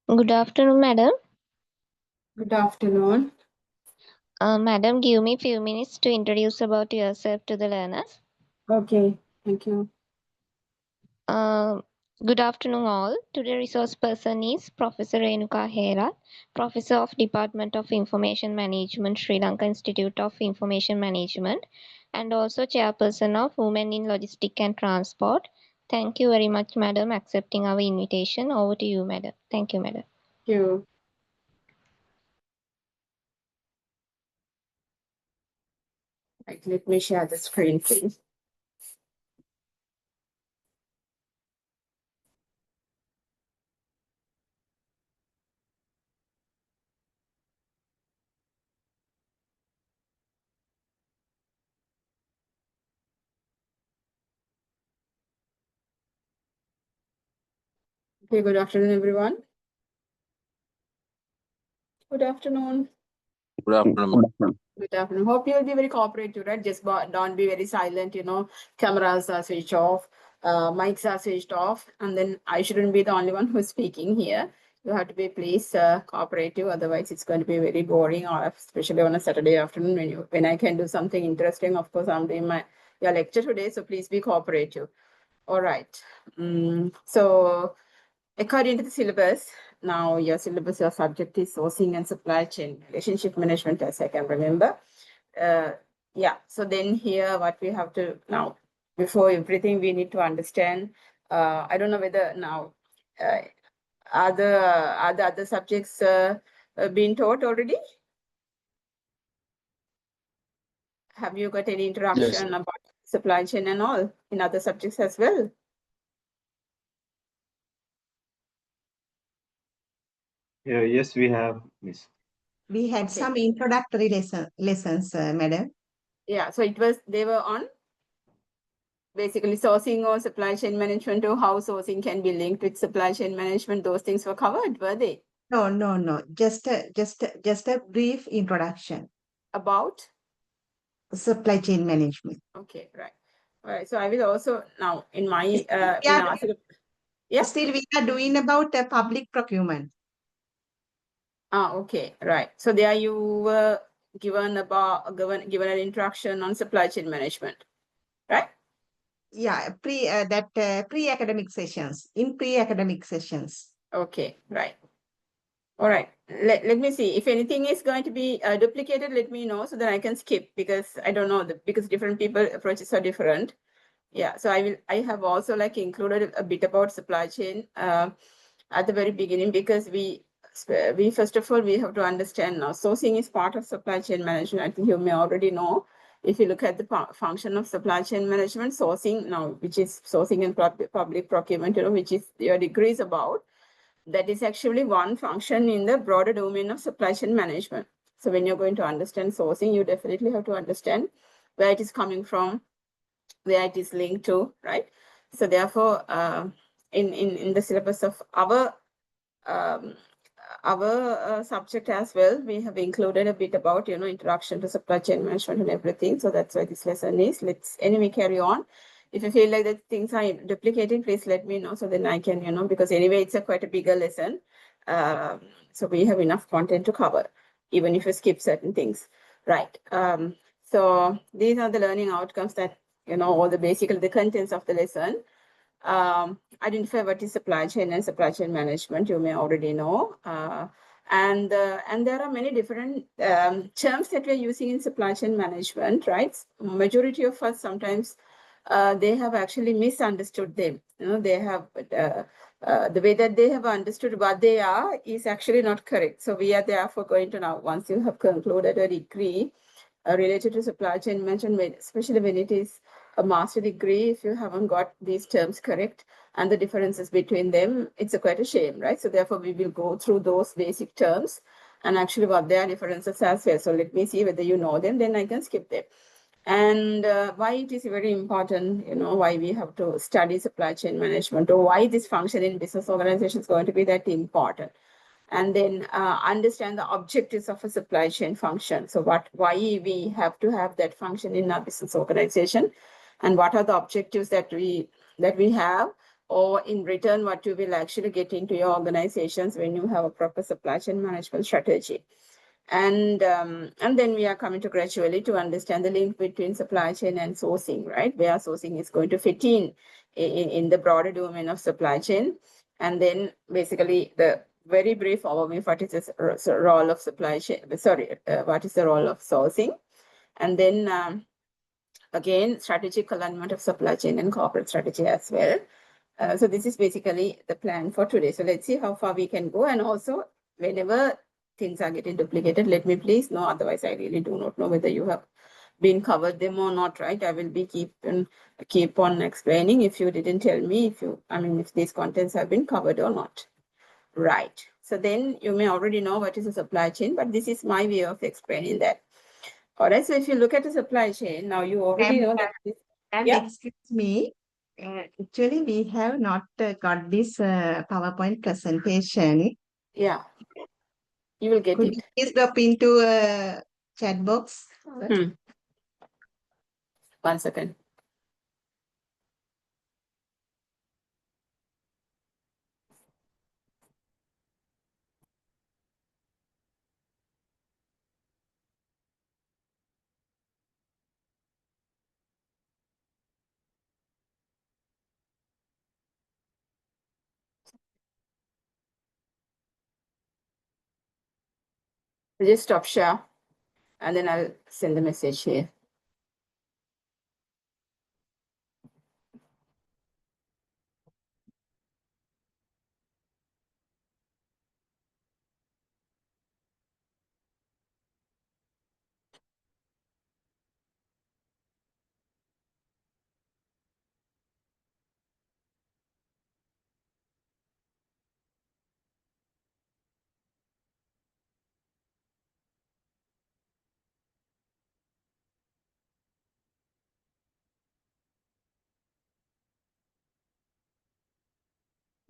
Good afternoon, madam. Good afternoon. Madam, give me few minutes to introduce about yourself to the learners. Okay, thank you. Uh, Good afternoon, all. Today, resource person is Professor Renuka Hera, Professor of Department of Information Management, Sri Lanka Institute of Information Management, and also Chairperson of Women in Logistics and Transport. Thank you very much, madam, accepting our invitation. Over to you, madam. Thank you, madam. Thank you. Right, let me share the screen, please. Okay, good afternoon, everyone. Good afternoon. Good afternoon. Good afternoon. Hope you'll be very cooperative, right? Just don't be very silent, cameras are switched off, mics are switched off, and then I shouldn't be the only one who's speaking here. You have to be please cooperative, otherwise it's going to be very boring, or especially on a Saturday afternoon when I can do something interesting. Of course, I'm doing your lecture today, so please be cooperative. All right. So according to the syllabus, now your syllabus, your subject is sourcing and supply chain relationship management, as I can remember. Yeah, so then here what we have to now, before everything we need to understand, I don't know whether now are the other subjects being taught already? Have you got any introduction Yes. about supply chain and all in other subjects as well? Yes, we have, Miss. We had Okay. some introductory lessons, madam. Yeah, so they were on basically sourcing or supply chain management, or how sourcing can be linked with supply chain management. Those things were covered, were they? No. Just a brief introduction. About? Supply chain management. Okay, right. All right. So I will also now in my Yeah, yeah. still we are doing about public procurement. Okay, right. So there you were given an introduction on supply chain management, right? Yeah, pre-academic sessions. In pre-academic sessions. Okay, right. All right. Let me see. If anything is going to be duplicated, let me know so that I can skip, because I don't know because different people approaches are different. Yeah. So I have also like included a bit about supply chain at the very beginning, because we first of all we have to understand now sourcing is part of supply chain management. I think you may already know. If you look at the function of supply chain management, sourcing now, which is sourcing and public procurement, which is your degree is about, that is actually one function in the broader domain of supply chain management. So when you're going to understand sourcing, you definitely have to understand where it is coming from, where it is linked to, right? So therefore, in the syllabus of our subject as well, we have included a bit about introduction to supply chain management and everything. So that's why this lesson is. Let's anyway carry on. If you feel like that things are duplicating, please let me know so then I can, because anyway it's a quite a bigger lesson. So we have enough content to cover, even if you skip certain things, right? So these are the learning outcomes that all the basically the contents of the lesson. Identify what is supply chain and supply chain management, you may already know. And there are many different terms that we're using in supply chain management, right? Majority of us sometimes they have actually misunderstood them. They have the way that they have understood what they are is actually not correct. So we are therefore going to now, once you have concluded a degree related to supply chain management, especially when it is a master degree, if you haven't got these terms correct and the differences between them, it's quite a shame, right? So therefore, we will go through those basic terms and actually what their differences as well. So let me see whether you know them, then I can skip them. And why it is very important, why we have to study supply chain management, or why this function in business organization is going to be that important. And then understand the objectives of a supply chain function. So why we have to have that function in our business organization, and what are the objectives that we have. or in return, what you will actually get into your organizations when you have a proper supply chain management strategy. And then we are coming to gradually to understand the link between supply chain and sourcing, right? Where sourcing is going to fit in the broader domain of supply chain. And then basically the very brief overview of what is the role of supply chain, what is the role of sourcing. And then again, strategic alignment of supply chain and corporate strategy as well. So this is basically the plan for today. So let's see how far we can go. And also, whenever things are getting duplicated, let me please know. Otherwise, I really do not know whether you have been covered them or not, right? I will be keep on explaining if you didn't tell me if these contents have been covered or not. Right. So then you may already know what is a supply chain, but this is my way of explaining that. All right. So if you look at the supply chain, now you already know that this, yeah. Excuse me. Actually, we have not got this PowerPoint presentation. Yeah. You will get Could it. you please drop into a chat box? Hmm. 1 second. I'll just stop share and then I'll send the message here.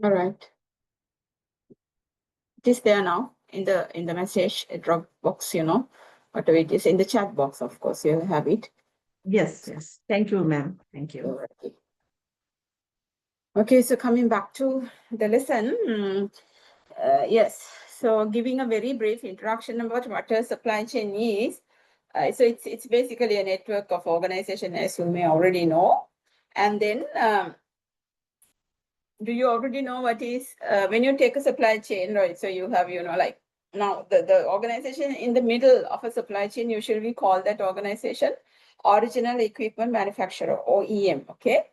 All right. It is there now in the message drop box, whatever it is in the chat box, of course, you'll have it. Yes, yes. Thank you, ma'am. Thank you. Alrighty. Okay, so coming back to the lesson, yes. So giving a very brief introduction about what a supply chain is. So it's basically a network of organization, as you may already know. And then do you already know what is when you take a supply chain, right? So you have, like now the organization in the middle of a supply chain, usually we call that organization original equipment manufacturer, OEM. Okay.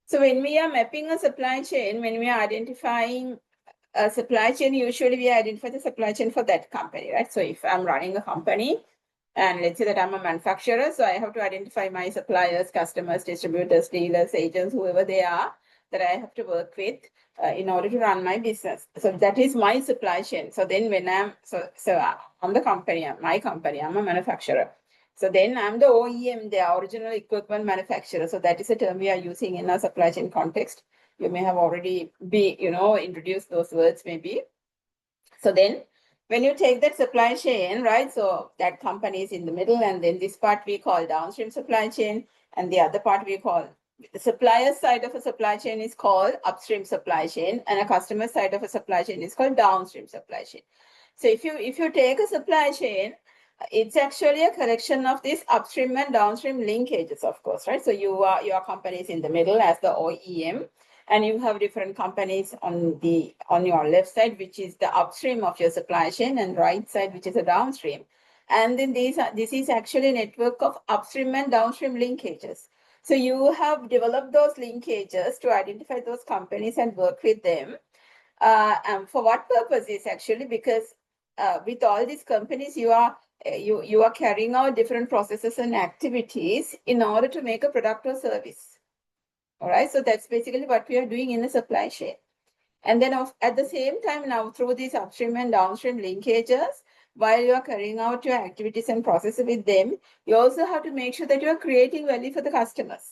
So when we are mapping a supply chain, when we are identifying a supply chain, usually we identify the supply chain for that company, right? So if I'm running a company and let's say that I'm a manufacturer, so I have to identify my suppliers, customers, distributors, dealers, agents, whoever they are that I have to work with in order to run my business. So that is my supply chain. So then when I'm the company, my company, I'm a manufacturer. So then I'm the OEM, the original equipment manufacturer. So that is a term we are using in a supply chain context. You may have already introduced those words maybe. So then when you take that supply chain, right? So that company is in the middle, and then this part we call downstream supply chain, and the other part we call the supplier side of a supply chain is called upstream supply chain, and a customer side of a supply chain is called downstream supply chain. So if you take a supply chain, it's actually a collection of these upstream and downstream linkages, of course, right? So your company is in the middle as the OEM, and you have different companies on your left side, which is the upstream of your supply chain, and right side, which is the downstream. And then this is actually a network of upstream and downstream linkages. So you have developed those linkages to identify those companies and work with them. And for what purpose is actually because with all these companies, you are carrying out different processes and activities in order to make a product or service. All right, so that's basically what we are doing in the supply chain. And then at the same time now, through these upstream and downstream linkages, while you are carrying out your activities and processes with them, you also have to make sure that you are creating value for the customers.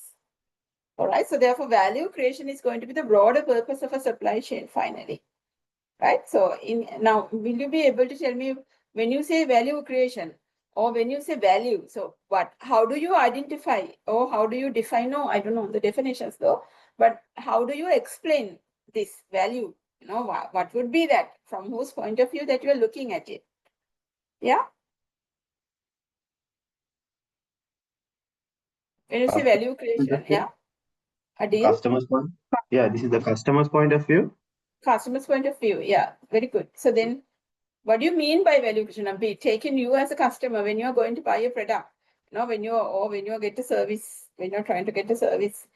All right, so therefore value creation is going to be the broader purpose of a supply chain finally. Right, so now will you be able to tell me when you say value creation or when you say value, so how do you identify or how do you define? No, I don't know the definitions though, But how do you explain this value? You know, what would be that? From whose point of view that you are looking at it? Yeah. When you say value creation, yeah. Adil? Customer's point. Yeah, this is the customer's point of view. Customer's point of view. Yeah, very good. So then what do you mean by value creation? I'm taking you as a customer when you're going to buy a product, you know, when you get a service, when you're trying to get a service,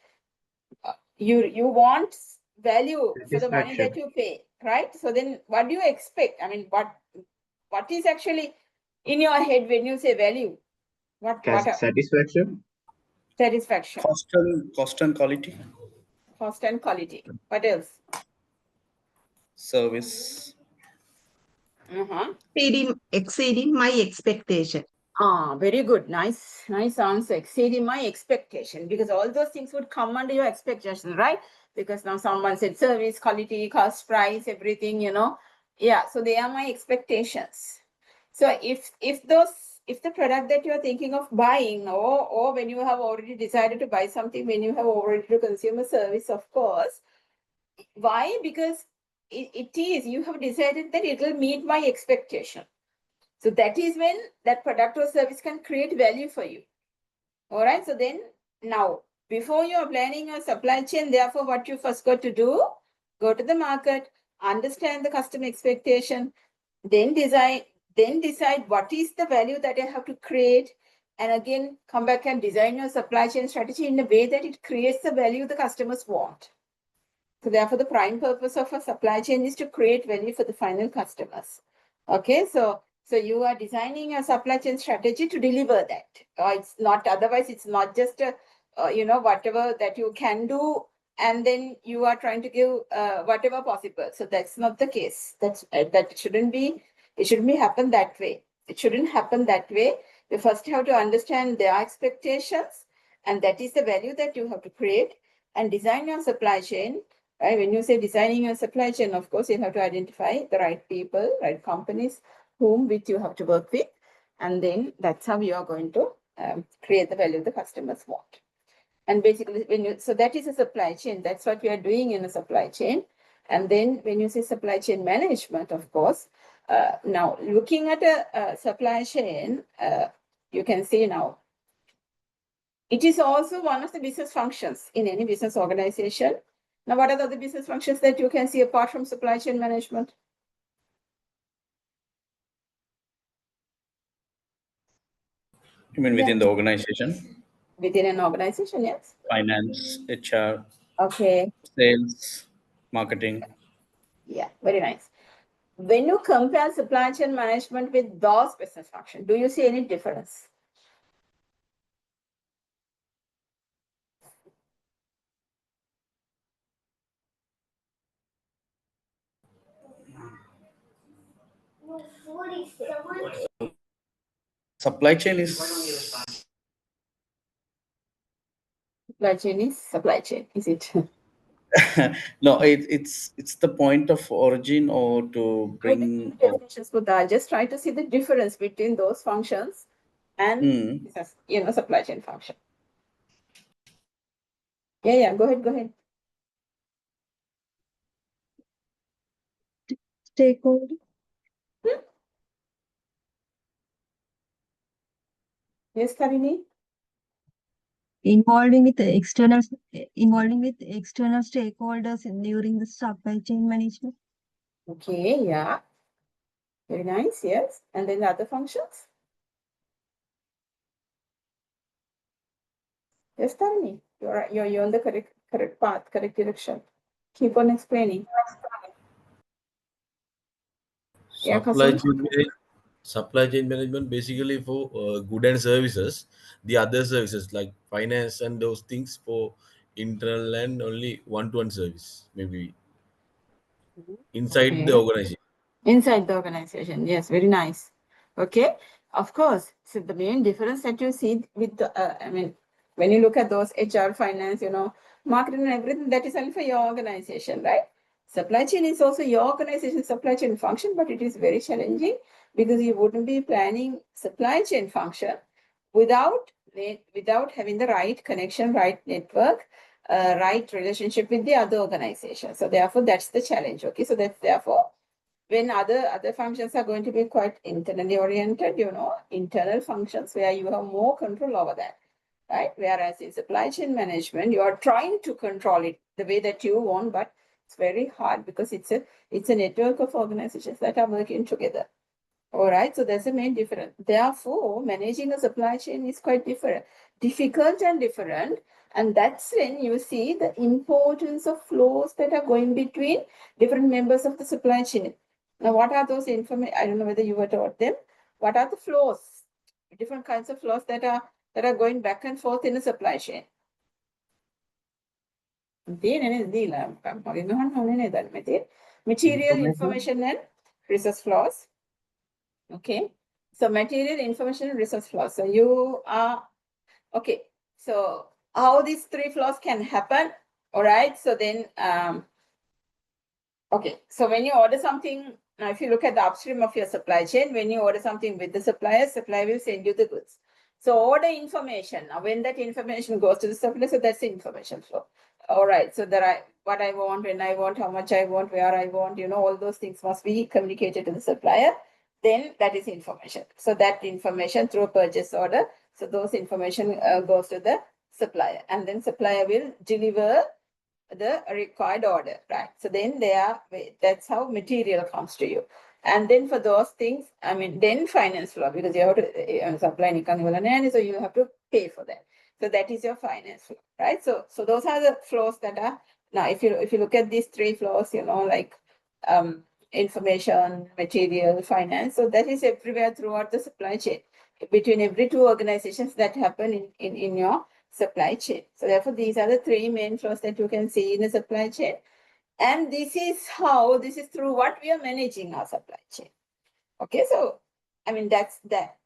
you want value for the money that Satisfaction. you pay, right? So then what do you expect? I mean, what is actually in your head when you say value? What Satisfaction. satisfaction, Cost and quality, cost and quality. What else? service. Exceeding my expectation. Very good. Nice answer. Exceeding my expectation, because all those things would come under your expectation, right? Because now someone said service, quality, cost, price, everything, you know. Yeah, so they are my expectations. So if the product that you are thinking of buying, or when you have already decided to buy something, when you have already to consume a service, of course. Why? Because you have decided that it will meet my expectation. So that is when that product or service can create value for you. All right. So then now, before you are planning a supply chain, therefore, what you first got to do, go to the market, understand the customer expectation, then decide what is the value that I have to create, and again come back and design your supply chain strategy in a way that it creates the value the customers want. So therefore, the prime purpose of a supply chain is to create value for the final customers. Okay, so you are designing a supply chain strategy to deliver that. It's not, otherwise it's not just a, whatever that you can do, and then you are trying to give whatever possible. So that's not the case. That shouldn't be. It shouldn't be happen that way. It shouldn't happen that way. You first have to understand their expectations, and that is the value that you have to create and design your supply chain. Right? When you say designing a supply chain, of course, you have to identify the right people, right companies, which you have to work with. And then that's how you are going to create the value the customers want. And basically, so that is a supply chain. That's what we are doing in a supply chain. And then when you say supply chain management, of course, now looking at a supply chain, you can see now, it is also one of the business functions in any business organization. Now, what are the other business functions that you can see apart from supply chain management? You mean within the organization? Within an organization, yes. Finance, HR, Okay. sales, marketing. Yeah, very nice. When you compare supply chain management with those business functions, do you see any difference? Supply chain is Supply chain, is it? no, it's the point of origin or to bring. Definitions for that. Just try to see the difference between those functions and supply chain function. Yeah, go ahead. Stakeholder. Yes, Karini? Involving with external stakeholders during the supply chain management. Okay, yeah. Very nice, yes. And then the other functions? Yes, Tarini, you're on the correct path, correct direction. Keep on explaining. Yeah, Supply chain management basically for good and services. The other services like finance and those things for internal and only one-to-one service, maybe inside the Okay. organization. Inside the organization, yes, very nice. Okay, of course. So the main difference that you see with the, when you look at those HR, finance, marketing and everything, that is only for your organization, right? Supply chain is also your organization supply chain function, but it is very challenging because you wouldn't be planning supply chain function without having the right connection, right network, right relationship with the other organization. So therefore, that's the challenge. Okay, so that's therefore when other functions are going to be quite internally oriented, internal functions where you have more control over that, right? Whereas in supply chain management, you are trying to control it the way that you want, but it's very hard because it's a network of organizations that are working together. All right, so that's the main difference. Therefore, managing a supply chain is quite difficult and different. And that's when you see the importance of flows that are going between different members of the supply chain. Now, what are those information? I don't know whether you were taught them. What are the flows? Different kinds of flows that are going back and forth in the supply chain. Material, information, and resource flows. Okay, so material, information, and resource flows. So you are okay. So how these three flows can happen? All right. So then, okay. So when you order something, now if you look at the upstream of your supply chain, when you order something with the supplier will send you the goods. So order information. Now when that information goes to the supplier, so that's the information flow. All right. So there are what I want, when I want, how much I want, where I want, all those things must be communicated to the supplier. Then that is information. So that information through a purchase order. So those information goes to the supplier, and then supplier will deliver the required order, right? So then that's how material comes to you. And then for those things, then finance flow, because you have to supply and so you have to pay for that. So that is your finance flow, right? So those are the flows that are now. If you look at these three flows, like information, material, finance. So that is everywhere throughout the supply chain between every two organizations that happen in your supply chain. So therefore, these are the three main flows that you can see in the supply chain. And this is through what we are managing our supply chain. Okay, so that's that.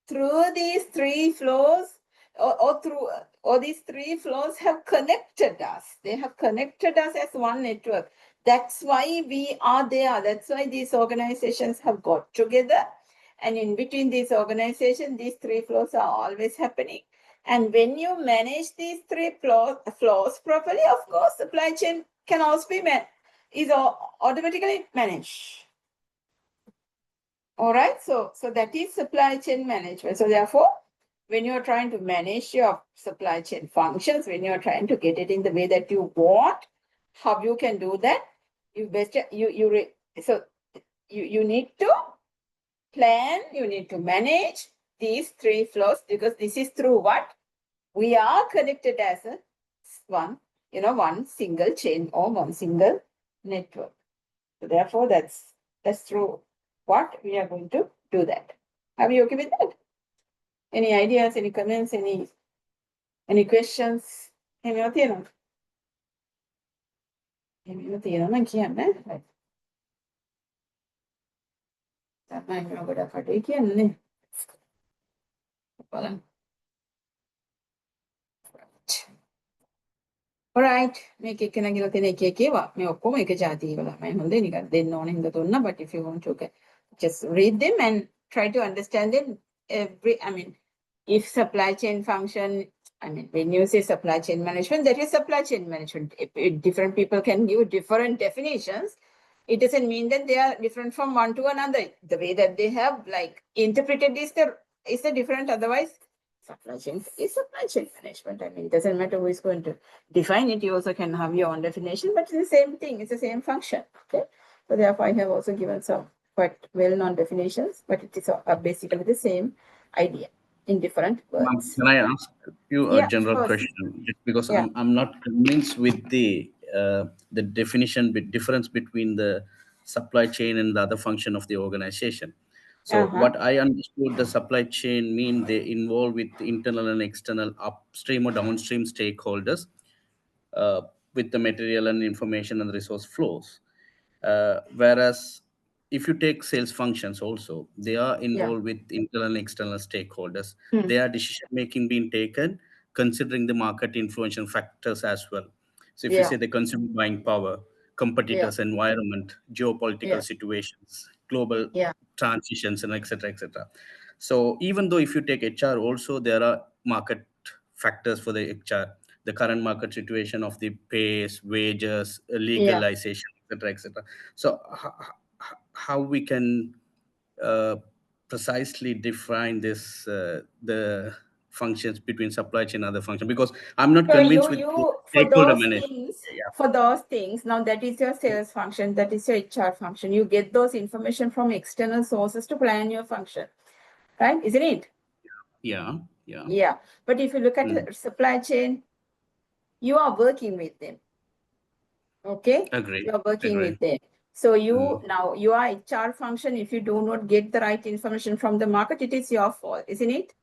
Through these three flows, or these three flows have connected us. They have connected us as one network. That's why we are there. That's why these organizations have got together. And in between these organizations, these three flows are always happening. And when you manage these three flows properly, of course, supply chain can also be automatically managed. All right, so that is supply chain management. So therefore, when you're trying to manage your supply chain functions, when you're trying to get it in the way that you want, how you can do that? You need to plan, you need to manage these three flows, because this is through what we are connected as one single chain or one single network. So therefore, that's through what we are going to do that. Are we okay with that? Any ideas, any comments, any questions? එහෙම තියෙනවද? එහෙම තියෙනවා නම් කියන්න. තමයි ගොඩක් කටේ කියන්නේ. බලන්න. Alright, මේක එක නැගිලා තියෙන එක එකේවා. මේ ඔක්කොම එක ජාතියේ වල. මම හොඳේ නිකන් දෙන්න ඕනේ හින්දා දුන්නා, but if you want to just read them and try to understand them if supply chain function, when you say supply chain management, that is supply chain management. If different people can give different definitions, it doesn't mean that they are different from one to another. The way that they have interpreted is the different. Otherwise, supply chain is supply chain management. It doesn't matter who is going to define it. You also can have your own definition, but it's the same thing. It's the same function. Okay. So therefore, I have also given some quite well-known definitions, but it is basically the same idea in different words. Can I ask you a general question? Just because I'm not convinced with the difference between the supply chain and the other function of the organization. So what I understood, the supply chain mean they involve with internal and external upstream or downstream stakeholders with the material and information and resource flows. Whereas if you take sales functions also, they are involved with internal and external stakeholders. Their decision making being taken considering the market influential factors as well. So if you say the consumer buying power, competitors, environment, geopolitical situations, global transitions, and etc. etc. So even though if you take HR also, there are market factors for the HR. the current market situation of the pays, wages, legalization, etc., etc. So how we can precisely define this the functions between supply chain and other functions, because I'm not So convinced with you for stakeholder those management. things, Yeah. now that is your sales function, that is your HR function. You get those information from external sources to plan your function, right? Isn't it? Yeah. Yeah. But if you look at the supply chain, you are working with them. Okay? Agree. You're working with them. So now your HR function, if you do not get the right information from the market, it is your fault, isn't it?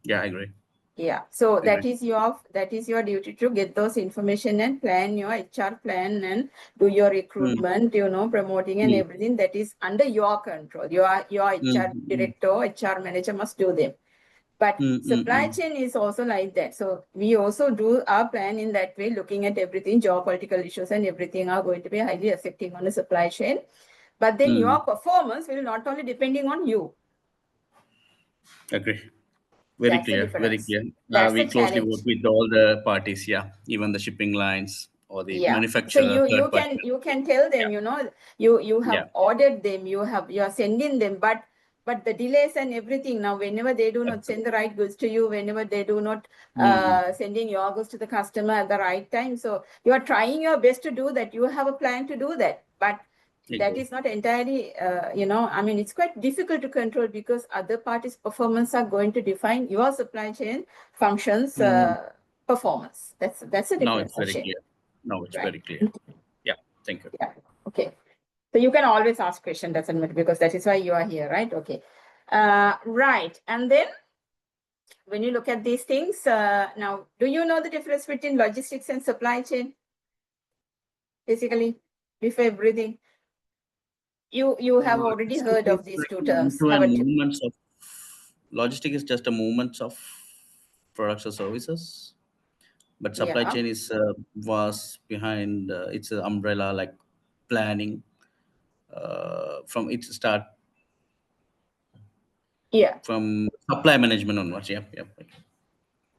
Yeah, I agree. Yeah. So Agree. that is your duty to get those information and plan your HR plan and do your recruitment, promoting and everything that is under your control. Your HR director, HR manager must do them. But supply chain is also like that. So we also do our plan in that way, looking at everything, geopolitical issues and everything are going to be highly affecting on the supply chain. But then your performance will not only depending on you. Agree. Very That's the clear. Very difference. clear. That's We the closely challenge. work with all the parties. Yeah, even the shipping lines or the So manufacturer, third party. you can tell them, you have ordered them, you are sending them, but the delays and everything now, whenever they do not send the right goods to you, whenever they do not sending your goods to the customer at the right time, so you are trying your best to do that. You have a plan to do that, but that is not entirely, it's quite difficult to control because other parties' performance are going to define your supply chain functions performance. That's a Now difference. it's very clear. Now it's very clear. Yeah. Thank you. Yeah. Okay. So you can always ask question, doesn't matter, because that is why you are here, right? Okay. Right. And then when you look at these things, now, do you know the difference between logistics and supply chain? Basically, before everything. You have already heard of these two terms, haven't you? Logistic is just a movement of products or services, but supply chain is was behind it's an umbrella like planning from its start. Yeah. From supply management onwards. Yep.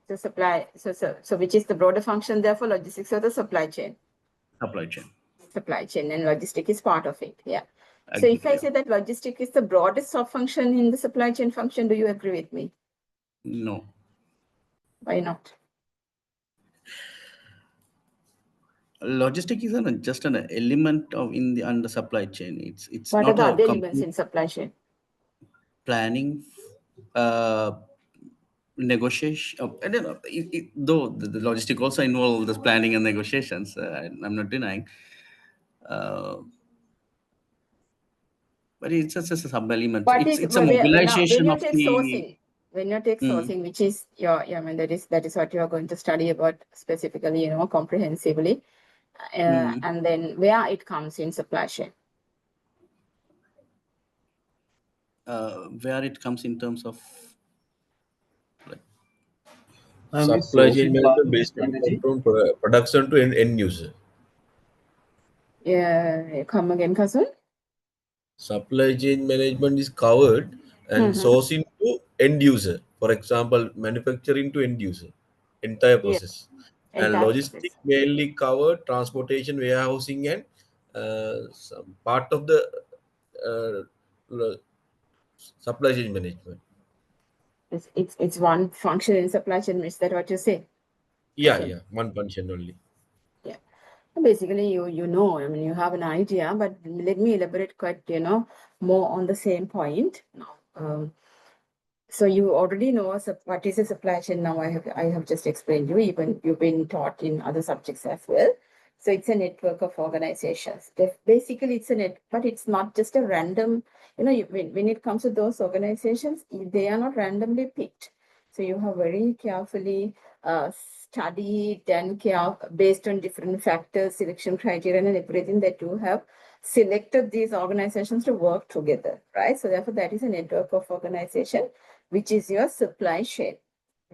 So supply, so which is the broader function there for logistics or the supply chain? Supply chain. Supply chain, and logistic is part of it. Yeah. So if I say that logistic is the broadest sub-function in the supply chain function, do you agree with me? No. Why not? Logistic is just an element of in the under supply chain. It's What are not the a other elements complete in supply chain? planning, negotiation. I don't know. Though the logistic also involves this planning and negotiations. I'm not denying. But it's just a sub element. It's a Now when mobilization you of take the. sourcing, which is that is what you are going to study about specifically, comprehensively, and then where it comes in supply chain. Where it comes in terms of like Supply chain sourcing part management of the basically strategy. from production to end user. Yeah, come again, Kasun? Supply chain management is covered and sourcing to end user. For example, manufacturing to end user, entire Yeah, process. And entire logistics process. mainly cover transportation, warehousing, and some part of the lo- supply chain management. It's one function in supply chain. Is that what you say? Yeah, one function only. Yeah. Basically, you have an idea, but let me elaborate quite, more on the same point. So you already know what is a supply chain now. I have just explained you. Even you've been taught in other subjects as well. So it's a network of organizations. Basically, it's a net, but it's not just a random. When it comes to those organizations, they are not randomly picked. So you have very carefully studied and based on different factors, selection criteria, and everything that you have selected these organizations to work together, right? So therefore, that is a network of organization, which is your supply chain,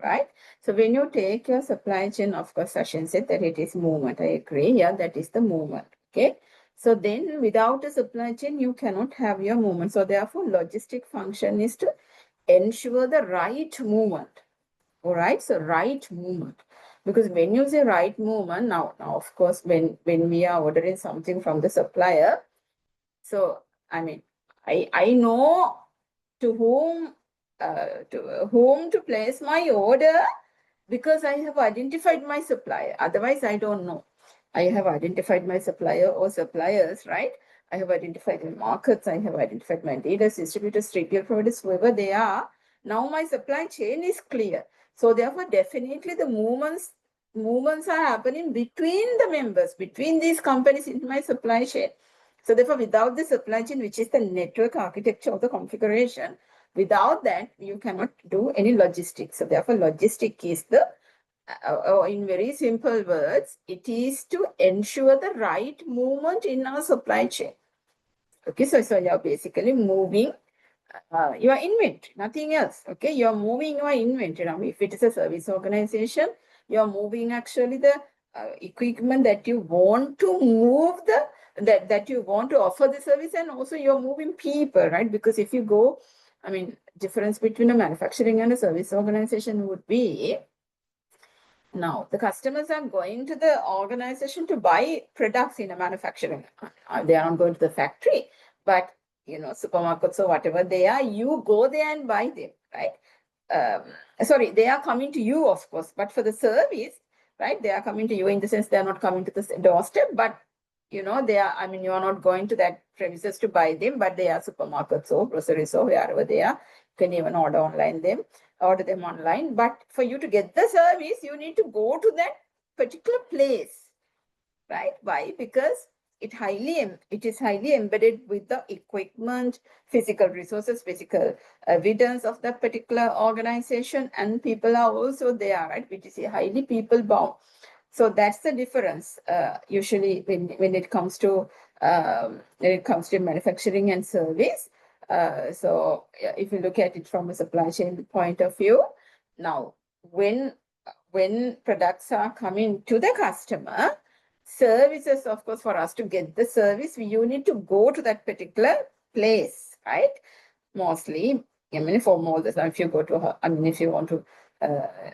right? So when you take your supply chain, of course, Sachin said that it is movement. I agree. Yeah, that is the movement. Okay. So then without a supply chain, you cannot have your movement. So therefore, logistic function is to ensure the right movement. All right. So right movement. Because when you say right movement, now of course, when we are ordering something from the supplier, so I mean, I know to whom to place my order because I have identified my supplier. Otherwise, I don't know. I have identified my supplier or suppliers, right? I have identified my markets. I have identified my dealers, distributors, 3PL providers, whoever they are. Now my supply chain is clear. So therefore, definitely the movements are happening between the members, between these companies in my supply chain. So therefore, without the supply chain, which is the network architecture of the configuration, without that, you cannot do any logistics. So therefore, logistic is the, in very simple words, it is to ensure the right movement in our supply chain. Okay, so you're basically moving your inventory, nothing else. Okay, you're moving your inventory. Now, if it is a service organization, you're moving actually the equipment that you want to move that you want to offer the service, and also you're moving people, right? Because if you go, I mean, difference between a manufacturing and a service organization would be, now the customers are going to the organization to buy products in a manufacturing. They are not going to the factory, but supermarkets or whatever they are, you go there and buy them, right? Sorry, they are coming to you, of course, but for the service, right, they are coming to you in the sense they are not coming to the doorstep, but they are, I mean, you are not going to that premises to buy them, but they are supermarkets or groceries or wherever they are. You can even order them online. But for you to get the service, you need to go to that particular place, right? Why? Because it is highly embedded with the equipment, physical resources, physical evidence of that particular organization, and people are also there, right? Which is highly people bound. So that's the difference usually when it comes to manufacturing and service. So if you look at it from a supply chain point of view, now when products are coming to the customer, services, of course, for us to get the service, you need to go to that particular place, right? Mostly, I mean, for more than if you go to, if you want to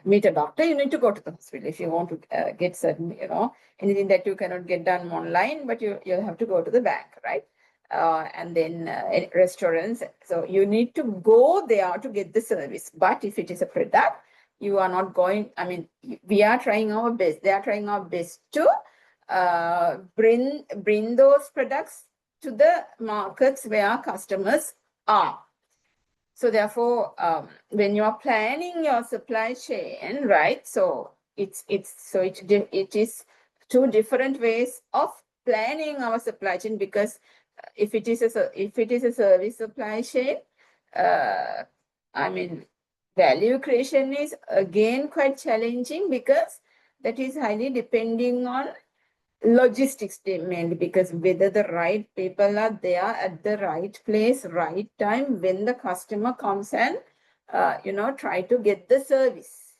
meet a doctor, you need to go to the hospital. If you want to get certain, anything that you cannot get done online, but you have to go to the bank, right? And then restaurants. So you need to go there to get the service. But if it is a product, you are not going, I mean, we are trying our best. They are trying our best to bring those products to the markets where customers are. So therefore, when you are planning your supply chain, right? So it is two different ways of planning our supply chain, because if it is a service supply chain, I mean, value creation is again quite challenging, because that is highly depending on logistics mainly, because whether the right people are there at the right place, right time, when the customer comes and try to get the service,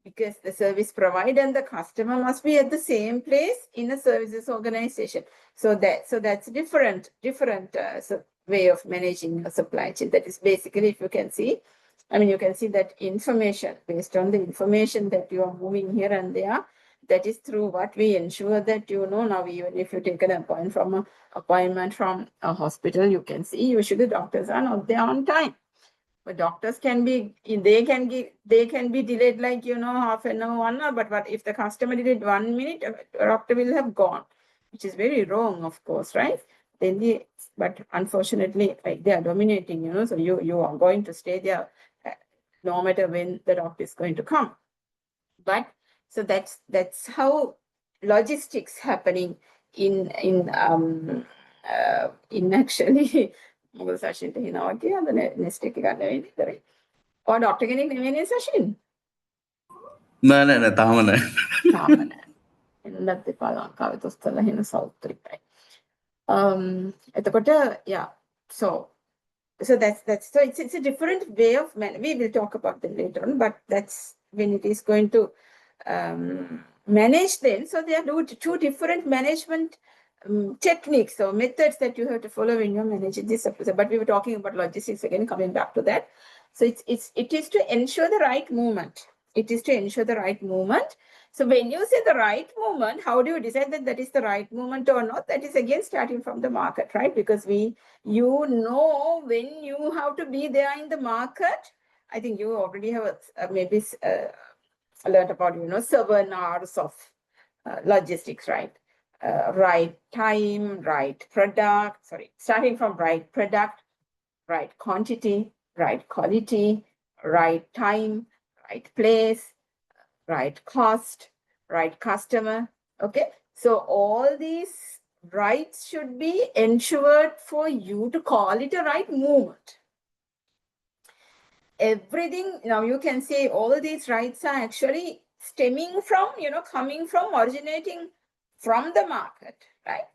because the service provider and the customer must be at the same place in a services organization. So that's different way of managing a supply chain. That is basically, if you can see, I mean, you can see that information, based on the information that you are moving here and there, that is through what we ensure that, now even if you take an appointment from a hospital, you can see usually doctors are not there on time. But doctors can be delayed like, half an hour, 1 hour. But what if the customer did it 1 minute, a doctor will have gone, which is very wrong, of course, right? But unfortunately, like, they are dominating, so you are going to stay there no matter when the doctor is going to come. But so that's how logistics happening in actually මොකද සශින්ට හිනාවක් කියලාද next එක ගන්න වෙන්නේ ඉතරයි. ඔය doctor කෙනෙක් නෙවෙයිනේ සශින්. නෑ තාම නෑ. තාම නෑ. එන්නත් එපා ලංකාවේ තොස්තරලා හින සවුත් එකයි. එතකොට yeah, so that's so it's a different way of we will talk about them later on, but that's when it is going to manage them. So there are two different management techniques or methods that you have to follow when you're managing this episode. But we were talking about logistics again, coming back to that. So it is to ensure the right movement. It is to ensure the right movement. So when you say the right movement, how do you decide that that is the right movement or not? That is again starting from the market, right? Because you know when you have to be there in the market. I think you already have maybe learned about, 7 R's of logistics, right? Right time, right product, starting from right product, right quantity, right quality, right time, right place, right cost, right customer. Okay, so all these rights should be ensured for you to call it a right movement. Everything, now you can say all these rights are actually stemming from, coming from, originating from the market, right?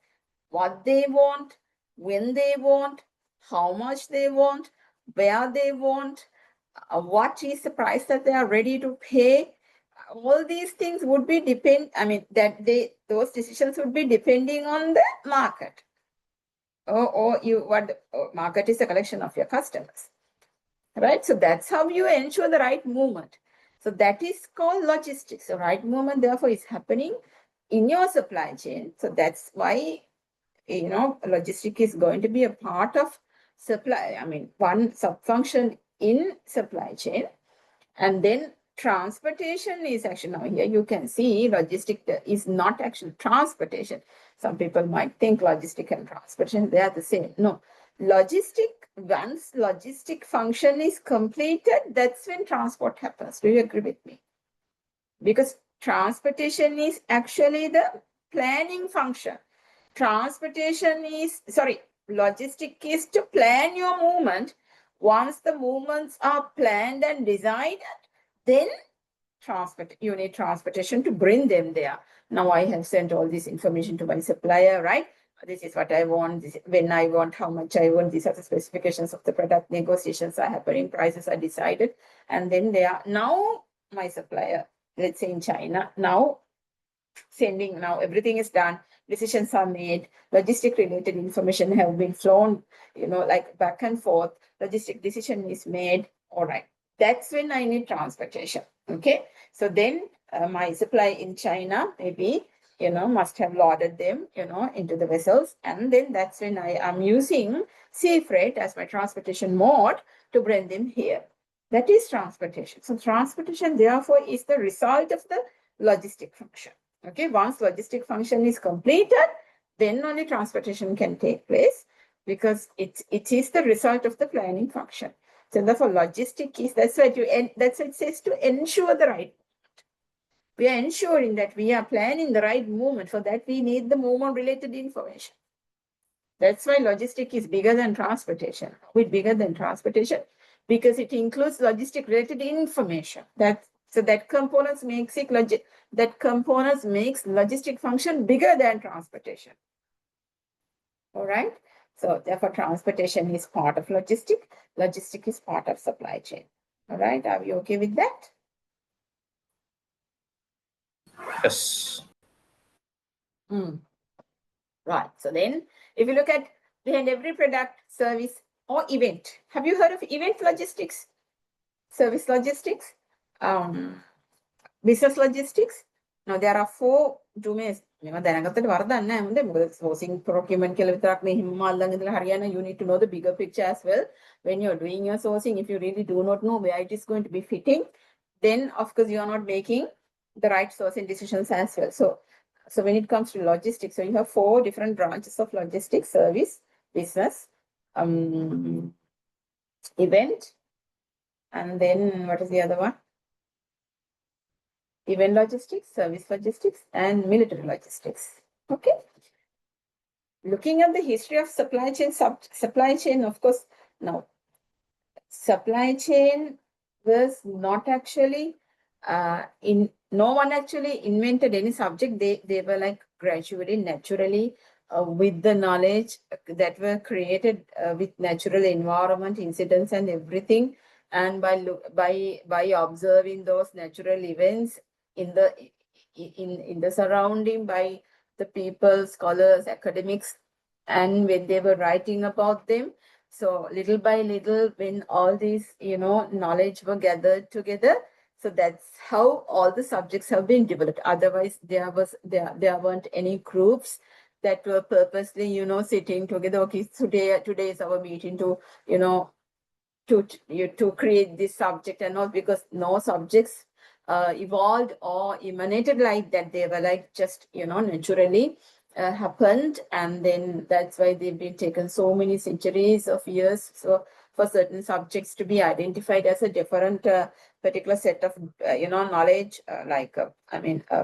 What they want, when they want, how much they want, where they want, what is the price that they are ready to pay. All these things would be those decisions would be depending on the market. Market is a collection of your customers, right? So that's how you ensure the right movement. So that is called logistics. The right movement, therefore, is happening in your supply chain. So that's why, logistic is going to be a part of supply. One sub-function in supply chain. And then transportation is actually, now here you can see logistic is not actually transportation. Some people might think logistic and transportation, they are the same. No, once logistic function is completed, that's when transport happens. Do you agree with me? Because transportation is actually the planning function. Logistic is to plan your movement. Once the movements are planned and decided, then you need transportation to bring them there. Now I have sent all this information to my supplier, right? This is what I want, when I want, how much I want, these are the specifications of the product, negotiations are happening, prices are decided, and then now my supplier, let's say in China, now everything is done, decisions are made, logistic related information have been flown, like back and forth, logistic decision is made. All right, that's when I need transportation. Okay, so then my supply in China maybe, must have loaded them, into the vessels, and then that's when I am using sea freight as my transportation mode to bring them here. That is transportation. So transportation, therefore, is the result of the logistic function. Okay, once logistic function is completed, then only transportation can take place, because it is the result of the planning function. So therefore, logistic is, that's what it says, to ensure the right movement. We are ensuring that we are planning the right movement. For that, we need the movement related information. That's why logistic is bigger than transportation. With bigger than transportation, because it includes logistic related information. That components makes logistic function bigger than transportation. All right. So therefore, transportation is part of logistic. Logistic is part of supply chain. All right. Are you okay with that? Yes. Right. So then, if you look at behind every product, service, or event, have you heard of event logistics, service logistics, business logistics? Now there are 4 domains. Sourcing, procurement, you need to know the bigger picture as well. When you're doing your sourcing, if you really do not know where it is going to be fitting, then of course you are not making the right sourcing decisions as well. So when it comes to logistics, so you have 4 different branches of logistics: service, business, event, and then what is the other one? Event logistics, service logistics, and military logistics. Okay. Looking at the history of supply chain, of course, now supply chain was not actually no one actually invented any subject. They were like gradually, naturally, with the knowledge that were created with natural environment, incidents, and everything, and by observing those natural events in the surrounding, by the people, scholars, academics, and when they were writing about them. So little by little, when all these, knowledge were gathered together, So that's how all the subjects have been developed. Otherwise, there weren't any groups that were purposely, sitting together. Okay, today is our meeting to, to create this subject, and not because no subjects evolved or emanated like that. They were like just, naturally happened, and then that's why they've been taken so many centuries of years. So for certain subjects to be identified as a different particular set of knowledge, a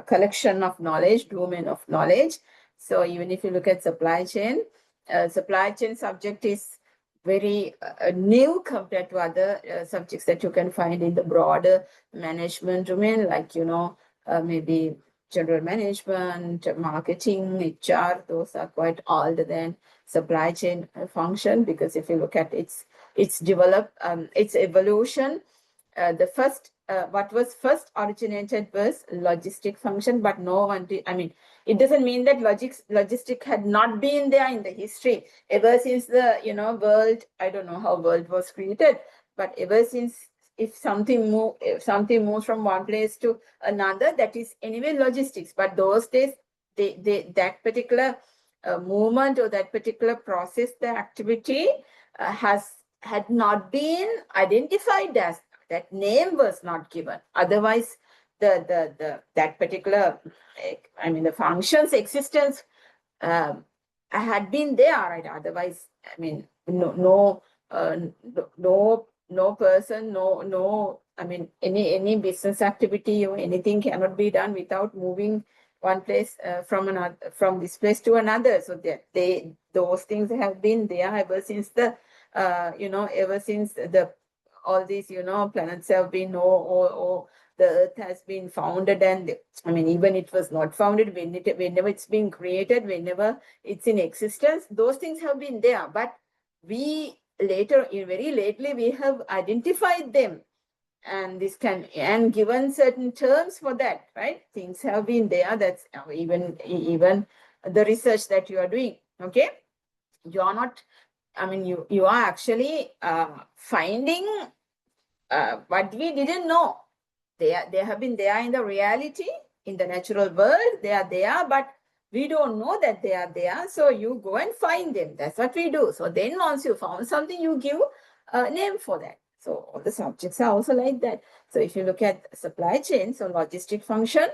collection of knowledge, domain of knowledge. So even if you look at supply chain subject is very new compared to other subjects that you can find in the broader management domain, like maybe general management, marketing, HR. Those are quite older than supply chain function, because if you look at its its evolution, what was first originated was logistic function, but no one did. I mean, it doesn't mean that logistic had not been there in the history ever since the world. I don't know how world was created, but ever since, if something moves from one place to another, that is anyway logistics. But those days, that particular movement or that particular process, the activity had not been identified as, that name was not given. Otherwise, that particular, the function's existence had been there, right? Otherwise, no person, any business activity or anything cannot be done without moving one place from this place to another. So those things have been there ever since all these planets have been, or the earth has been founded. And even it was not founded, whenever it's been created, whenever it's in existence, those things have been there. But very lately we have identified them, and given certain terms for that, right? Things have been there. That's even the research that you are doing. Okay, you are not, you are actually finding what we didn't know. They have been there in the reality, in the natural world. They are there, but we don't know that they are there. So you go and find them. That's what we do. So then once you found something, you give a name for that. So all the subjects are also like that. So if you look at supply chain, so logistic function,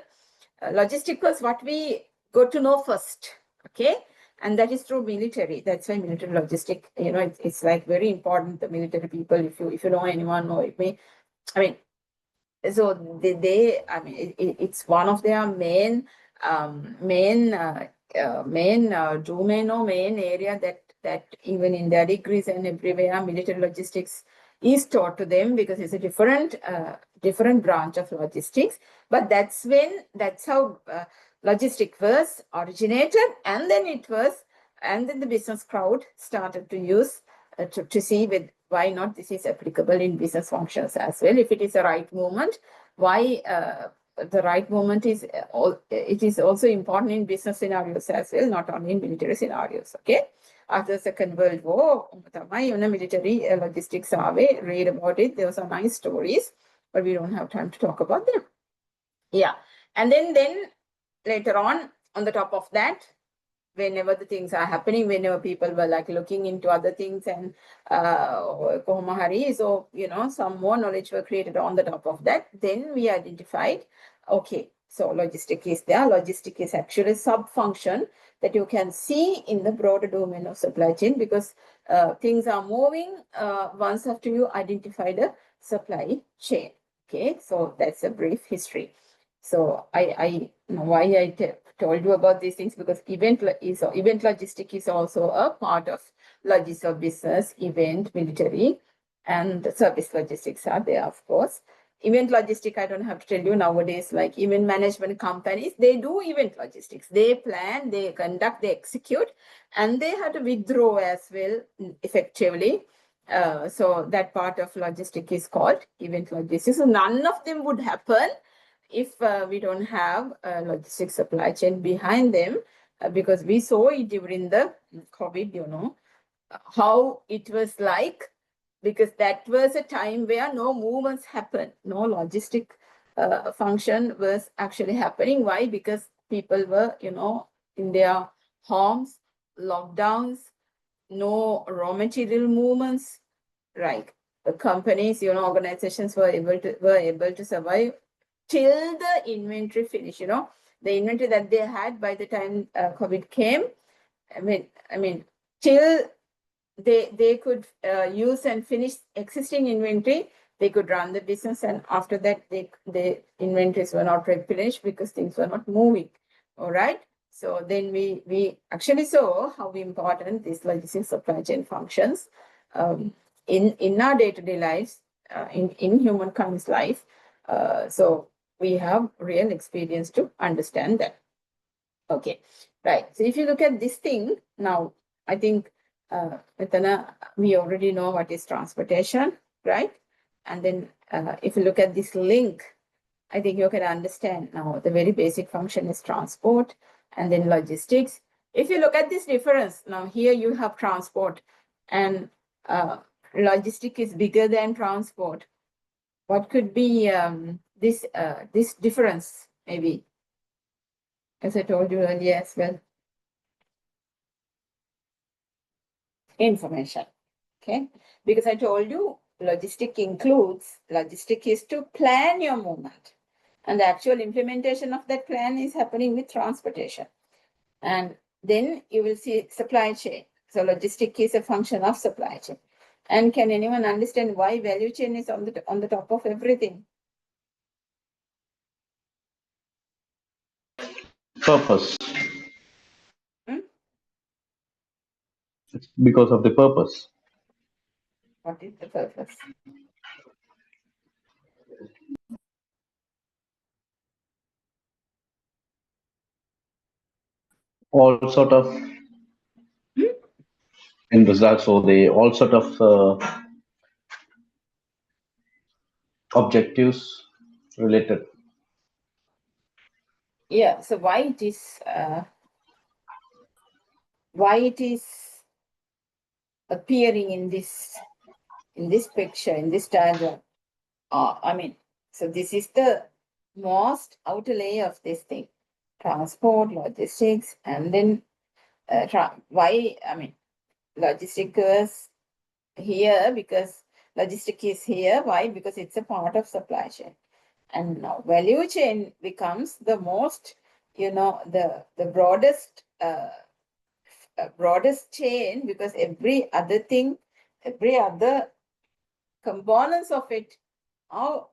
logistic was what we got to know first. Okay. And that is through military. That's why military logistic, it's like very important. The military people, if you know anyone, know me. So it's one of their main domain or main area that even in their degrees and everywhere, military logistics is taught to them, because it's a different branch of logistics. But that's how logistic was originated, and then the business crowd started to use to see why not this is applicable in business functions as well. If it is a right movement, why the right movement is it is also important in business scenarios as well, not only in military scenarios. Okay. After the Second World War, military logistics read about it. There were some nice stories, but we don't have time to talk about them. Yeah. And then later on the top of that, whenever the things are happening, whenever people were like looking into other things and so some more knowledge were created on the top of that, then we identified, okay, so logistic is there. Logistic is actually a sub-function that you can see in the broader domain of supply chain, because things are moving once after you identify the supply chain. Okay, so that's a brief history. So I why I told you about these things, because event logistic is also a part of logistics of business, event, military, and service logistics are there, of course. Event logistic, I don't have to tell you nowadays, like event management companies, they do event logistics. They plan, they conduct, they execute, and they have to withdraw as well effectively. So that part of logistic is called event logistics. So none of them would happen if we don't have a logistics supply chain behind them, because we saw it during the COVID, how it was like, because that was a time where no movements happened, no logistic function was actually happening. Why? Because people were, in their homes, lockdowns, no raw material movements, right? The companies, organizations were able to survive till the inventory finish. The inventory that they had by the time COVID came. I mean, till they could use and finish existing inventory, they could run the business, and after that, the inventories were not replenished because things were not moving. All right. So then we actually saw how important these logistics supply chain functions in our day-to-day lives, in humankind's life. So we have real experience to understand that. Okay, right. So if you look at this thing now, I think we already know what is transportation, right? And then if you look at this link, I think you can understand now the very basic function is transport and then logistics. If you look at this difference, now here you have transport and logistic is bigger than transport. What could be this difference maybe? As I told you earlier as well. Information, okay? Because I told you logistic is to plan your movement. And the actual implementation of that plan is happening with transportation. And then you will see supply chain. So logistic is a function of supply chain. And can anyone understand why value chain is on the top of everything? Purpose. Hmm? It's because of the purpose. What is the purpose? All sort of in results, so they all sort of objectives related. Yeah, so why it is appearing in this picture, in this diagram? So this is the most outer layer of this thing: transport, logistics, and then logistic is here because logistic is here. Why? Because it's a part of supply chain. And now value chain becomes the most, the broadest broadest chain, because every other components of it are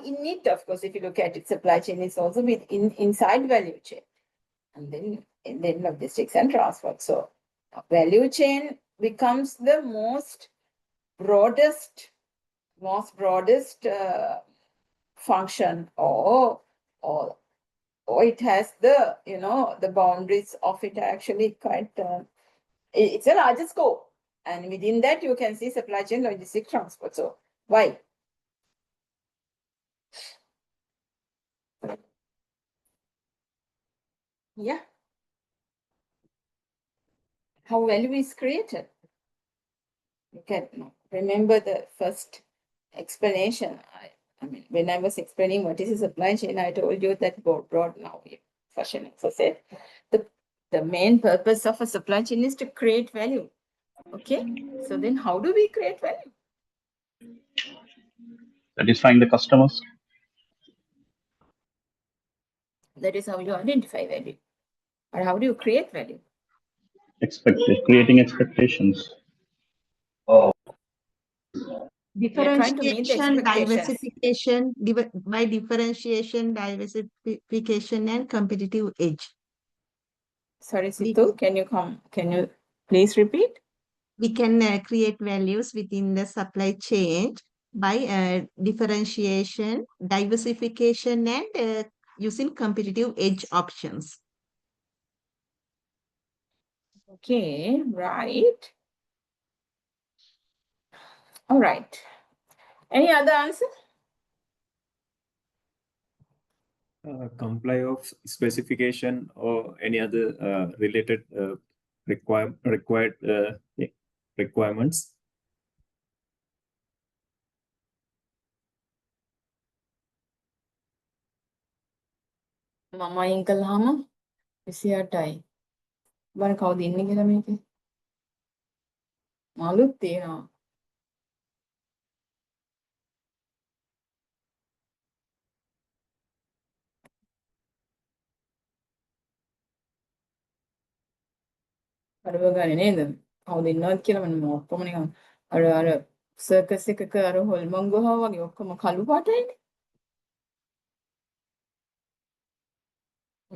in it. Of course, if you look at it, supply chain is also inside value chain, and then logistics and transport. So value chain becomes the most broadest function, or it has the the boundaries of it are actually quite it's a larger scope, and within that you can see supply chain, logistics, transport. So why? Yeah, how value is created. You can remember the first explanation. I mean, when I was explaining what is a supply chain, I told you that broad now fashion. So said the main purpose of a supply chain is to create value. Okay, so then how do we create value? Satisfying the customers. That is how you identify value. Or how do you create value? Creating expectations. We are trying to meet the Differentiation, expectations. by differentiation, diversification, and competitive edge. Sorry, Situ, can you please repeat? We can create values within the supply chain by differentiation, diversification, and using competitive edge options. Okay, right. All right. Any other answer? Comply of specification or any other related requirements. මම අයින් කළාම 28යි. බලන්න කවුද ඉන්නේ කියලා මේකේ. මාළුත් තියෙනවා. අරව ගන්නේ නේද? කවුද ඉන්නවද කියලා මම ඔක්කොම නිකන් අර සර්කස් එකක අර හොල්මන් ගහවා වගේ ඔක්කොම කළු පාටයිනේ.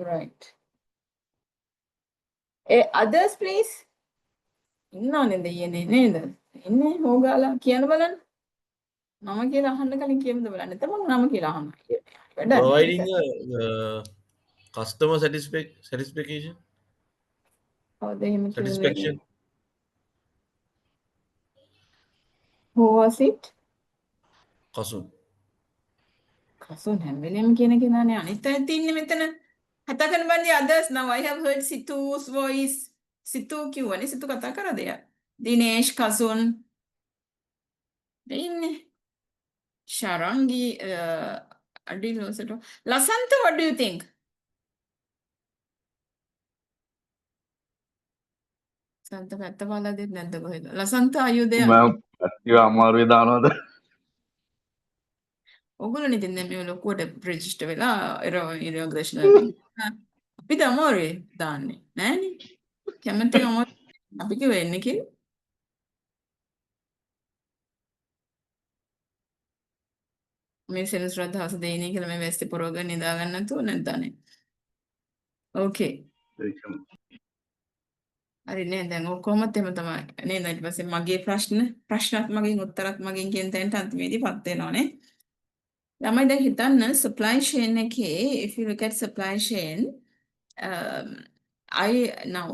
Right. Others please. ඉන්නවනේ දෙයනේ නේද? ඉන්නේ හොගාලා කියන්න බලන්න. නම කියලා අහන්න කලින් කියමුද බලන්න. එතකොට නම කියලා අහන්න. Providing a customer satisfaction. කවුද එහෙම කිව්වේ? Satisfaction. Who was it? Kasun. Kasun හැම වෙලෙම කියන කෙනානේ අනිත් අයත් ඉන්නේ මෙතන. කතා කරන බන්නේ others now I have heard Situ's voice. Situ කිව්වනේ සිතු කතා කරද යා. දිනේෂ් කසුන් ඉන්නේ. Sharangi Adil also. Lasanta, what do you think? Santa පැත්ත බලලා දෙන්නේ නැද්ද කොහෙද? Lasanta, are you there? මම ඇක්ටිව් අමාරුවේ දානවද? ඔගොල්ලෝ ඉතින් දැන් මේ ලොකුවට රෙජිස්ටර් වෙලා ඉරෝග්‍රේෂන් වලින්. අපි තමයි දාන්නේ නෑනේ. කැමති අමාරු අපි කිව්වේ එන්නේ කියලා. මේ සෙනසුරාදා දවස් දෙයිනේ කියලා මේ වැස්සේ පොරවගෙන නිදා ගන්න නැතුව නැද්දානේ. ඕකේ. හරි නේද? දැන් ඔක්කොමත් එහෙම තමයි. නේද? ඊට පස්සේ මගේ ප්‍රශ්නත් මගෙන් උත්තරත් මගෙන් කියන තැනට අන්තිමේදීපත් වෙනවානේ. ළමයි දැන් හිතන්න supply chain එකේ if you look at supply chain now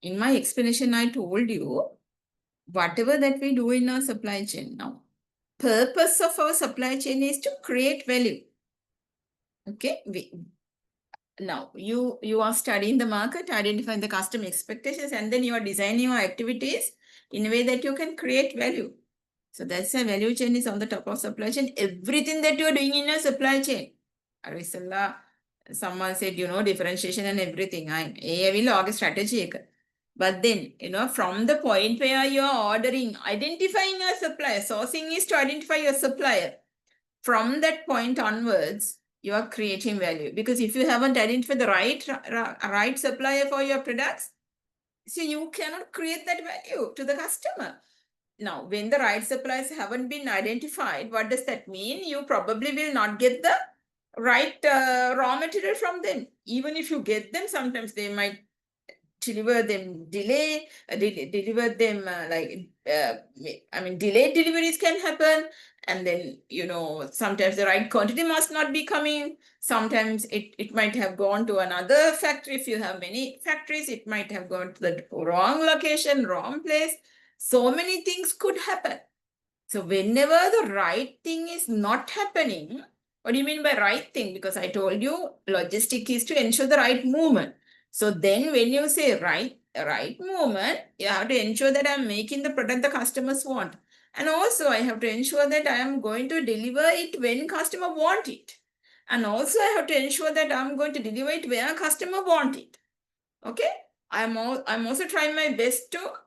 in my explanation I told you whatever that we do in our supply chain now purpose of our supply chain is to create value. Okay, now you are studying the market, identifying the customer expectations, and then you are designing your activities in a way that you can create value. So that's why value chain is on the top of supply chain. Everything that you are doing in your supply chain. Arisalla, someone said, differentiation and everything. I will log a strategy. But then, from the point where you are ordering, identifying your supplier, sourcing is to identify your supplier. From that point onwards, you are creating value. Because if you haven't identified the right supplier for your products, so you cannot create that value to the customer. Now, when the right suppliers haven't been identified, what does that mean? You probably will not get the right raw material from them. Even if you get them, sometimes they might deliver them deliver them delayed deliveries can happen. And then, sometimes the right quantity must not be coming. Sometimes it might have gone to another factory. If you have many factories, it might have gone to the wrong location, wrong place. So many things could happen. So whenever the right thing is not happening, what do you mean by right thing? Because I told you, logistic is to ensure the right movement. So then when you say right movement, you have to ensure that I'm making the product the customers want. And also I have to ensure that I am going to deliver it when customer want it. And also I have to ensure that I'm going to deliver it where customer want it. Okay? I'm also trying my best to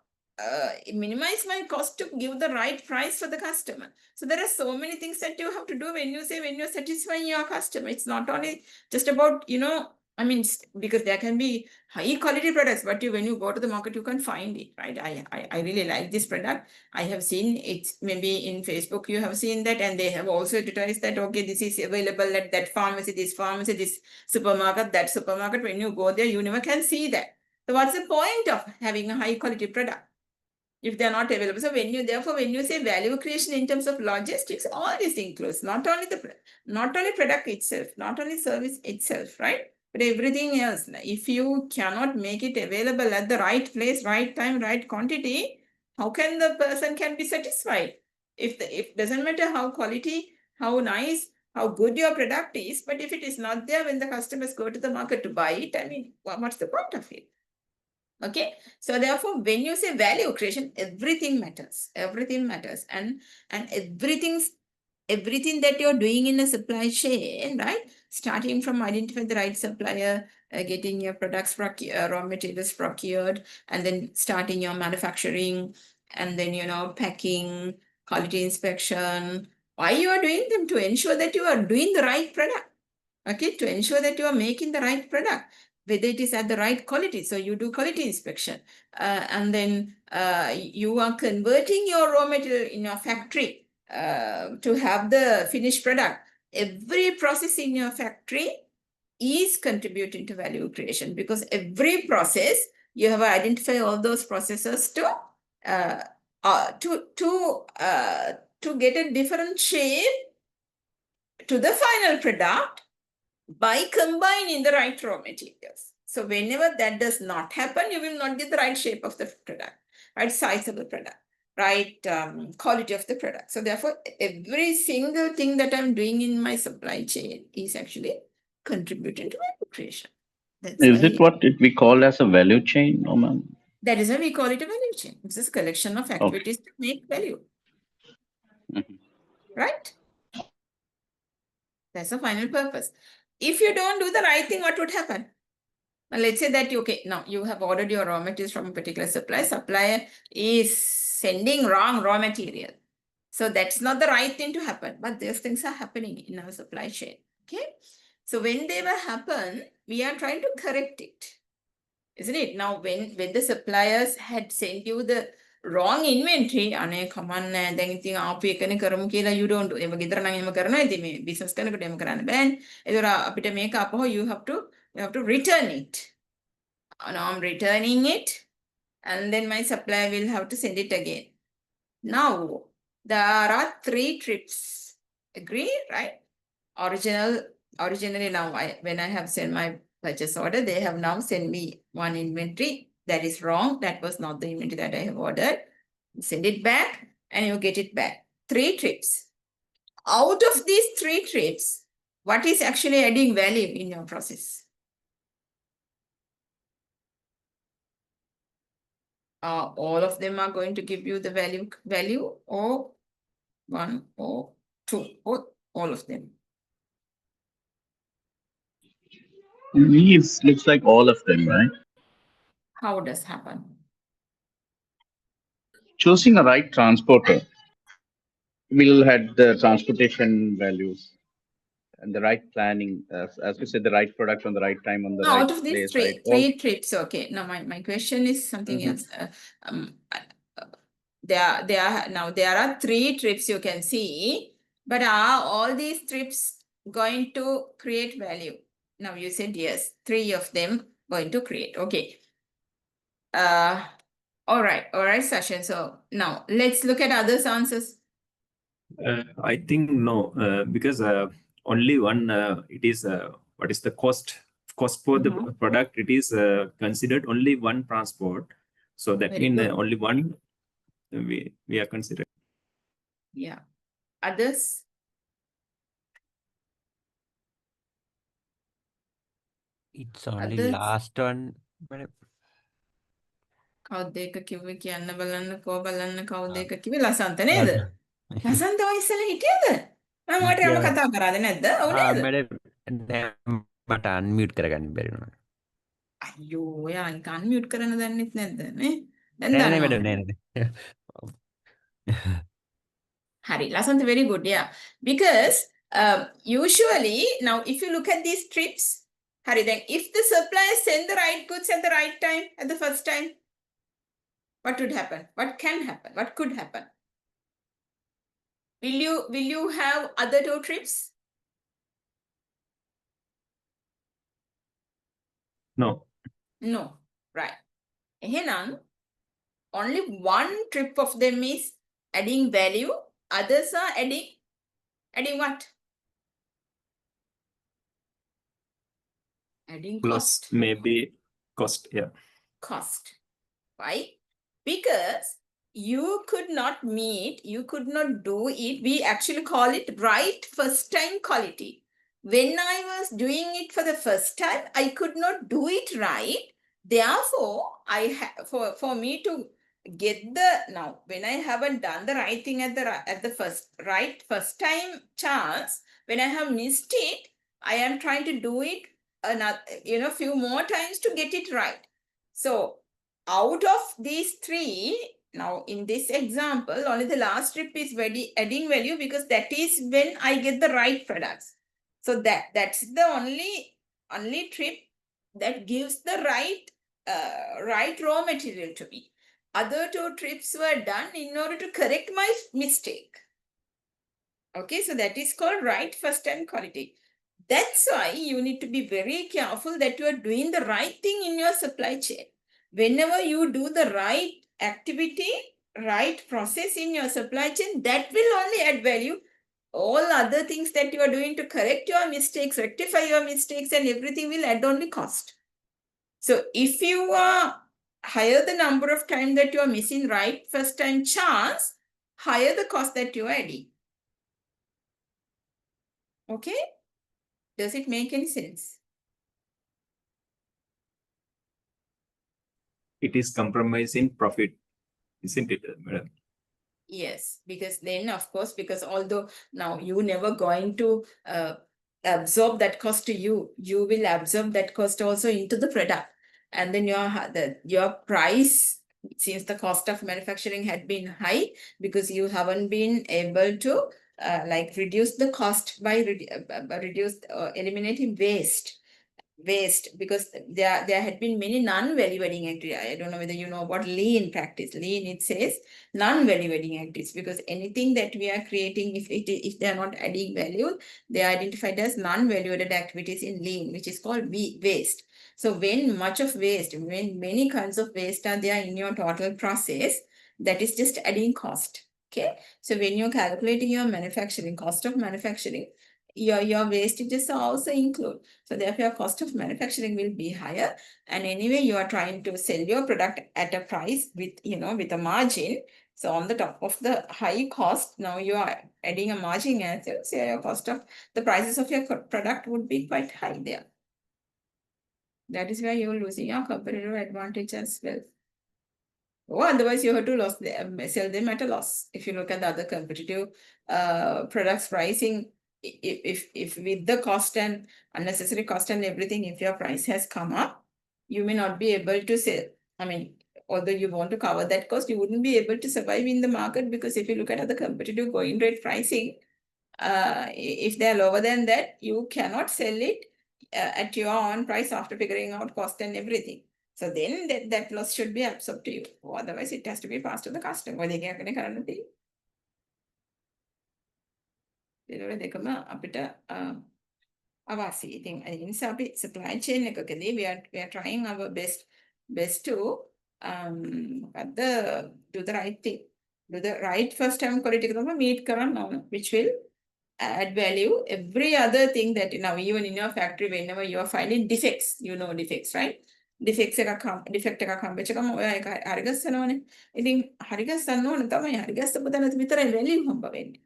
minimize my cost to give the right price for the customer. So there are so many things that you have to do when you're satisfying your customer. It's not only just about, because there can be high quality products, but when you go to the market, you can find it, right? I really like this product. I have seen it, maybe in Facebook, you have seen that, and they have also advertised that, okay, this is available at that pharmacy, this supermarket, that supermarket. When you go there, you never can see that. So what's the point of having a high quality product if they're not available? So when you say value creation in terms of logistics, all this includes not only product itself, not only service itself, right? But everything else. If you cannot make it available at the right place, right time, right quantity, how can the person can be satisfied? If doesn't matter how quality, how nice, how good your product is, but if it is not there when the customers go to the market to buy it, what's the point of it? Okay, so therefore, when you say value creation, everything matters. Everything matters, and everything that you're doing in a supply chain, right? starting from identifying the right supplier, getting your products, raw materials procured, and then starting your manufacturing, and then, packing, quality inspection. Why you are doing them? To ensure that you are doing the right product. Okay, to ensure that you are making the right product, whether it is at the right quality. So you do quality inspection, and then you are converting your raw material in your factory to have the finished product. Every process in your factory is contributing to value creation, because every process you have identified all those processes to get a different shape to the final product by combining the right raw materials. So whenever that does not happen, you will not get the right shape of the product, right size of the product, right quality of the product. So therefore, every single thing that I'm doing in my supply chain is actually contributing to value creation. That's Is why it what we call as a value chain, Oman? that is why we call it a value chain. It's this collection of activities to make value. Mhm. Right? That's the final purpose. If you don't do the right thing, what would happen? Now, let's say that, okay, now you have ordered your raw materials from a particular supplier. Supplier is sending wrong raw material. So that's not the right thing to happen. But these things are happening in our supply chain. Okay. So when they will happen, we are trying to correct it. Isn't it? Now, when the suppliers had sent you the wrong inventory, අනේ කමන්නේ දැන් ඉතින් ආපු එකනේ කරමු කියලා you don't do. එම ගෙදර නම් එම කරනවා. ඉතින් මේ business කරනකොට එම කරන්න බෑනේ. ඒතර අපිට මේක අපහො you have to return it. Now I'm returning it, and then my supplier will have to send it again. Now, there are 3 trips. Agree, right? Originally now, when I have sent my purchase order, they have now sent me one inventory. That is wrong. That was not the inventory that I have ordered. Send it back and you get it back. 3 trips. Out of these 3 trips, what is actually adding value in your process? All of them are going to give you the value, or 1 or 2, or all of them. Me, it looks like all of them, right? How does happen? Choosing a right transporter will have the transportation values and the right planning, as you said, the right product on the right time on the right Out of these place, right? three trips, okay. Now my question is something else. There are 3 trips you can see, but are all these trips going to create value? Now you said yes, 3 of them going to create. Okay. All right, Sachin. So now let's look at others' answers. I think no, because only one, it is, what is the cost for the product? It is considered only one transport. So that Very means good. only one we are considering. Yeah. Others? It's only Others? last one. කවුද ඒක කිව්වේ කියන්න බලන්න කවුද ඒක කිව්වේ ලසන්ත නේද? ලසන්ත ඔය ඉස්සෙල්ලා හිටියද? මම ඔයාට යම කතා කරාද නැද්ද? ඔව් නේද? මට අන්මියුට් කරගන්න බැරි වුණා. අයියෝ ඔයා ඒක අන්මියුට් කරන්න දන්නෙත් නැද්ද නේ? දැන් නෑ දන්නවා. මැඩම් නෑ. Hari, Lasant, very good, yeah. Because usually, now if you look at these trips, Hari, then if the supplier send the right goods at the right time, at the first time, what would happen? What can happen? What could happen? Will you have other 2 trips? No. No, right. එහෙනම්, only 1 trip of them is adding value. Others are adding what? Adding Plus cost. maybe cost, yeah. Cost. Why? Because you could not do it. We actually call it right first time quality. When I was doing it for the first time, I could not do it right. Therefore, for me to get now when I haven't done the right thing at the first time chance, when I have missed it, I am trying to do it another, few more times to get it right. So out of these three, now in this example, only the last trip is adding value because that is when I get the right products. So that's the only trip that gives the right raw material to me. Other two trips were done in order to correct my mistake. Okay, so that is called right first time quality. That's why you need to be very careful that you are doing the right thing in your supply chain. Whenever you do the right activity, right process in your supply chain, that will only add value. All other things that you are doing to correct your mistakes, rectify your mistakes, and everything will add only cost. So if you are higher the number of time that you are missing right first time chance, higher the cost that you are adding. Okay? Does it make any sense? It is compromising profit, isn't it, madam? Yes, because then, of course, because although now you never going to absorb that cost to you, you will absorb that cost also into the product. And then your price, since the cost of manufacturing had been high, because you haven't been able to reduce the cost by eliminating waste, because there had been many non-value adding activities. I don't know whether you know about lean practice. Lean, it says non-value adding activities, because anything that we are creating, if they are not adding value, they are identified as non-value added activities in lean, which is called waste. So when many kinds of waste are there in your total process, that is just adding cost. Okay, so when you're calculating your manufacturing cost of manufacturing, your wastages are also included. So therefore, your cost of manufacturing will be higher. And anyway, you are trying to sell your product at a price with a margin. So on the top of the high cost, now you are adding a margin as well. So your the prices of your product would be quite high there. That is where you're losing your competitive advantage as well. Or otherwise, you have to sell them at a loss. If you look at the other competitive products pricing, if with the cost and unnecessary cost and everything, if your price has come up, you may not be able to sell. I mean, although you want to cover that cost, you wouldn't be able to survive in the market, because if you look at other competitive going rate pricing, if they're lower than that, you cannot sell it at your own price after figuring out cost and everything. So then that loss should be absorbed to you. Or otherwise, it has to be passed to the customer. දෙකම අපිට අවාසි. ඉතින් ඒ නිසා අපි supply chain එකකදී we are trying our best to do the right thing. Do the right first time quality එක තමයි meet කරන්න ඕන, which will add value. Every other thing that now even in your factory, whenever you are finding defects, defects, right? defect එකක් හම්බෙච්ච ගමන් ඔයා ඒක හරි ගස්සනවනේ. ඉතින් හරි ගස්සන්න ඕන තමයි. හරි ගස්සපු තැන විතරයි value හම්බ වෙන්නේ.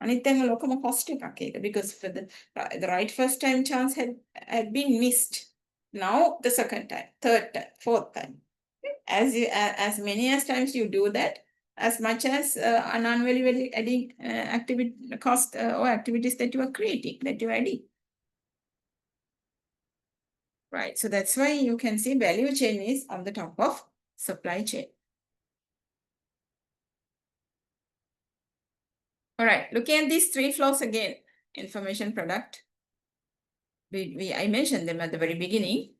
අනිත් තැන් වල ඔක්කොම cost එකක් ඒක, because for the right first time chance had been missed. Now the second time, third time, fourth time. As many as times you do that, as much as a non-value adding activity cost or activities that you are creating, that you are adding. Right, so that's why you can see value chain is on the top of supply chain. All right, looking at these three flows again, information product. I mentioned them at the very beginning.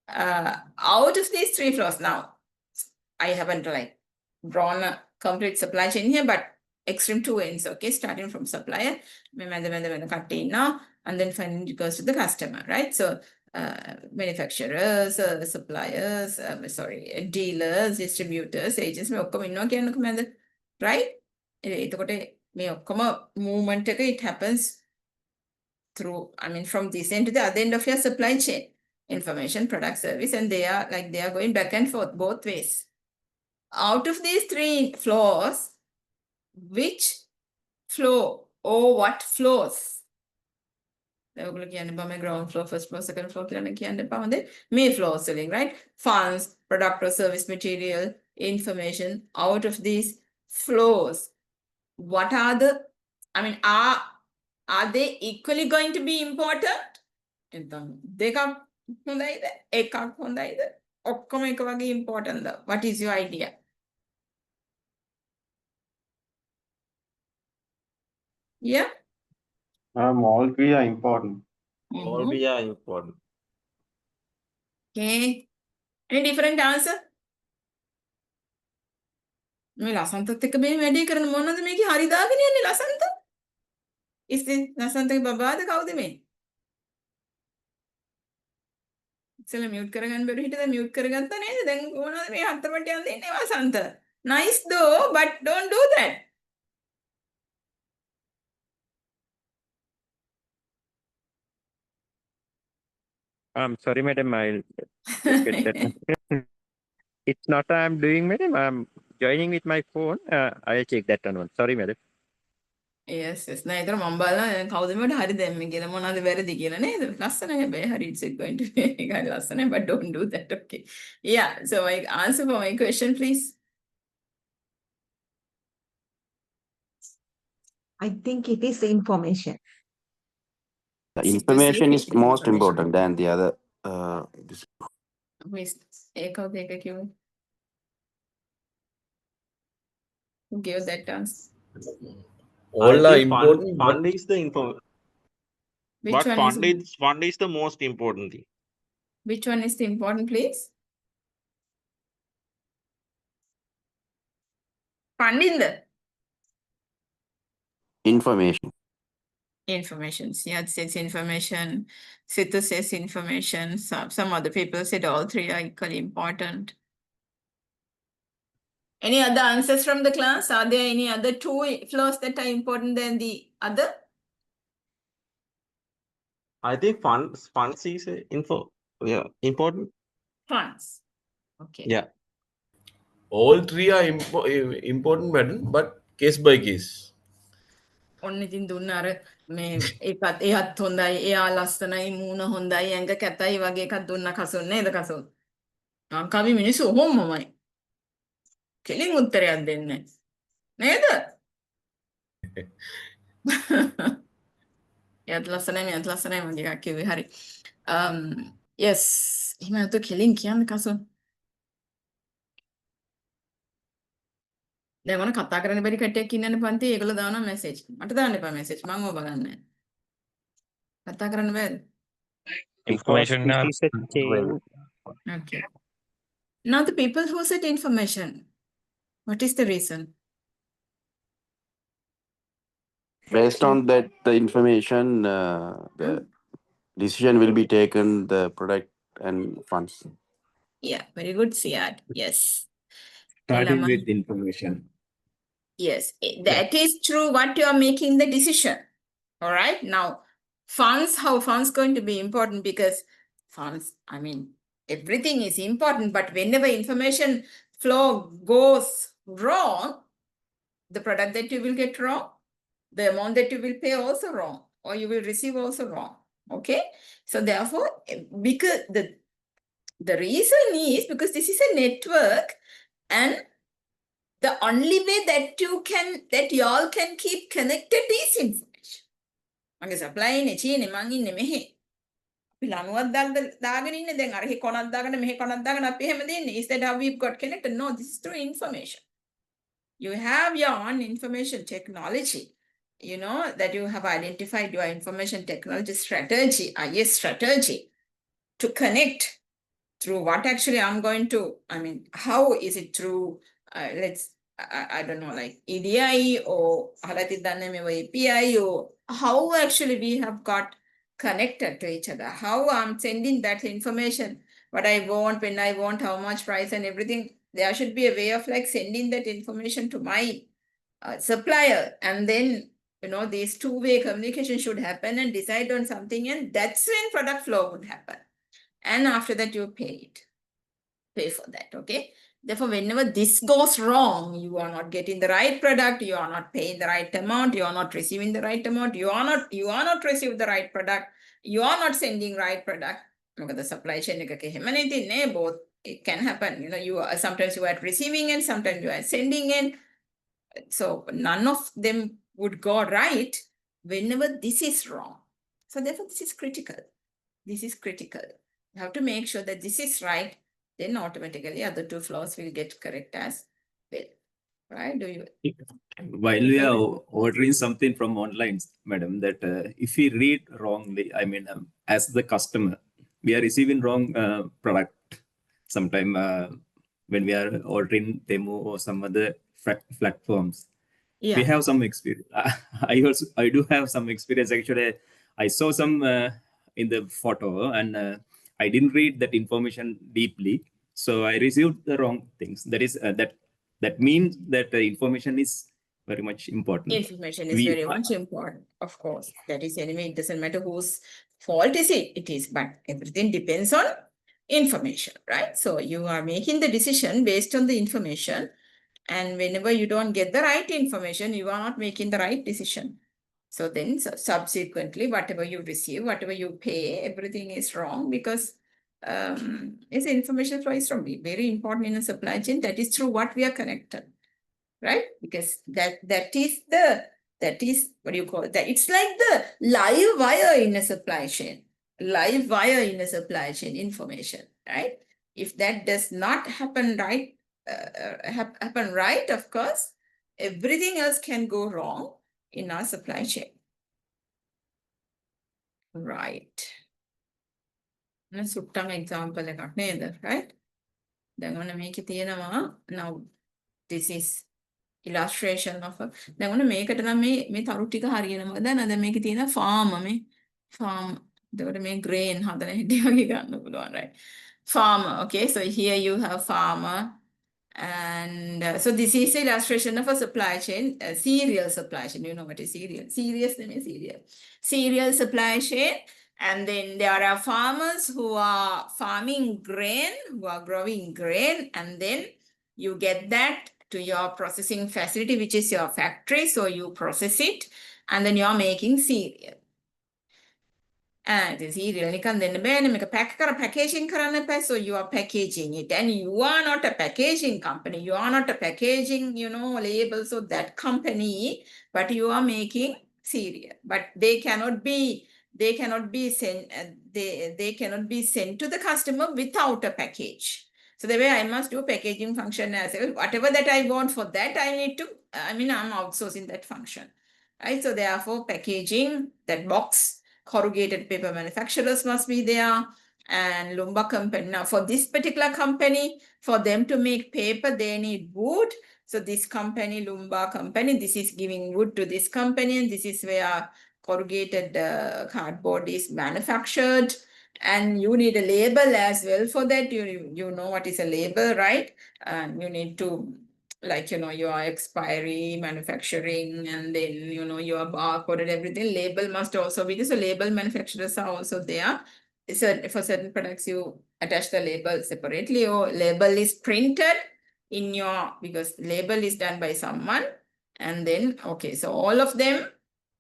Out of these three flows now, I haven't drawn a complete supply chain here, but extreme two ends, okay, starting from supplier, and then finally it goes to the customer, right? So manufacturers, suppliers, dealers, distributors, agents, right? Movement, it happens through, from this end to the other end of your supply chain, information, product, service, and they are going back and forth both ways. Out of these three flows, which flow or what flows? Ground flow, first flow, second flow, may flow selling, right? Funds, product or service material, information. Out of these flows, what are the, are they equally going to be important? දෙකක් හොඳයිද? එකක් හොඳයිද? ඔක්කොම එක වගේ important the? What is your idea? Yeah? All three are important. All three are important. Okay. Any different answer? මේ ලසන්තත් එක්ක මේ වැඩේ කරන මොනවද මේකේ හරි දාගෙන යන්නේ ලසන්ත? ඉතින් ලසන්තගේ බබාද කවුද මේ? ඉතල මියුට් කරගන්න බැරි හිටද මියුට් කරගත්තා නේද? දැන් මොනවද මේ හතරට යන්න ඉන්නේ වසන්ත? Nice though, but don't do that. I'm sorry, madam. I'll get that. It's not I'm doing, madam. I'm joining with my phone. I'll check that one. Sorry, madam. Yes, yes. නෑ ඒතර මම බලනවා කවුද මේකට හරි දැම්මේ කියලා මොනවද වැරදි කියලා නේද? ලස්සනයි හැබැයි හරි it's going to be එකයි ලස්සනයි but don't do that. Okay. Yeah, so I answer for my question please. I think it is information. The information is most important than the other. Please, එකව දෙක කිව්වේ. Who gave that answer? All are important. Fund is the info. Which But one is fund is the most important thing. which one is the important please? Funding the Information. information. Yeah, it says information. Situ says information. Some other people said all three are equally important. Any other answers from the class? Are there any other two flows that are important than the other? I think funds is important. Funds. Okay. Yeah. All three are important, madam, but case by case. ඔන්න ඉතින් දුන්න අර මේ ඒකත් එයත් හොඳයි එයා ලස්සනයි මූණ හොඳයි ඇඟ කැතයි වගේ එකක් දුන්න කසුන් නේද කසුන් ලංකාවේ මිනිස්සු ඔහොමමයි කෙලින් උත්තරයක් දෙන්නේ නේද එයාත් ලස්සනයි මෙයාත් ලස්සනයි වගේ එකක් කිව්වේ හරි yes එහෙම නැතු කෙලින් කියන්න කසුන් දැන් මොන කතා කරන්න බැරි කට්ටියක් ඉන්නනේ පන්ති ඒගොල්ලෝ දානවා මැසේජ් මට දාන්න එපා මැසේජ් මම ඕව ගන්නෑ කතා කරන්න බැරිද Information Because this is a chain. okay now the people who said information what is the reason Based on that, the information, the decision will be taken, the product and funds. yeah very good Siad yes Starting Elaman. with information. Yes, that is true what you are making the decision. All right. Now, how funds going to be important because funds, I mean, everything is important, but whenever information flow goes wrong, the product that you will get wrong, the amount that you will pay also wrong, or you will receive also wrong. Okay. So therefore, because the reason is because this is a network and the only way that y'all can keep connected is information. මගේ supply ඉන්නේ චීනේ මං ඉන්නේ මෙහෙ. අපි ලණුවක් දාගෙන ඉන්නේ දැන් අර හේ කොනක් දාගෙන මෙහෙ කොනක් දාගෙන අපි එහෙම දෙන්නේ. Is that how we've got connected? No, this is through information. You have your own information technology. You know that you have identified your information technology strategy, IS strategy to connect through what actually I'm going to, I mean, how is it through I don't know, like EDI or API or how actually we have got connected to each other, how I'm sending that information, what I want, when I want, how much price and everything. There should be a way of like sending that information to my supplier and then, you know, these two-way communication should happen and decide on something and that's when product flow would happen. And after that you pay for that, okay? Therefore, whenever this goes wrong, you are not getting the right product, you are not paying the right amount, you are not receiving the right amount, you are not receiving the right product, you are not sending right product. Look at the supply chain, both it can happen. You know, sometimes you are receiving and sometimes you are sending in. So none of them would go right whenever this is wrong. So therefore, this is critical. This is critical. You have to make sure that this is right. Then automatically other two flaws will get correct as well. Right? Do you? While we are ordering something from online, madam, that if we read wrongly, I mean, as the customer, we are receiving wrong product sometime when we are ordering Temu or some other platforms. Yeah. We have some experience. I do have some experience. Actually, I saw some in the photo and I didn't read that information deeply. So I received the wrong things. That is that means that the information is very much important. Information is very much important, of course. That is anyway, it doesn't matter whose fault is it. It is, but everything depends on information, right? So you are making the decision based on the information. And whenever you don't get the right information, you are not making the right decision. So then subsequently, whatever you receive, whatever you pay, everything is wrong because it's information flow is wrong. Very important in a supply chain. That is through what we are connected, right? Because that is what do you call it? That it's like the live wire in a supply chain. Live wire in a supply chain information, right? If that does not happen right, of course, everything else can go wrong in our supply chain. Right. Suttang example එකක් නේද, right? දැන් ඔන්න මේකේ තියෙනවා now this is illustration of a දැන් ඔන්න මේකට නම් මේ තරු ටික හරියනවද දැන් මේකේ තියෙන farm එතකොට මේ grain හදන හැටි වගේ ගන්න පුළුවන්, right? Farmer, okay, so here you have farmer. And so this is an illustration of a supply chain, a cereal supply chain. You know what is cereal? Cereal supply chain. And then there are farmers who are farming grain, who are growing grain. And then you get that to your processing facility, which is your factory. So you process it and then you're making cereal. And the cereal, then make a packaging, so you are packaging it, and you are not a packaging company, you are not a packaging, label, so that company, but you are making cereal, but they cannot be sent, they cannot be sent to the customer without a package. So the way I must do packaging function as well, whatever that I want for that, I'm outsourcing that function, right? So therefore packaging, that box, corrugated paper manufacturers must be there, and Lumba company. Now for this particular company, for them to make paper, they need wood. So this company, Lumba company, this is giving wood to this company, and this is where corrugated cardboard is manufactured. And you need a label as well for that. You know what is a label, right? And you need to, like, your expiry, manufacturing, and then, your barcode and everything. Label must also be there. So label manufacturers are also there. So for certain products, you attach the label separately, or label is printed in because label is done by someone. And then, okay, so all of them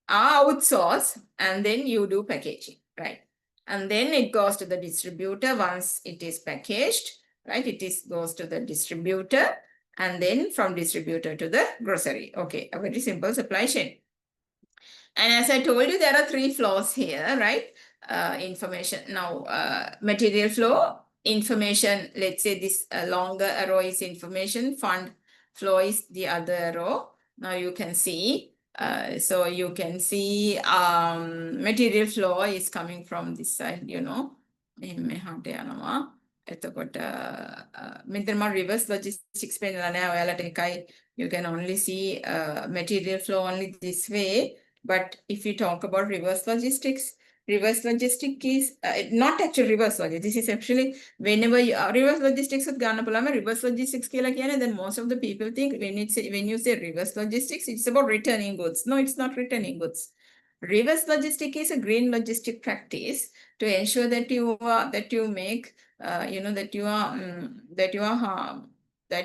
are outsourced, and then you do packaging, right? And then it goes to the distributor once it is packaged, right? Goes to the distributor, and then from distributor to the grocery. Okay, a very simple supply chain. And as I told you, there are 3 flows here, right? Information, now material flow, information, let's say this longer arrow is information, fund flow is the other arrow. Now you can see, so you can see material flow is coming from this side, එතකොට මෙතන මම reverse logistics පෙන්නලා නැහැ ඔයාලට එකයි you can only see material flow only this way, but if you talk about reverse logistics is not actually reverse logistics. This is actually whenever you reverse logistics with ගන්න පුළුවන් reverse logistics කියලා කියන්නේ, then most of the people think when you say reverse logistics it's about returning goods. No, it's not returning goods. Reverse logistics is a green logistic practice to ensure that you make that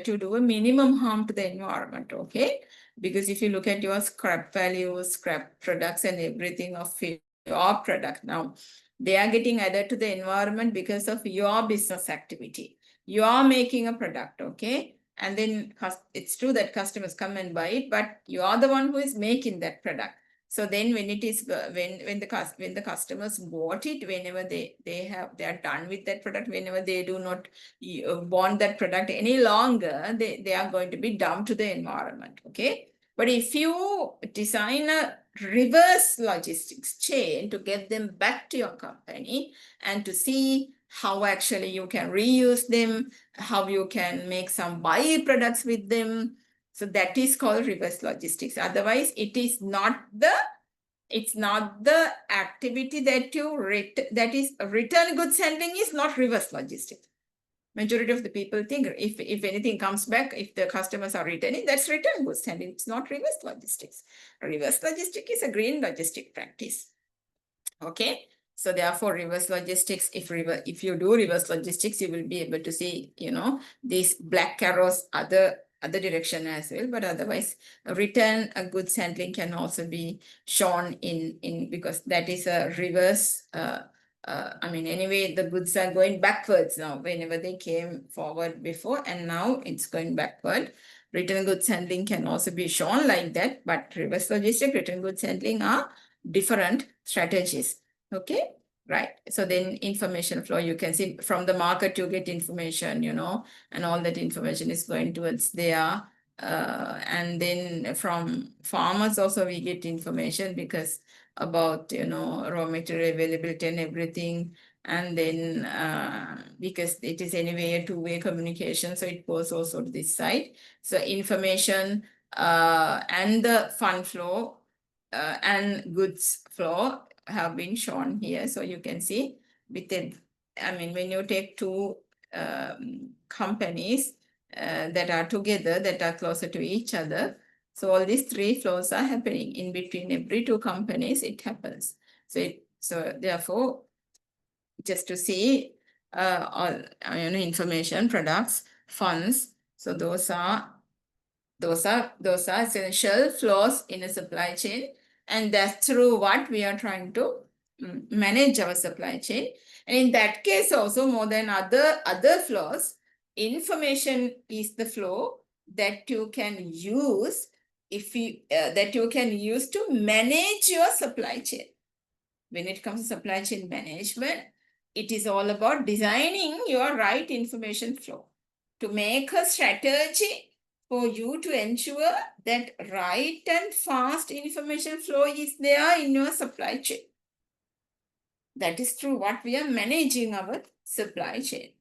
you do a minimum harm to the environment, okay? Because if you look at your scrap values, scrap products and everything of your product now, they are getting added to the environment because of your business activity. You are making a product, okay? And then it's true that customers come and buy it, but you are the one who is making that product. So then when it is when the customers bought it, whenever they are done with that product, whenever they do not want that product any longer, they are going to be dumped to the environment. Okay. But if you design a reverse logistics chain to get them back to your company and to see how actually you can reuse them, how you can make some byproducts with them, so that is called reverse logistics. Otherwise, it's not the activity that that is return goods handling is not reverse logistics. Majority of the people think if anything comes back, if the customers are returning, that's return goods handling. It's not reverse logistics. Reverse logistics is a green logistic practice. Okay. So therefore, reverse logistics, if you do reverse logistics, you will be able to see, these black arrows other direction as well. But otherwise, return goods handling can also be shown in because that is a reverse. Anyway, the goods are going backwards now. Whenever they came forward before, and now it's going backward. Return goods handling can also be shown like that, but reverse logistic, return goods handling are different strategies. Okay, right. So then information flow, you can see from the market you get information, and all that information is going towards there. And then from farmers also we get information because about, raw material availability and everything. And then because it is anyway a two-way communication, so it goes also to this side. So information and the fund flow and goods flow have been shown here. So you can see with it, when you take two companies that are together, that are closer to each other, so all these three flows are happening in between every two companies, it happens. So therefore, just to see all information, products, funds. So those are essential flows in a supply chain, and that's through what we are trying to manage our supply chain. And in that case also, more than other flows, information is the flow that you can use to manage your supply chain. When it comes to supply chain management, it is all about designing your right information flow to make a strategy for you to ensure that right and fast information flow is there in your supply chain. That is through what we are managing our supply chain.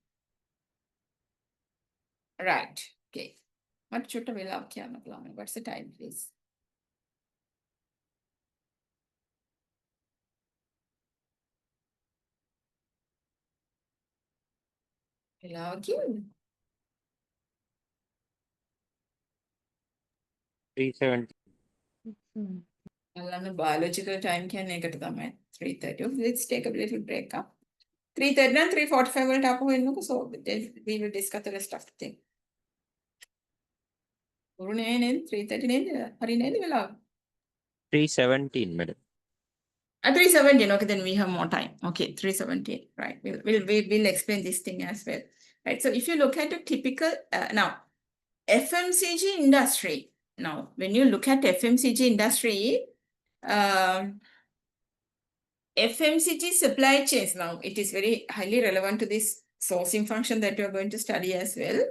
Right. Okay. What's the time, please? Okay. 370. Biological time can make it 3:30. Let's take a little break up. 3:30 and 3:45 will tap in, so we will discuss the rest of the thing. 3:30 317, madam. At 3:17, okay, then we have more time. Okay, 3:17, right. We'll explain this thing as well. Right. So if you look at a typical now FMCG industry. Now, when you look at FMCG industry, FMCG supply chains, now it is very highly relevant to this sourcing function that you are going to study as well.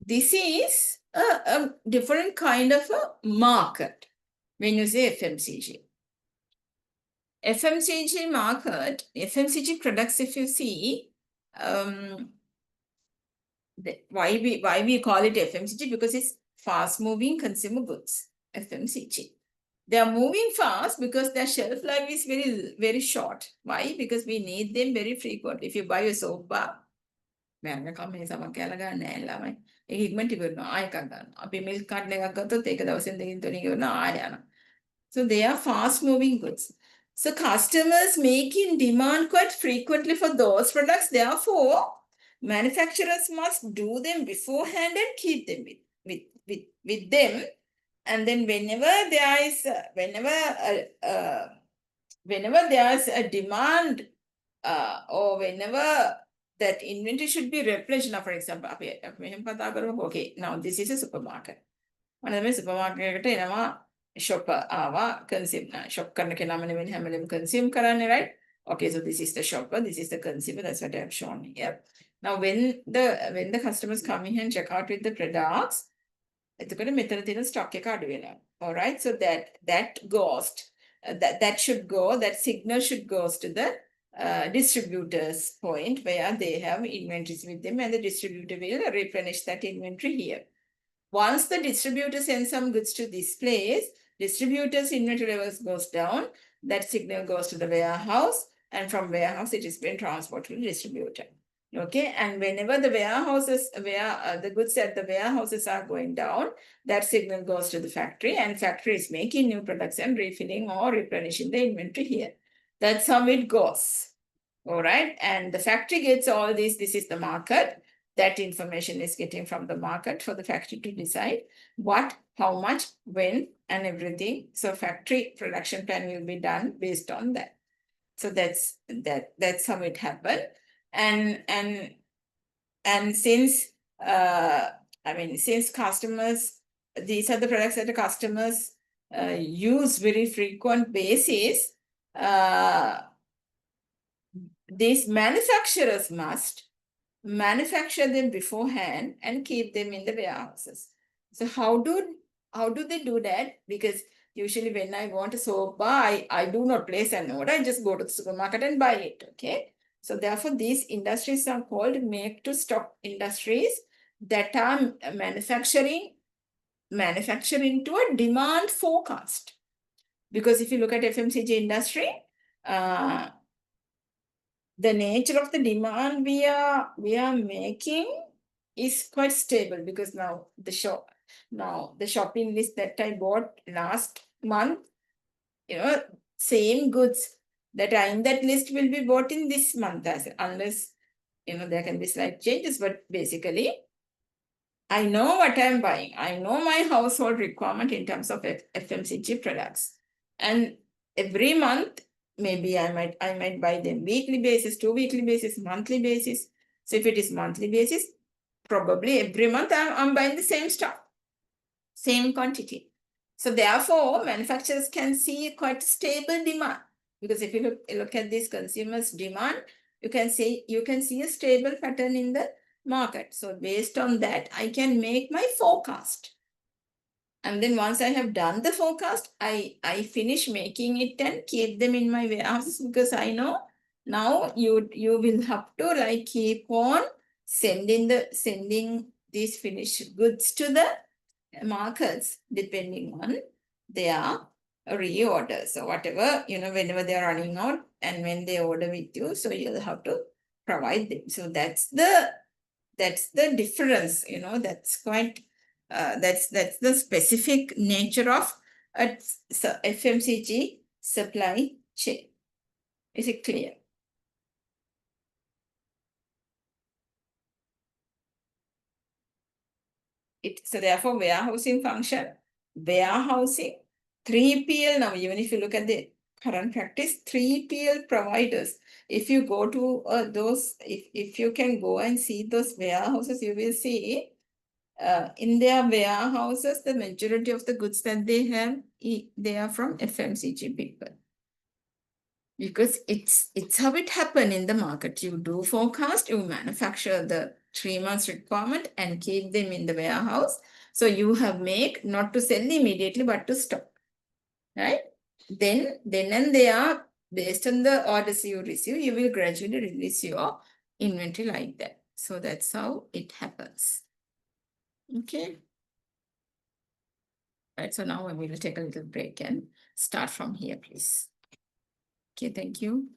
This is a different kind of a market when you say FMCG. FMCG market, FMCG products, if you see, why we call it FMCG? Because it's fast moving consumer goods, FMCG. They are moving fast because their shelf life is very, very short. Why? Because we need them very frequently. If you buy a soap bar, milk so they are fast moving goods. So customers make in demand quite frequently for those products. Therefore, manufacturers must do them beforehand and keep them with them. And then whenever there is a demand or whenever that inventory should be replenished. Now, for example, okay, now this is a supermarket. One of the supermarket shopper consume shop consume right? Okay, so this is the shopper, this is the consumer, that's what I have shown here. Now when the customers come in and check out with the products, stock all right, so that goes that should go, that signal should go to the distributor's point where they have inventories with them, and the distributor will replenish that inventory here. Once the distributor sends some goods to this place, distributor's inventory levels goes down, that signal goes to the warehouse, and from warehouse it is being transported to the distributor. Okay, and whenever the warehouses, the goods at the warehouses are going down, that signal goes to the factory, and factory is making new products and refilling or replenishing the inventory here. That's how it goes. All right, and the factory gets all this. This is the market. That information is getting from the market for the factory to decide what, how much, when, and everything. So factory production plan will be done based on that. So that's how it happened. And since since customers, these are the products that the customers use very frequent basis, these manufacturers must manufacture them beforehand and keep them in the warehouses. So how do they do that? Because usually when I want a soap bar, I do not place an order. I just go to the supermarket and buy it. Okay. So therefore, these industries are called make-to-stock industries that are manufacturing to a demand forecast. Because if you look at FMCG industry, the nature of the demand we are making is quite stable, because now the shopping list that I bought last month, same goods that are in that list will be bought in this month, unless there can be slight changes, but basically I know what I'm buying. I know my household requirement in terms of FMCG products, and every month maybe I might buy them weekly basis, 2 weekly basis, monthly basis. So if it is monthly basis, probably every month I'm buying the same stuff, same quantity. So therefore, manufacturers can see quite stable demand, because if you look at this consumers' demand, you can see a stable pattern in the market. So based on that, I can make my forecast. And then once I have done the forecast, I finish making it and keep them in my warehouse, because I know now you will have to keep on sending these finished goods to the markets depending on their reorder. So whatever, whenever they're running out and when they order with you, so you'll have to provide them. So that's the difference, that's quite that's the specific nature of a FMCG supply chain. Is it clear? So therefore, warehousing function, 3PL. Now, even if you look at the current practice, 3PL providers, if you go to those, if you can go and see those warehouses, you will see in their warehouses, the majority of the goods that they have, they are from FMCG people. Because it's how it happened in the market. You do forecast, you manufacture the 3 months requirement and keep them in the warehouse. So you have make not to sell immediately, but to stock, right? Then and there, based on the orders you receive, you will gradually release your inventory like that. So that's how it happens. Okay. Right, so now we will take a little break and start from here, please. Okay, thank you.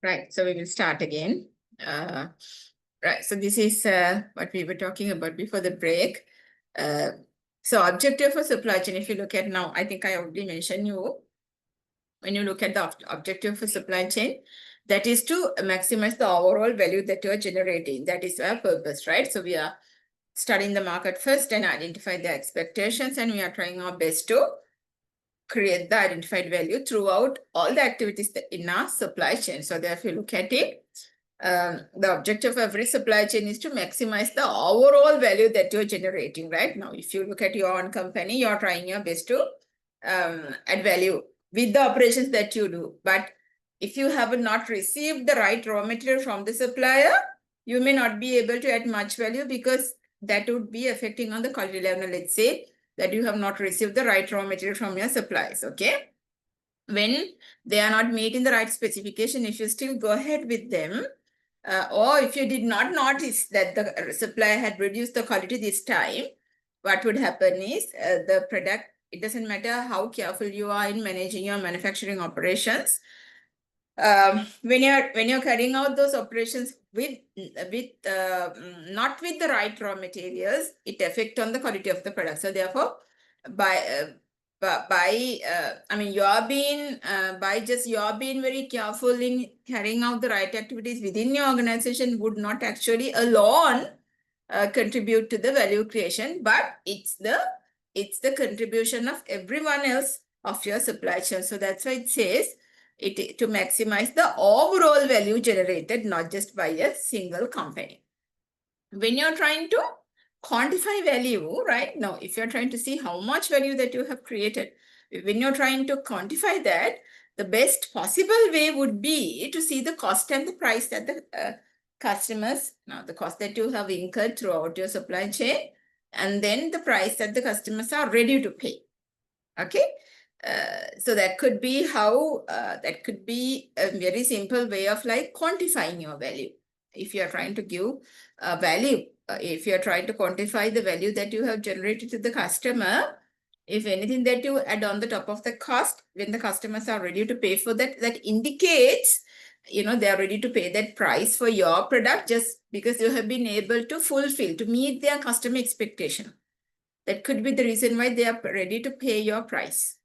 Right, so we will start again. Right, so this is what we were talking about before the break. So objective for supply chain, if you look at now, I think I already mentioned you, when you look at the objective for supply chain, that is to maximize the overall value that you are generating. That is our purpose, right? So we are studying the market first and identify the expectations, and we are trying our best to create the identified value throughout all the activities in our supply chain. So therefore, if you look at it, the objective of every supply chain is to maximize the overall value that you're generating, right? Now, if you look at your own company, you're trying your best to add value with the operations that you do. But if you have not received the right raw material from the supplier, you may not be able to add much value because that would be affecting on the quality level. Let's say that you have not received the right raw material from your suppliers, okay? When they are not meeting the right specification, if you still go ahead with them, or if you did not notice that the supplier had reduced the quality this time, what would happen is the product, it doesn't matter how careful you are in managing your manufacturing operations, when you're carrying out those operations with not with the right raw materials, it affects on the quality of the product. So therefore, by I mean, you're being very careful in carrying out the right activities within your organization would not actually alone contribute to the value creation, but it's the contribution of everyone else of your supply chain. So that's why it says it to maximize the overall value generated, not just by a single company. When you're trying to quantify value, right? Now, if you're trying to see how much value that you have created, when you're trying to quantify that, the best possible way would be to see the cost and the price that the customers, now the cost that you have incurred throughout your supply chain, and then the price that the customers are ready to pay. Okay. So that could be how, that could be a very simple way of like quantifying your value. If you're trying to give a value, if you're trying to quantify the value that you have generated to the customer, if anything that you add on the top of the cost, when the customers are ready to pay for that, that indicates, you know, they are ready to pay that price for your product just because you have been able to fulfill, to meet their customer expectation. That could be the reason why they are ready to pay your price.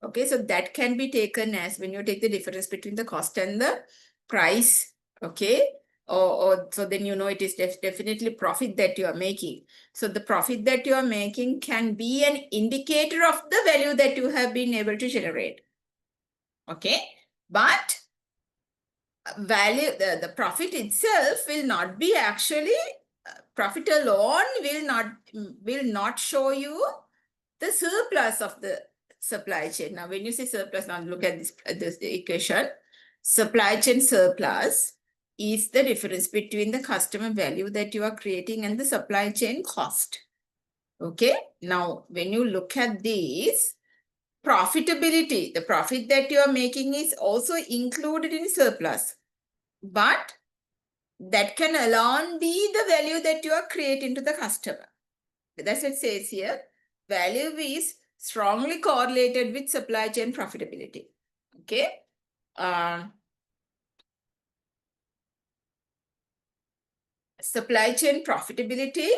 Okay, so that can be taken as when you take the difference between the cost and the price, okay? Or so then you know it is definitely profit that you are making. So the profit that you are making can be an indicator of the value that you have been able to generate. Okay, but value, the profit itself will not be actually, profit alone will not show you the surplus of the supply chain. Now, when you say surplus, now look at this equation. Supply chain surplus is the difference between the customer value that you are creating and the supply chain cost. Okay. Now, when you look at this, profitability, the profit that you are making is also included in surplus. But that can alone be the value that you are creating to the customer. That's what it says here. Value is strongly correlated with supply chain profitability. Okay. Supply chain profitability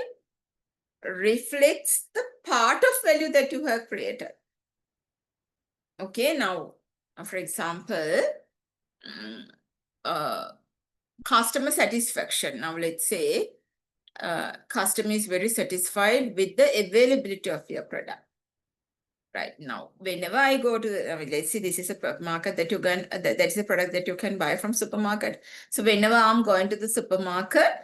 reflects the part of value that you have created. Okay. Now, for example, customer satisfaction. Now, let's say customer is very satisfied with the availability of your product. Right now, whenever I go to the, let's see, this is a market that you can, that is a product that you can buy from supermarket. So whenever I'm going to the supermarket,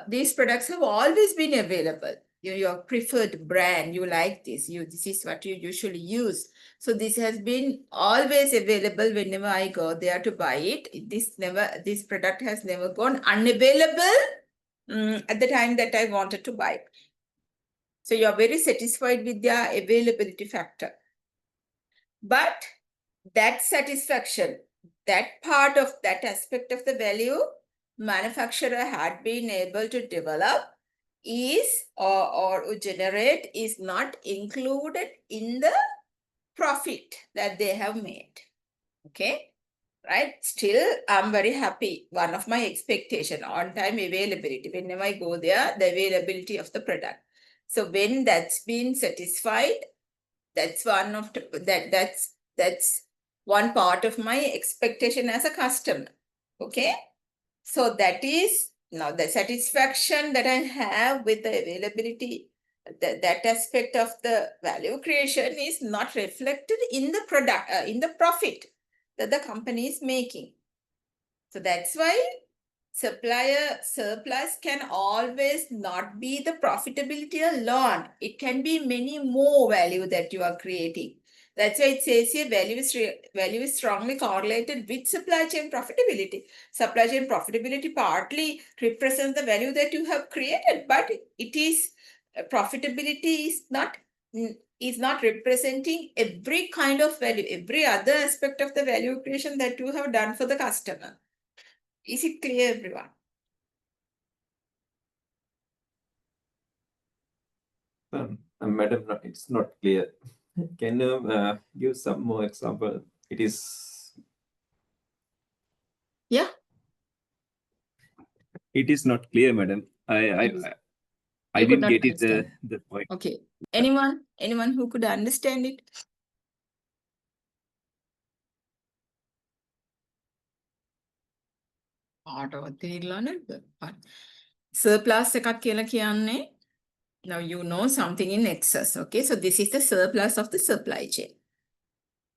these products have always been available. Your preferred brand, you like this, this is what you usually use. So this has been always available whenever I go there to buy it. This product has never gone unavailable at the time that I wanted to buy it. So you're very satisfied with their availability factor. But that satisfaction, that part of that aspect of the value manufacturer had been able to develop is or generate is not included in the profit that they have made. Okay. right? Still, I'm very happy. One of my expectation, on-time availability. Whenever I go there, the availability of the product. So when that's been satisfied, that's one of that's one part of my expectation as a customer. Okay, so that is now the satisfaction that I have with the availability. That aspect of the value creation is not reflected in the product, in the profit that the company is making. So that's why supplier surplus can always not be the profitability alone. It can be many more value that you are creating. That's why it says here value is strongly correlated with supply chain profitability. Supply chain profitability partly represents the value that you have created, but it is profitability is not representing every kind of value, every other aspect of the value creation that you have done for the customer. Is it clear, everyone? Madam, it's not clear. Can you give some more example? It is. Yeah. It is not clear, madam. I You could didn't not get it understand. the point. Okay. Anyone who could understand it? Surplus එකක් කියලා කියන්නේ, now you know something in excess. Okay, so this is the surplus of the supply chain.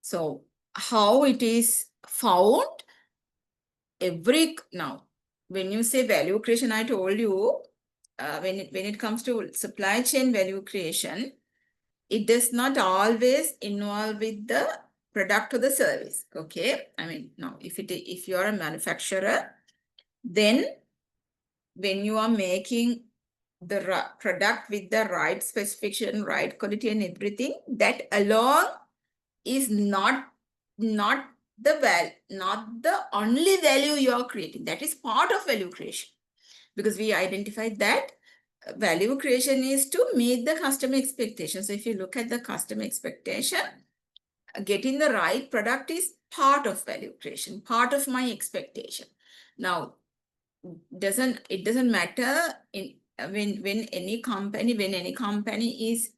So how it is found? Now when you say value creation, I told you when it comes to supply chain value creation, it does not always involve with the product or the service. Okay, I mean, no, if you are a manufacturer, then when you are making the product with the right specification, right quality and everything, that alone is not the only value you are creating. That is part of value creation, because we identified that value creation is to meet the customer expectation. So if you look at the customer expectation, getting the right product is part of value creation, part of my expectation. Now, it doesn't matter when any company is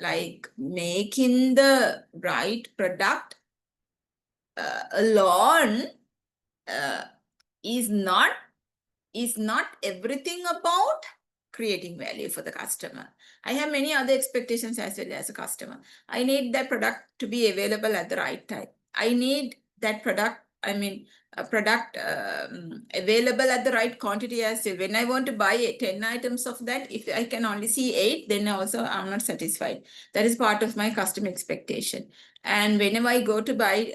like making the right product alone is not everything about creating value for the customer. I have many other expectations as well as a customer. I need that product to be available at the right time. I need that product, available at the right quantity as well. When I want to buy 10 items of that, if I can only see 8, then also I'm not satisfied. That is part of my customer expectation. And whenever I go to buy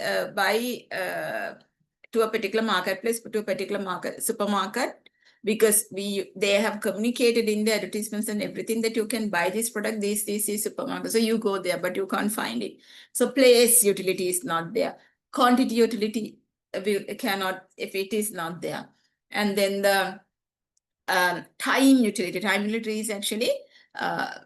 to a particular marketplace, to a particular supermarket, because they have communicated in the advertisements and everything that you can buy this product, this supermarket. So you go there, but you can't find it. So place utility is not there. Quantity utility cannot, if it is not there. And then the time utility is actually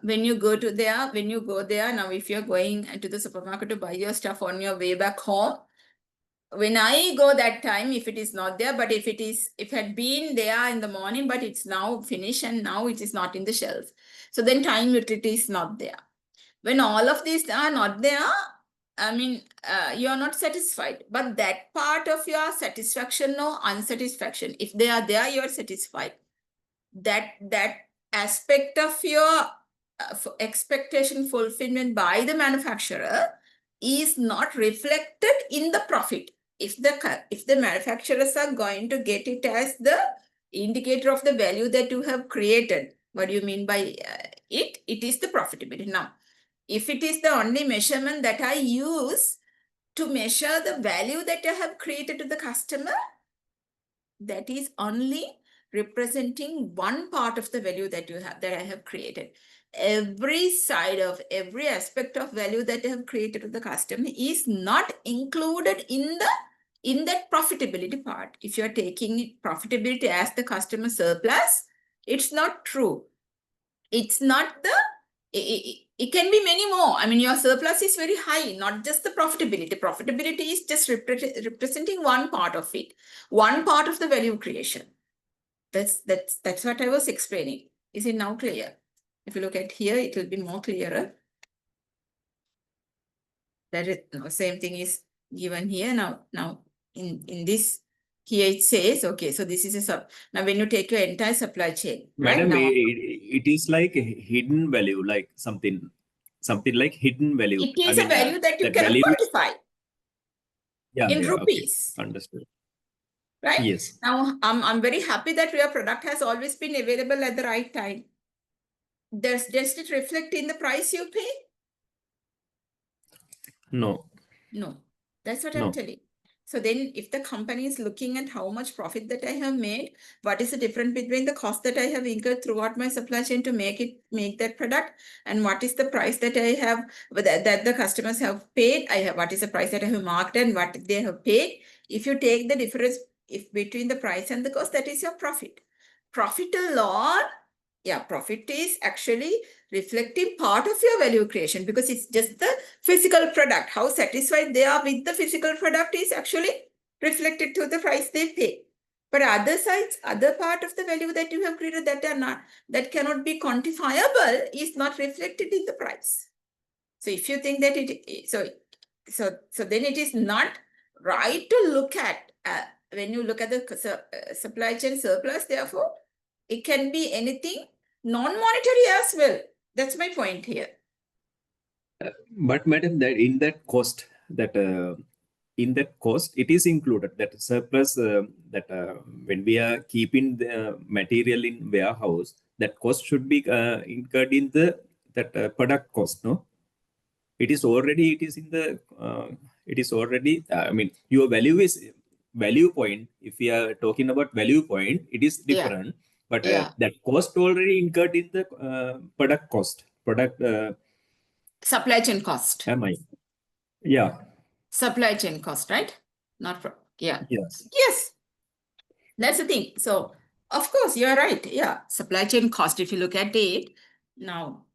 when you go there, now if you're going to the supermarket to buy your stuff on your way back home, when I go that time, if it is not there, but if it had been there in the morning, but it's now finished and now it is not in the shelf. So then time utility is not there. When all of these are not there, you are not satisfied. But that part of your satisfaction or unsatisfaction, if they are there, you are satisfied. That aspect of your expectation fulfillment by the manufacturer is not reflected in the profit. If the manufacturers are going to get it as the indicator of the value that you have created, what do you mean by it? It is the profitability. Now, if it is the only measurement that I use to measure the value that I have created to the customer, that is only representing one part of the value that I have created. Every side of every aspect of value that I have created to the customer is not included in that profitability part. If you're taking profitability as the customer surplus, it's not true. It's not it can be many more. I mean, your surplus is very high, not just the profitability. Profitability is just representing one part of it, one part of the value creation. That's what I was explaining. Is it now clear? If you look at here, it will be more clearer. That is no, same thing is given here. Now in this here it says, okay, so this is a sub. Now when you take your entire supply chain, right Madam, now, it is like a hidden value, like something like hidden value. it is a value that you that cannot value is, quantify in okay, rupees. understood. Right? Yes. Now, I'm very happy that your product has always been available at the right time. Does it reflect in the price you pay? No. No. That's what No. I'm telling. So then if the company is looking at how much profit that I have made, what is the difference between the cost that I have incurred throughout my supply chain to make that product, and what is the price that I have that the customers have paid? What is the price that I have marked and what they have paid? If you take the difference between the price and the cost, that is your profit. Profit alone, profit is actually reflecting part of your value creation because it's just the physical product. How satisfied they are with the physical product is actually reflected to the price they pay. But other part of the value that you have created that cannot be quantifiable is not reflected in the price. So if you think that so then it is not right to look at when you look at the supply chain surplus. Therefore, it can be anything non-monetary as well. That's my point here. But madam, that in that cost, it is included that surplus that when we are keeping the material in warehouse, that cost should be incurred in that product cost. No, it is already I mean, your value point. If we are talking about value point, it is different. But that cost already incurred in the product cost. Supply chain cost. Am I? Yeah. Supply chain cost, right? Yes. Yes. That's the thing. So, of course, you're right. Yeah. Supply chain cost, if you look at it, now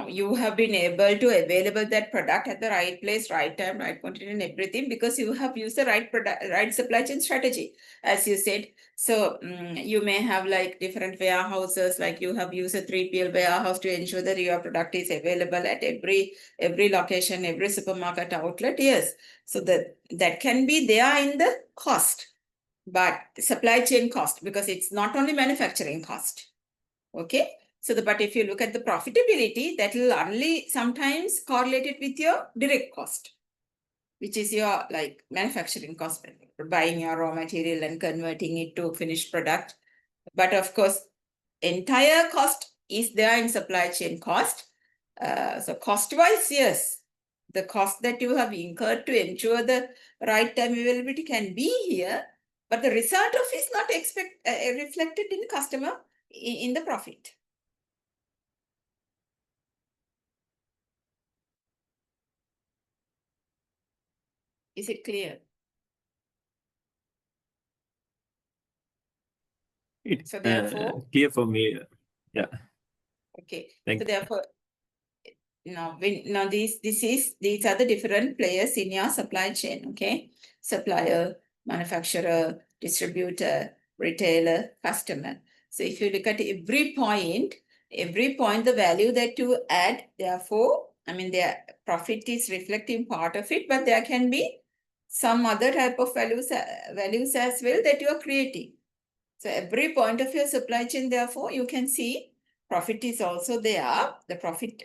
you have been able to available that product at the right place, right time, right quantity and everything because you have used the right supply chain strategy, as you said. So you may have like different warehouses, like you have used a 3PL warehouse to ensure that your product is available at every location, every supermarket outlet. Yes. So that can be there in the cost, but supply chain cost, because it's not only manufacturing cost. Okay. So but if you look at the profitability, that will only sometimes correlate it with your direct cost, which is your like manufacturing cost, buying your raw material and converting it to finished product. But of course, entire cost is there in supply chain cost. So cost-wise, yes, the cost that you have incurred to ensure the right time availability can be here, but the result of it is not reflected in the customer in the profit. Is it clear? It's so therefore, clear for me. Yeah. Okay. Thank So you. therefore, these are the different players in your supply chain. Okay, supplier, manufacturer, distributor, retailer, customer. So if you look at every point, the value that you add, therefore, I mean, their profit is reflecting part of it, but there can be some other type of values as well that you are creating. So every point of your supply chain, therefore, you can see profit is also there. The profit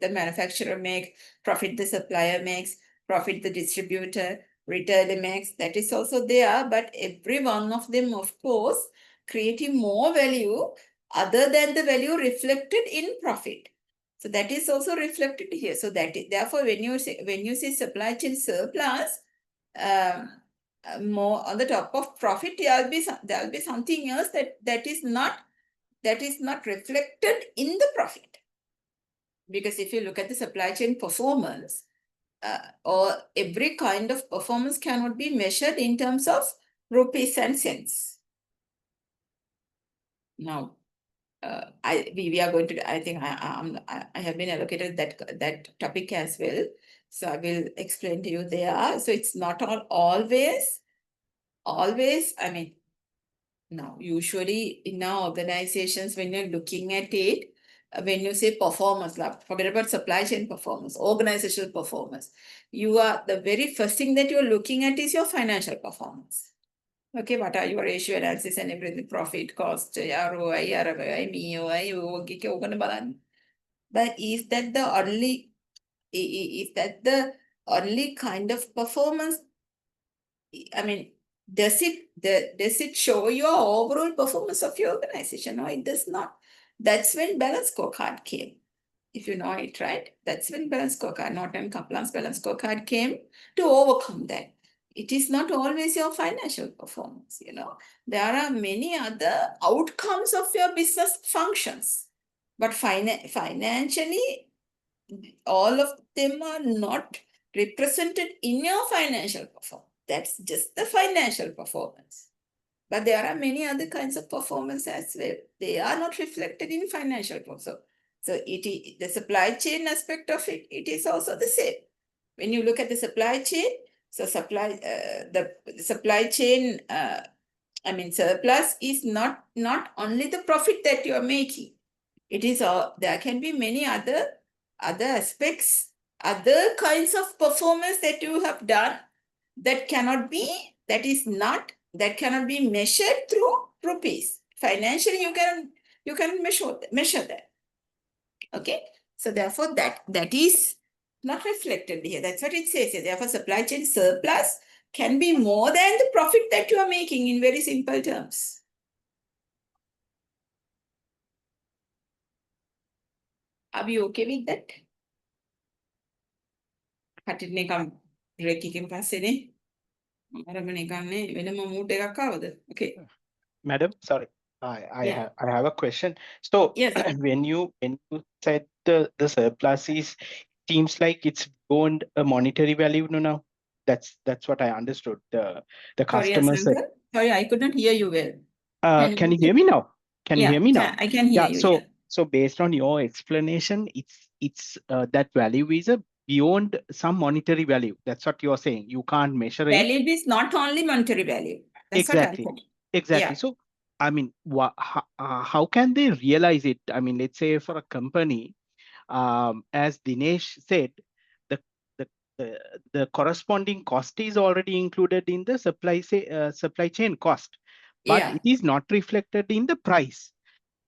the manufacturer makes, profit the supplier makes, profit the distributor, retailer makes, that is also there. But every one of them, of course, creating more value other than the value reflected in profit. So that is also reflected here. So that is, therefore, when you say supply chain surplus, more on the top of profit, there'll be something else that is not reflected in the profit. Because if you look at the supply chain performance, or every kind of performance cannot be measured in terms of rupees and cents. Now, we are going to, I think I have been allocated that topic as well. So I will explain to you there. So it's not always, I mean, now, usually in our organizations, when you're looking at it, when you say performance, forget about supply chain performance, organizational performance, the very first thing that you're looking at is your financial performance. Okay, what are your ratio analysis and everything, profit, cost, ROI, ROI, MEOI, but is that the only kind of performance? I mean, does it show your overall performance of your organization? No, it does not. That's when balance scorecard came. If you know it, right? That's when balance scorecard, not when compliance balance scorecard came to overcome that. It is not always your financial performance, you know. There are many other outcomes of your business functions. But financially, all of them are not represented in your financial performance. That's just the financial performance. But there are many other kinds of performance as well. They are not reflected in financial performance. So the supply chain aspect of it, it is also the same. When you look at the supply chain, so the supply chain, I mean, surplus is not only the profit that you are making. It is there can be many other aspects, other kinds of performance that you have done that cannot be measured through rupees. Financially, you can measure that. Okay, so therefore that is not reflected here. That's what it says here. Therefore, supply chain surplus can be more than the profit that you are making in very simple terms. Are we okay with that? Okay. Madam, sorry, Yeah. I have a question. So Yes. when you said the surplus is, seems like it's beyond a monetary value now. That's what I understood. The Sorry, customer said. Asanka. Sorry, I could not hear you well. Can you hear me now? Can you Yeah, hear me now? I can hear Yeah. you. So Yeah. so based on your explanation, it's that value is a beyond some monetary value. That's what you're saying. You can't measure it. Value is not only monetary value. That's Exactly. what I'm saying. Exactly. Yeah. So, I mean, how can they realize it? I mean, let's say for a company, as Dinesh said, the the the corresponding cost is already included in the supply chain cost, but Yeah. it is not reflected in the price.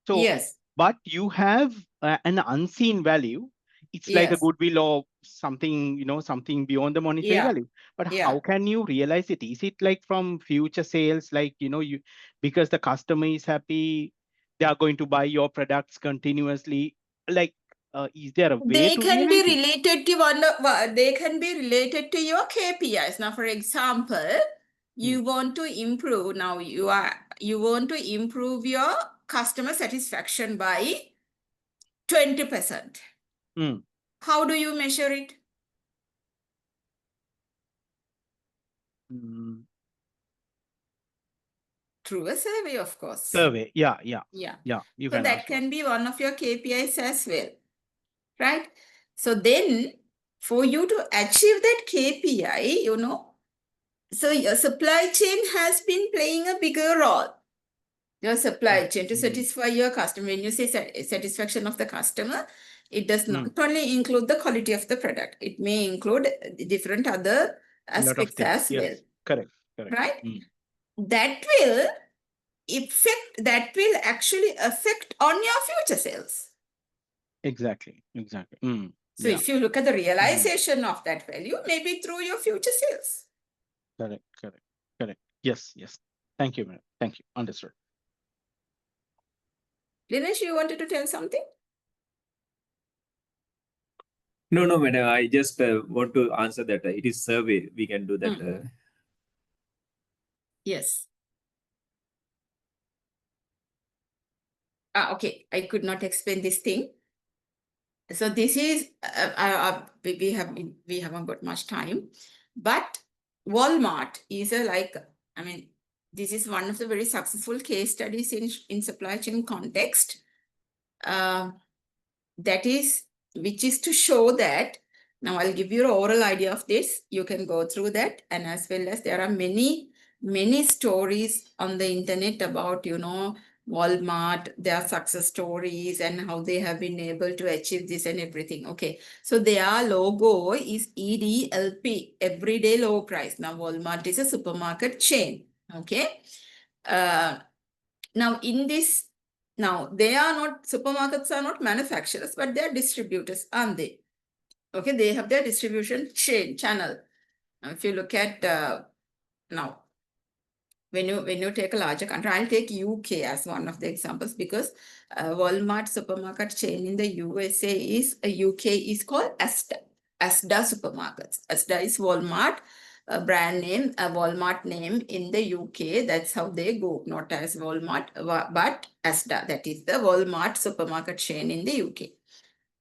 So, Yes. but you have an unseen value. It's like a Yes. goodwill or something, something beyond the monetary Yeah. value. But Yeah. how can you realize it? Is it like from future sales, like, because the customer is happy, they are going to buy your products continuously? Like, is there a way They to can be realize it? related to your KPIs. Now, for example, you want to improve. Now you want to improve your customer satisfaction by 20%. How do you measure it? Through a survey, of course. Survey. Yeah. Yeah. You So can that answer. can be one of your KPIs as well, right? So then for you to achieve that KPI, so your supply chain has been playing a bigger role. Your supply chain to satisfy your customer. When you say satisfaction of the customer, it does not only include the quality of the product. It may include different other aspects as well. Correct. Right? That will actually affect on your future sales. Exactly. So if you look at the realization of that value, maybe through your future sales. Correct. Yes. Thank you, madam. Thank you. Understood. Dinesh, you wanted to tell something? No, madam. I just want to answer that. It is survey. We can do that. Yes. Okay. I could not explain this thing. So this is, we haven't got much time, but Walmart is this is one of the very successful case studies in supply chain context. that is, which is to show that, now I'll give you an oral idea of this. You can go through that, and as well as there are many stories on the internet about, Walmart, their success stories and how they have been able to achieve this and everything. Okay, so their logo is EDLP, everyday low price. Now Walmart is a supermarket chain. Okay, now in this, now they are not, supermarkets are not manufacturers, but they are distributors, aren't they? Okay, they have their distribution channel. Now, if you look at now, when you take a larger country, I'll take UK as one of the examples, because Walmart supermarket chain in the USA is UK is called Asda supermarkets. Asda is Walmart brand name, a Walmart name in the UK. That's how they go, not as Walmart, but Asda. That is the Walmart supermarket chain in the UK.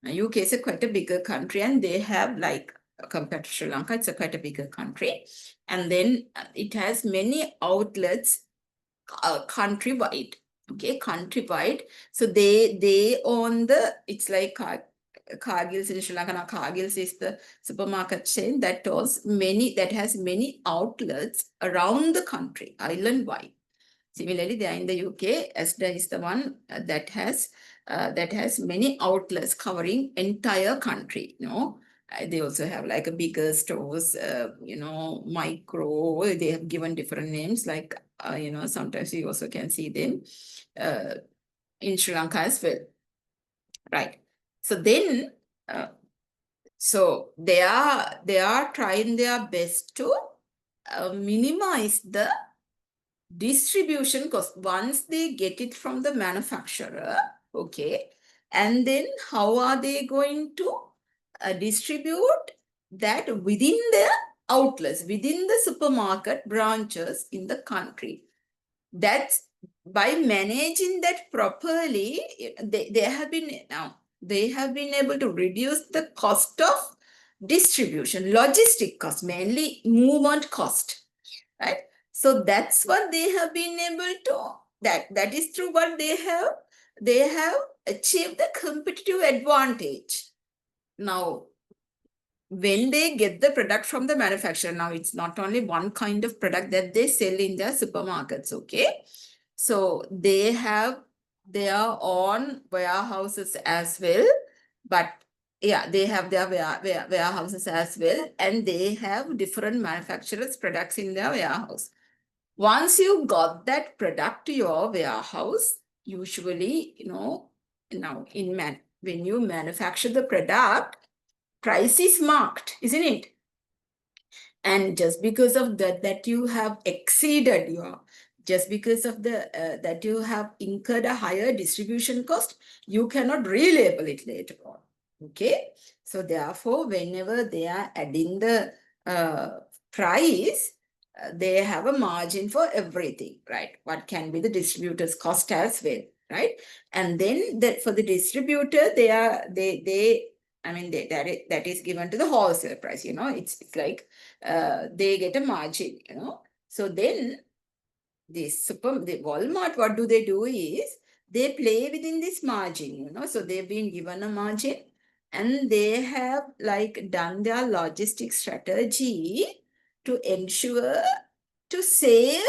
Now, UK is quite a bigger country, and they have, like, compared to Sri Lanka, it's quite a bigger country. And then it has many outlets countrywide. Okay, countrywide. So they own the, it's like Cargill's in Sri Lanka. Now Cargill's is the supermarket chain that has many outlets around the country, island-wide. Similarly, they are in the UK. Asda is the one that has many outlets covering entire country. They also have like a bigger stores, micro. They have given different names, like sometimes you also can see them in Sri Lanka as well. Right. So then, so they are trying their best to minimize the distribution cost once they get it from the manufacturer. Okay, and then how are they going to distribute that within the outlets, within the supermarket branches in the country? That's by managing that properly, they have been able to reduce the cost of distribution, logistic cost, mainly movement cost, right? So that's what they have been able to, that is through what they have achieved the competitive advantage. Now, when they get the product from the manufacturer, now it's not only one kind of product that they sell in their supermarkets, okay? So they have their own warehouses as well, but yeah, they have their warehouses as well, and they have different manufacturers' products in their warehouse. Once you got that product to your warehouse, usually, now when you manufacture the product, price is marked, isn't it? And just because of that you have exceeded your, just because of that you have incurred a higher distribution cost, you cannot relabel it later on. Okay, so therefore, whenever they are adding the price, they have a margin for everything, right? What can be the distributor's cost as well, right? And then that for the distributor, that is given to the wholesale price, it's like they get a margin, So then the Walmart, what do they do is they play within this margin, So they've been given a margin, and they have like done their logistic strategy to ensure to save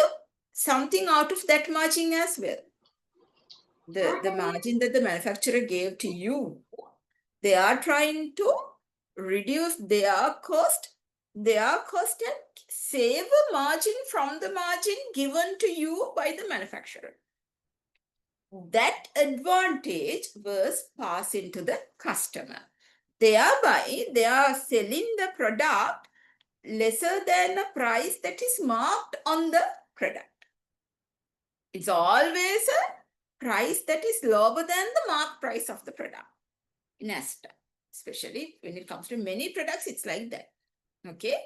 something out of that margin as well. The margin that the manufacturer gave to you, they are trying to reduce their cost and save a margin from the margin given to you by the manufacturer. That advantage was passed into the customer. Thereby, they are selling the product lesser than a price that is marked on the product. It's always a price that is lower than the marked price of the product in Asda. Especially when it comes to many products, it's like that. Okay,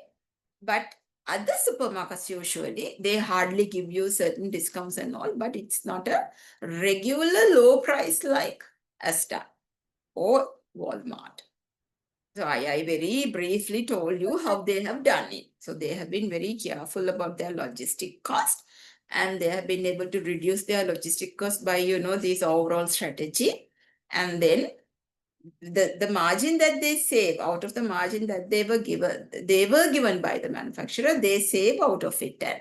but other supermarkets, usually they hardly give you certain discounts and all, but it's not a regular low price like Asda or Walmart. So I very briefly told you how they have done it. So they have been very careful about their logistic cost, and they have been able to reduce their logistic cost by, this overall strategy. And then the margin that they save out of the margin that they were given by the manufacturer, they save out of it. And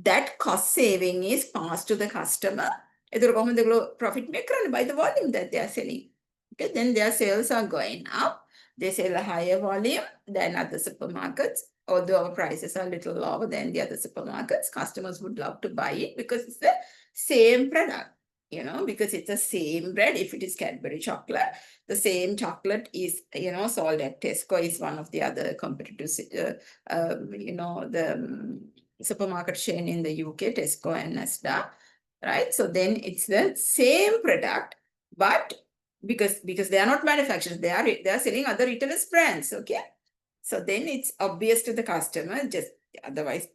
that cost saving is passed to the customer. Profit maker by the volume that they are selling. Okay, then their sales are going up. They sell a higher volume than other supermarkets. Although our prices are a little lower than the other supermarkets, customers would love to buy it because it's the same product. Because it's the same bread. If it is Cadbury chocolate, the same chocolate is, sold at Tesco, is one of the other competitors, the supermarket chain in the UK, Tesco and Asda, right? So then it's the same product, but because they are not manufacturers, they are selling other retailers' brands, okay? So then it's obvious to the customer, just otherwise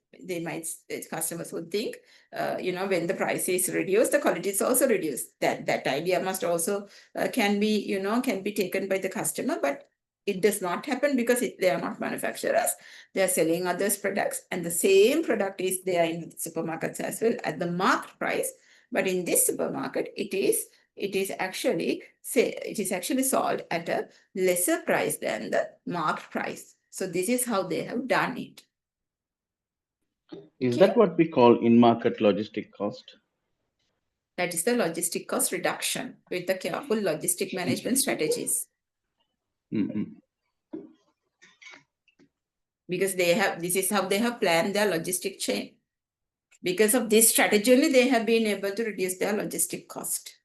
customers would think, when the price is reduced, the quality is also reduced. That idea must also can be taken by the customer, but it does not happen because they are not manufacturers. They are selling others' products, and the same product is there in the supermarkets as well at the marked price. But in this supermarket, it is actually sold at a lesser price than the marked price. So this is how they have done it. Is that what we call in-market logistic cost? That is the logistic cost reduction with the careful logistic management strategies. Because this is how they have planned their logistic chain. Because of this strategy only, they have been able to reduce their logistic cost.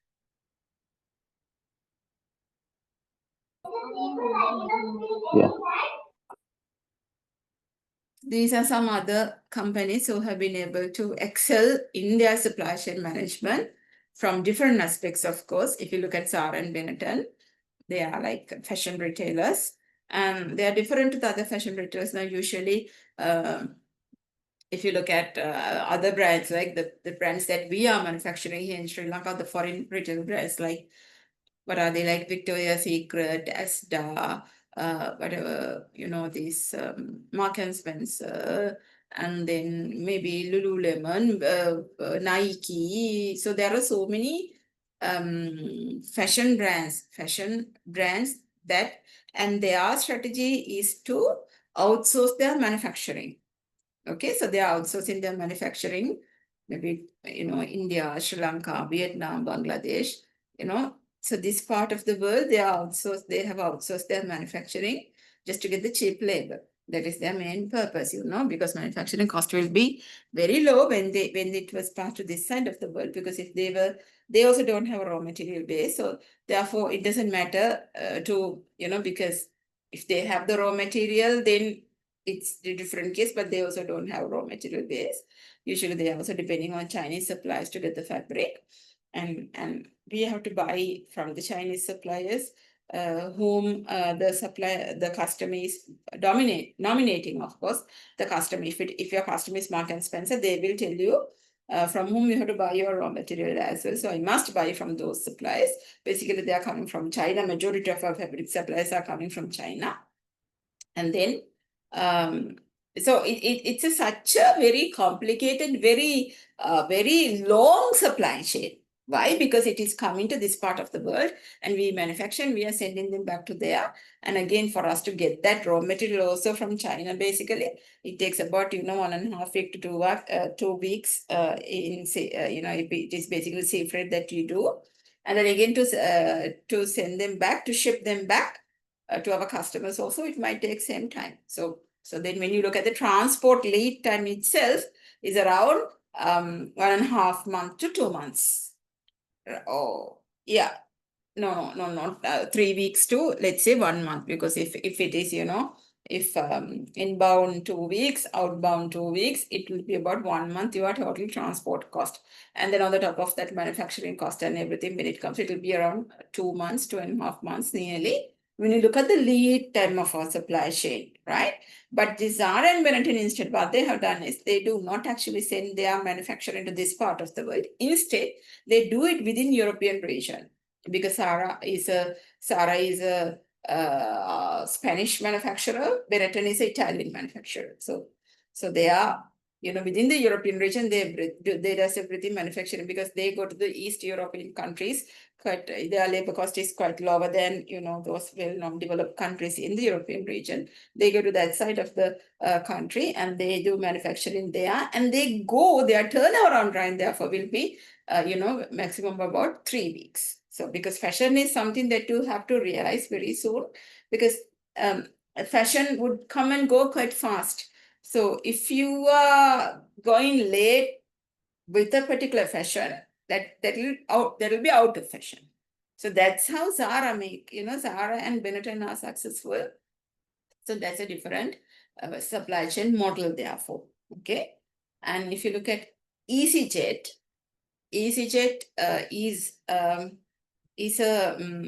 Yeah. These are some other companies who have been able to excel in their supply chain management from different aspects, of course. If you look at Zara and Benetton, they are like fashion retailers, and they are different to the other fashion retailers. Now, usually, if you look at other brands, like the brands that we are manufacturing here in Sri Lanka, the foreign retail brands, like what are they, like Victoria's Secret, Asda, whatever, these Mark and Spencer, and then maybe Lululemon, Nike. So there are so many fashion brands that, and their strategy is to outsource their manufacturing. Okay, so they are outsourcing their manufacturing, maybe, India, Sri Lanka, Vietnam, Bangladesh, So this part of the world, they have outsourced their manufacturing just to get the cheap labor. That is their main purpose, because manufacturing cost will be very low when it was passed to this side of the world, because if they also don't have a raw material base. So therefore, it doesn't matter because if they have the raw material, then it's a different case, but they also don't have raw material base. Usually they are also depending on Chinese suppliers to get the fabric. And we have to buy from the Chinese suppliers whom the customer is nominating, of course. The customer, if your customer is Mark and Spencer, they will tell you from whom you have to buy your raw material as well. So I must buy from those suppliers. Basically, they are coming from China. Majority of our fabric suppliers are coming from China. And then, so it's such a very complicated, very long supply chain. Why? Because it is coming to this part of the world, and we manufacture and we are sending them back to there. And again, for us to get that raw material also from China, basically, it takes about 1.5 weeks to 2 weeks. It is basically sea freight that you do, and then again to send them back, to ship them back to our customers also, it might take same time. So then when you look at the transport lead time itself is around 1.5 months to 2 months. Oh, yeah. No, not 3 weeks to, let's say, 1 month, because if it is, if inbound 2 weeks, outbound 2 weeks, it will be about 1 month your total transport cost. And then on the top of that, manufacturing cost and everything, when it comes, it will be around 2 months, 2.5 months nearly, when you look at the lead time of our supply chain, right? But the Zara and Benetton, instead, what they have done is they do not actually send their manufacturing to this part of the world. Instead, they do it within European region, because Zara is a Spanish manufacturer, Benetton is an Italian manufacturer. So they are within the European region, they does everything manufacturing because they go to the East European countries. Their labor cost is quite lower than, those well-known developed countries in the European region. They go to that side of the country and they do manufacturing there, and their turnaround time therefore will be, maximum about 3 weeks. So because fashion is something that you have to realize very soon, because fashion would come and go quite fast. So if you are going late with a particular fashion, that will be out of fashion. So that's how Zara make, Zara and Benetton are successful. So that's a different supply chain model therefore. Okay. And if you look at EasyJet is a,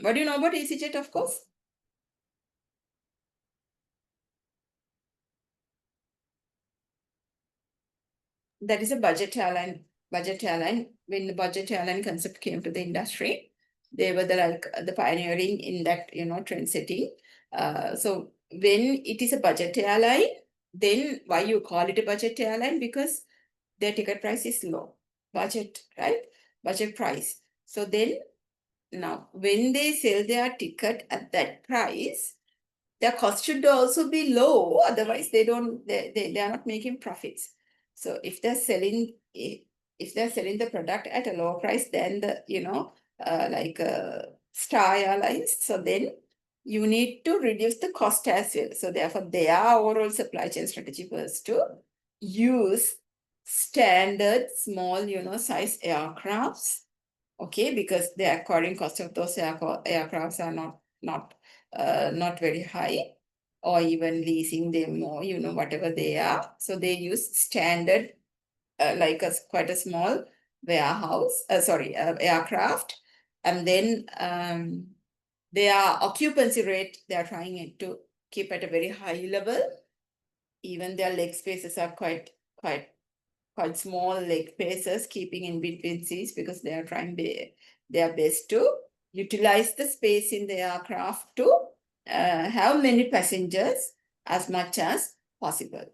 what do you know about EasyJet, of course? That is a budget airline. When the budget airline concept came to the industry, they were the pioneering in that, trend setting. So when it is a budget airline, then why you call it a budget airline? Because their ticket price is low. Budget, right? Budget price. So then now when they sell their ticket at that price, their cost should also be low, otherwise they are not making profits. So if they're selling the product at a lower price than the Star Airlines, so then you need to reduce the cost as well. So therefore their overall supply chain strategy was to use standard small size aircrafts, okay, because the acquiring cost of those aircrafts are not very high, or even leasing them, or whatever they are. So they use standard quite a small warehouse, aircraft, and then their occupancy rate, they are trying it to keep at a very high level. Even their leg spaces are quite small leg spaces, keeping in between seats, because they are trying their best to utilize the space in the aircraft to have many passengers as much as possible.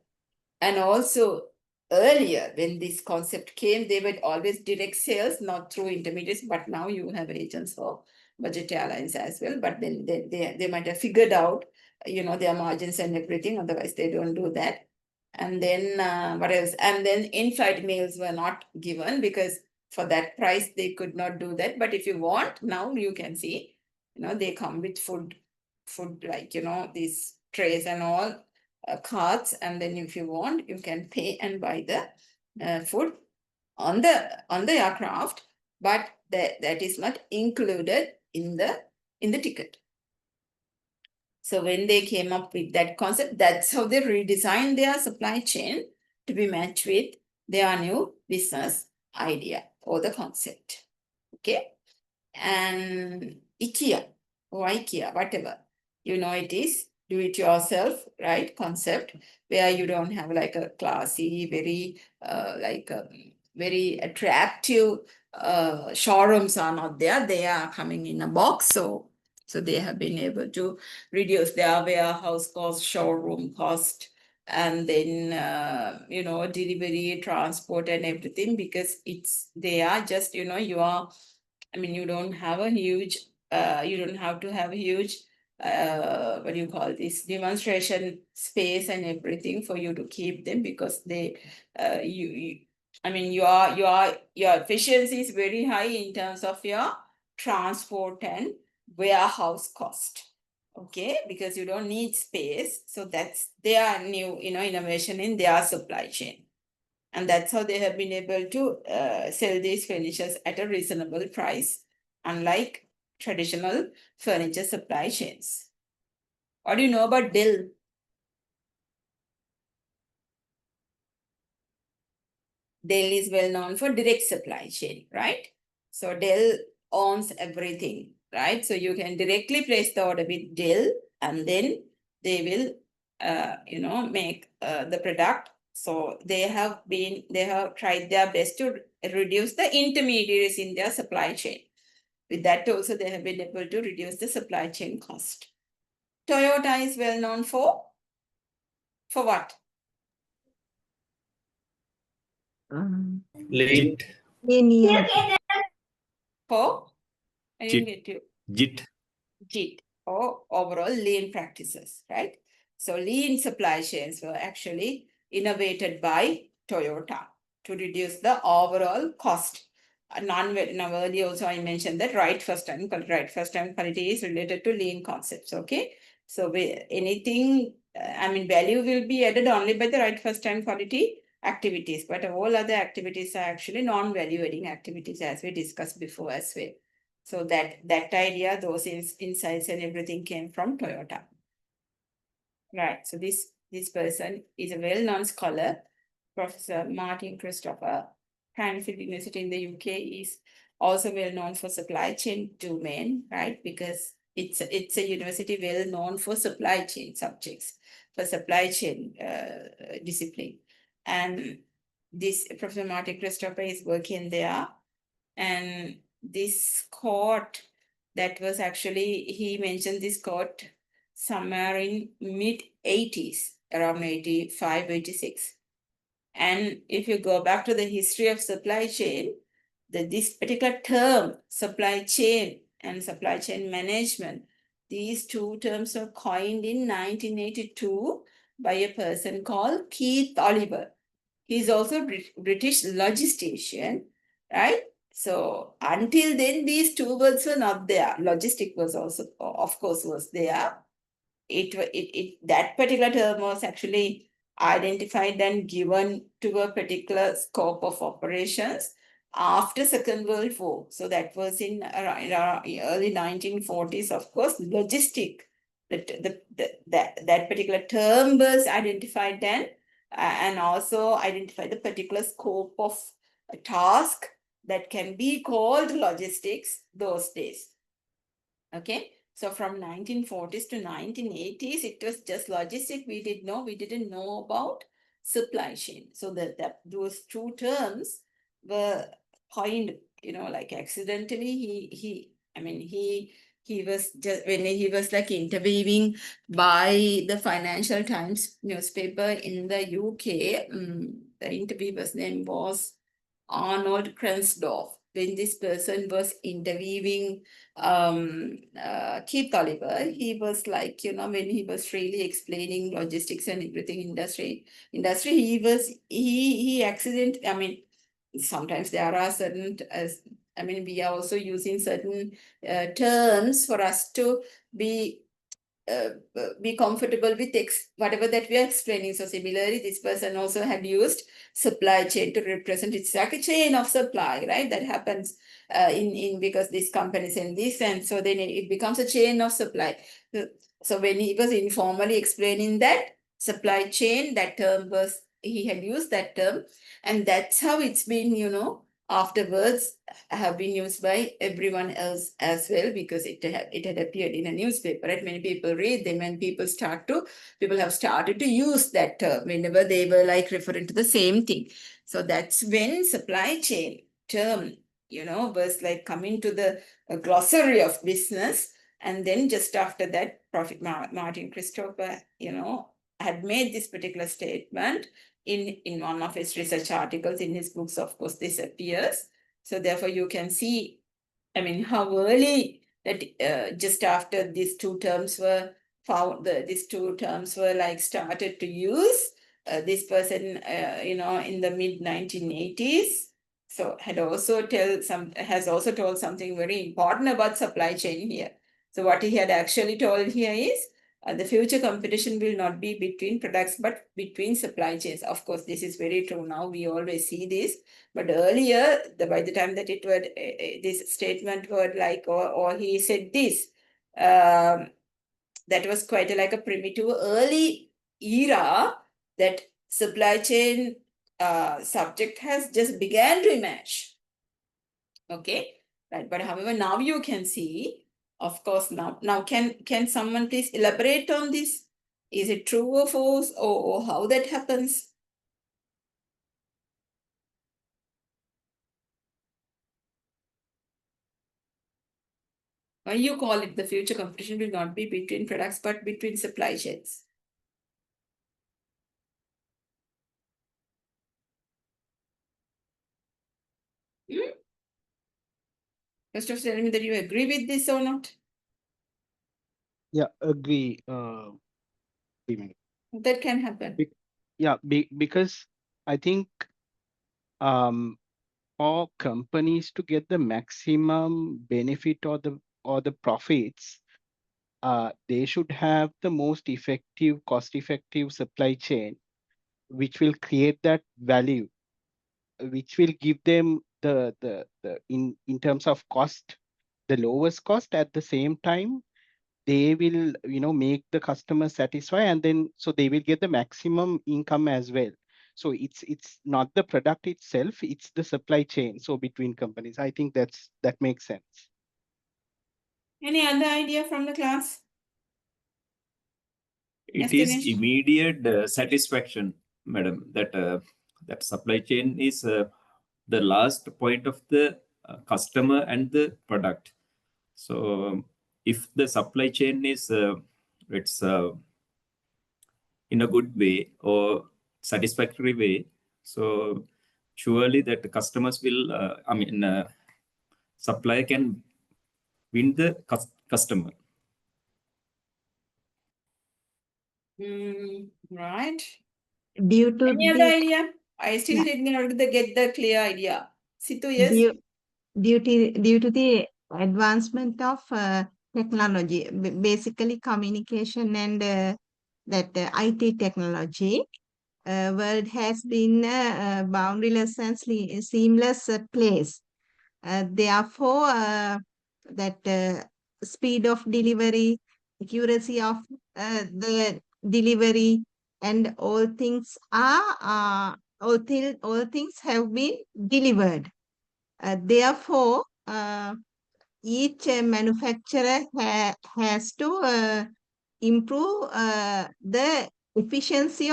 And also earlier, when this concept came, they were always direct sales, not through intermediaries, but now you have agents for budget airlines as well. But then they might have figured out, their margins and everything, otherwise they don't do that. And then what else? And then in-flight meals were not given, because for that price they could not do that. But if you want, now you can see, they come with food like, these trays and all, carts, and then if you want, you can pay and buy the food on the aircraft, but that is not included in the ticket. So when they came up with that concept, that's how they redesigned their supply chain to be matched with their new business idea or the concept. Okay. And IKEA or IKEA, whatever, it is do it yourself, right? Concept where you don't have like a classy, very very attractive showrooms are not there. They are coming in a box. So they have been able to reduce their warehouse cost, showroom cost, and then delivery, transport, and everything, because they are just you don't have a huge you don't have to have a huge what do you call this, demonstration space and everything for you to keep them, because they your efficiency is very high in terms of your transport and warehouse cost. Okay, because you don't need space. So that's their new innovation in their supply chain. And that's how they have been able to sell these furnitures at a reasonable price, unlike traditional furniture supply chains. What do you know about Dell? Dell is well known for direct supply chain, right? So Dell owns everything, right? So you can directly place the order with Dell, and then they will, make the product. So they have tried their best to reduce the intermediaries in their supply chain. With that also, they have been able to reduce the supply chain cost. Toyota is well known for what? Late. Lenient. For? I didn't JIT. get you. JIT. JIT, or overall lean practices, right? So lean supply chains were actually innovated by Toyota to reduce the overall cost. Now earlier also I mentioned that right first time quality is related to lean concepts, okay? So anything, value will be added only by the right first time quality activities, but all other activities are actually non-value adding activities as we discussed before as well. So that idea, those insights and everything came from Toyota. Right. So this person is a well-known scholar, Professor Martin Christopher, Cranfield University in the UK, is also well known for supply chain domain, right? Because it's a university well known for supply chain subjects, for supply chain discipline. And this Professor Martin Christopher is working there. And this quote that was actually, he mentioned this quote somewhere in mid-80s, around 85, 86. And if you go back to the history of supply chain, this particular term, supply chain and supply chain management, these two terms were coined in 1982 by a person called Keith Oliver. He's also a British logistician, right? So until then, these two words were not there. Logistic was also, of course, was there. That particular term was actually identified and given to a particular scope of operations after Second World War. So that was in early 1940s, of course, logistic. That particular term was identified then, and also identify the particular scope of a task that can be called logistics those days. Okay, so from 1940s to 1980s, it was just logistics. We didn't know about supply chain. So those two terms were coined, like accidentally. He was just, when he was like interviewing by the Financial Times newspaper in the UK, the interviewer's name was Arnold Krensdorf. When this person was interviewing Keith Oliver, he was like, when he was really explaining logistics and everything industry, he sometimes there are certain, we are also using certain terms for us to be comfortable with whatever that we are explaining. So similarly, this person also had used supply chain to represent, it's like a chain of supply, right? That happens because this company send this, and so then it becomes a chain of supply. So when he was informally explaining that supply chain, that term was, he had used that term, and that's how it's been, afterwards have been used by everyone else as well, because it had appeared in a newspaper, right? Many people read them, and people have started to use that term whenever they were like referring to the same thing. So that's when supply chain term, was like coming to the glossary of business. And then just after that, Prof. Martin Christopher, had made this particular statement in one of his research articles. In his books, of course, this appears. So therefore, you can see, how early that just after these two terms were found, these two terms were like started to use. This person, in the mid 1980s, so has also told something very important about supply chain here. So what he had actually told here is, the future competition will not be between products, but between supply chains. Of course, this is very true now. We always see this. But earlier, by the time that it was, this statement was like, or he said this, that was quite like a primitive early era that supply chain subject has just began to emerge. Okay, right. But however, now you can see, of course, now can someone please elaborate on this? Is it true or false, or how that happens? Why you call it the future competition will not be between products, but between supply chains? First of all, tell me that you agree with this or not. Yeah, agree. That can happen. Because I think for companies to get the maximum benefit or the profits, they should have the most effective, cost-effective supply chain, which will create that value, which will give them the in terms of cost, the lowest cost. At the same time, they will make the customer satisfy, and then so they will get the maximum income as well. So it's not the product itself, it's the supply chain. So between companies, I think that makes sense. Any other idea from the class? It Yes, is Dinesh? immediate satisfaction, madam, that supply chain is the last point of the customer and the product. So if the supply chain is it's in a good way or satisfactory way, so surely that the customers will supplier can win the customer. Right. Due to Any other the idea? I still didn't get the clear idea. Situ, yes? due to the advancement of technology, basically communication and that IT technology, world has been a boundaryless and seamless place. Therefore, that speed of delivery, accuracy of the delivery, and all things all things have been delivered. Therefore, each manufacturer has to improve the efficiency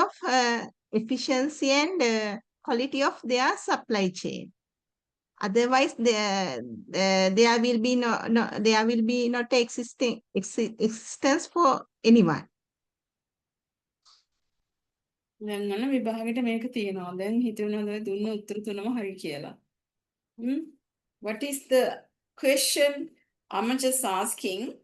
and quality of their supply chain. Otherwise, there will be not existence for anyone. දැන් මොන විභාගෙට මේක තියෙනවා. දැන් හිතුණා දුන්න උත්තර තුනම හරි කියලා. What is the question? I'm just asking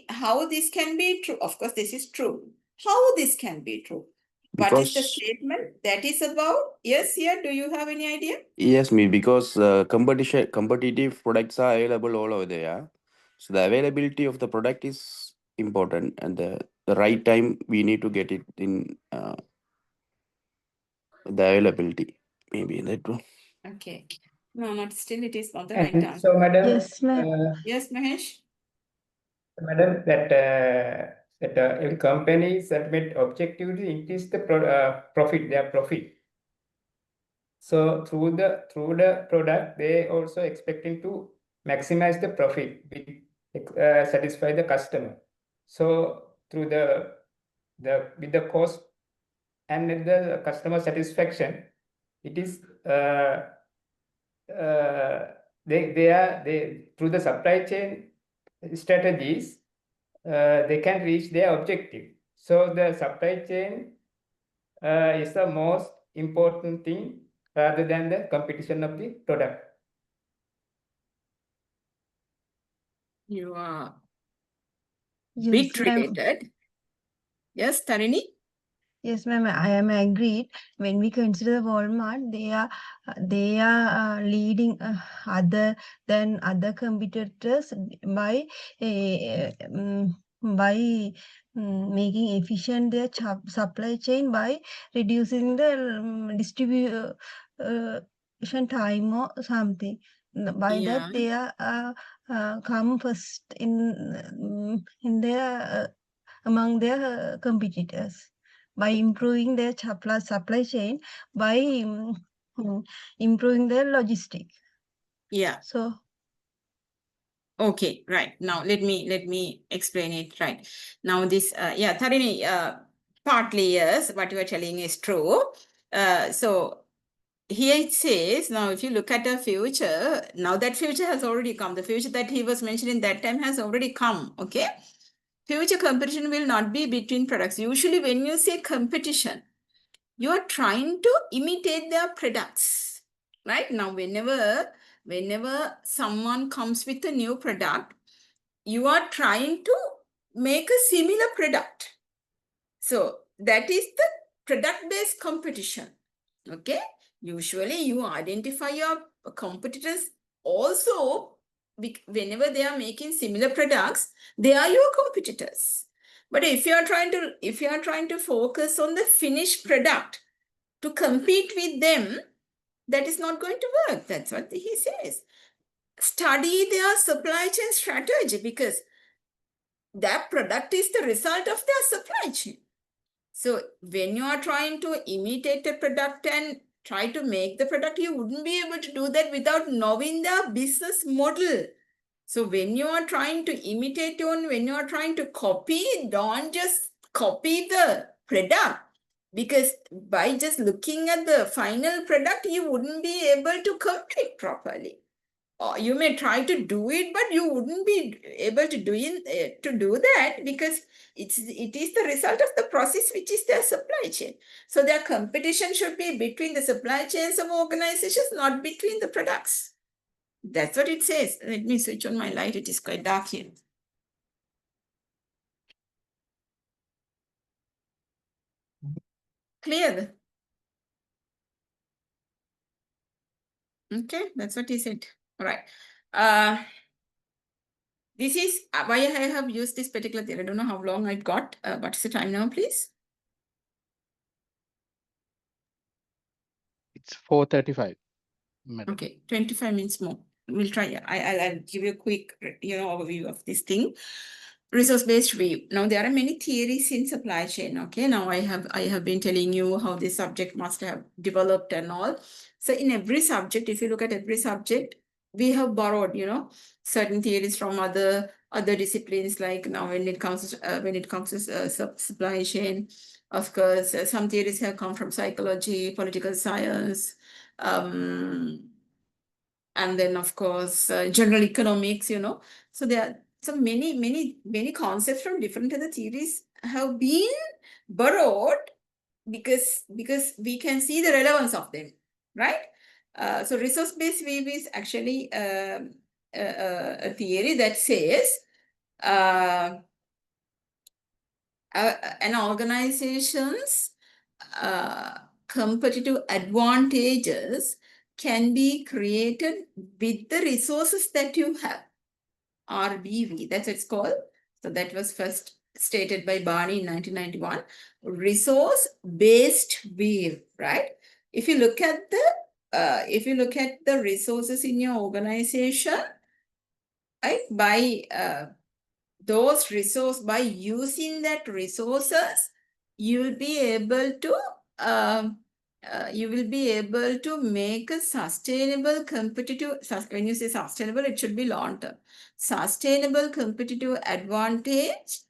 how this can be true. Of course, this is true. How this can be true? What is the Because statement that is about? Yes, here, do you have any idea? yes, because competitive products are available all over there. So the availability of the product is important, and the right time we need to get it in the availability. Maybe that one. Okay. No, not still. It is not the And right answer. so, madam, Yes, ma'am. Yes, Mahesh? madam, that every company submit objective to increase the profit, their profit. So through the product, they also expecting to maximize the profit, satisfy the customer. So through with the cost and the customer satisfaction, it is they through the supply chain strategies, they can reach their objective. So the supply chain is the most important thing rather than the competition of the product. You are Yes, bit ma'am. related. Yes, Tarini? Yes, ma'am. I am agreed. When we consider the Walmart, they are leading other than other competitors by making efficient their supply chain by reducing the distribution time or something. By that, Yeah. they are come first in their among their competitors by improving their supply chain, by improving their logistics. Yeah. So, okay, right. Now let me explain it right. Now this, Tarini, partly yes, what you are telling is true. So here it says, now if you look at the future, now that future has already come. The future that he was mentioning that time has already come, okay? Future competition will not be between products. Usually when you say competition, you are trying to imitate their products, right? Now, whenever whenever someone comes with a new product, you are trying to make a similar product. So that is the product-based competition. Okay. Usually you identify your competitors also whenever they are making similar products, they are your competitors. But if you are trying to focus on the finished product to compete with them, that is not going to work. That's what he says. Study their supply chain strategy, because that product is the result of their supply chain. So when you are trying to imitate a product and try to make the product, you wouldn't be able to do that without knowing the business model. So when you are trying to imitate when you are trying to copy, don't just copy the product, because by just looking at the final product, you wouldn't be able to compete properly. Or you may try to do it, but you wouldn't be able to do that, because it is the result of the process, which is their supply chain. So their competition should be between the supply chains of organizations, not between the products. That's what it says. Let me switch on my light. It is quite dark here. Clear? Okay, that's what he said. All right. This is why I have used this particular theory. I don't know how long I've got. What's the time now, please? It's 4:35. Madam. Okay, 25 minutes more. We'll try. I'll give you a quick, overview of this thing. Resource-based view. Now there are many theories in supply chain. Okay, now I have been telling you how this subject must have developed and all. So in every subject, if you look at every subject, we have borrowed, certain theories from other disciplines. Like now, when it comes to supply chain, of course, some theories have come from psychology, political science, and then of course general economics. So there are so many concepts from different other theories have been borrowed, because we can see the relevance of them, right? So resource-based view is actually a theory that says an organization's competitive advantages can be created with the resources that you have. RBV, that's what it's called. So that was first stated by Barney in 1991. Resource-based view, right? If you look at the resources in your organization, right, by using that resources, you will be able to make a sustainable competitive, when you say sustainable, it should be long-term, sustainable competitive advantage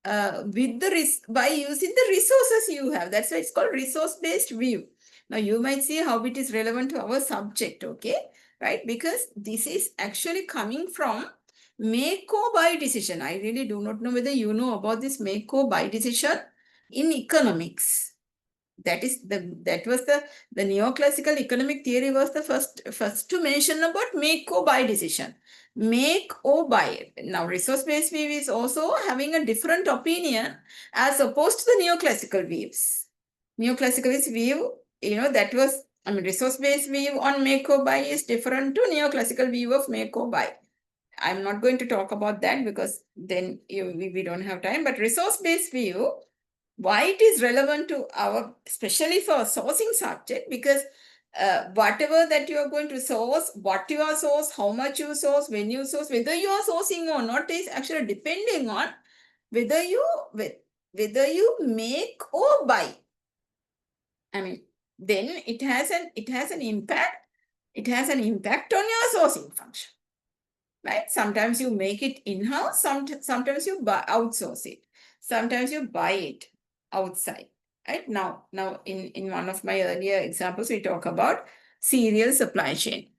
by using the resources you have. That's why it's called resource-based view. Now you might see how it is relevant to our subject, okay? Right? Because this is actually coming from make or buy decision. I really do not know whether you know about this make or buy decision in economics. That was the neoclassical economic theory was the first to mention about make or buy decision. Make or buy. Now resource-based view is also having a different opinion as opposed to the neoclassical views. Neoclassical view, that was, resource-based view on make or buy is different to neoclassical view of make or buy. I'm not going to talk about that because then we don't have time. But resource-based view, why it is relevant to our, especially for a sourcing subject, because whatever that you are going to source, what you are source, how much you source, when you source, whether you are sourcing or not is actually depending on whether you make or buy. Then it has an impact. It has an impact on your sourcing function. Right? Sometimes you make it in-house, sometimes you outsource it. Sometimes you buy it outside. Right? Now in one of my earlier examples, we talk about cereal supply chain.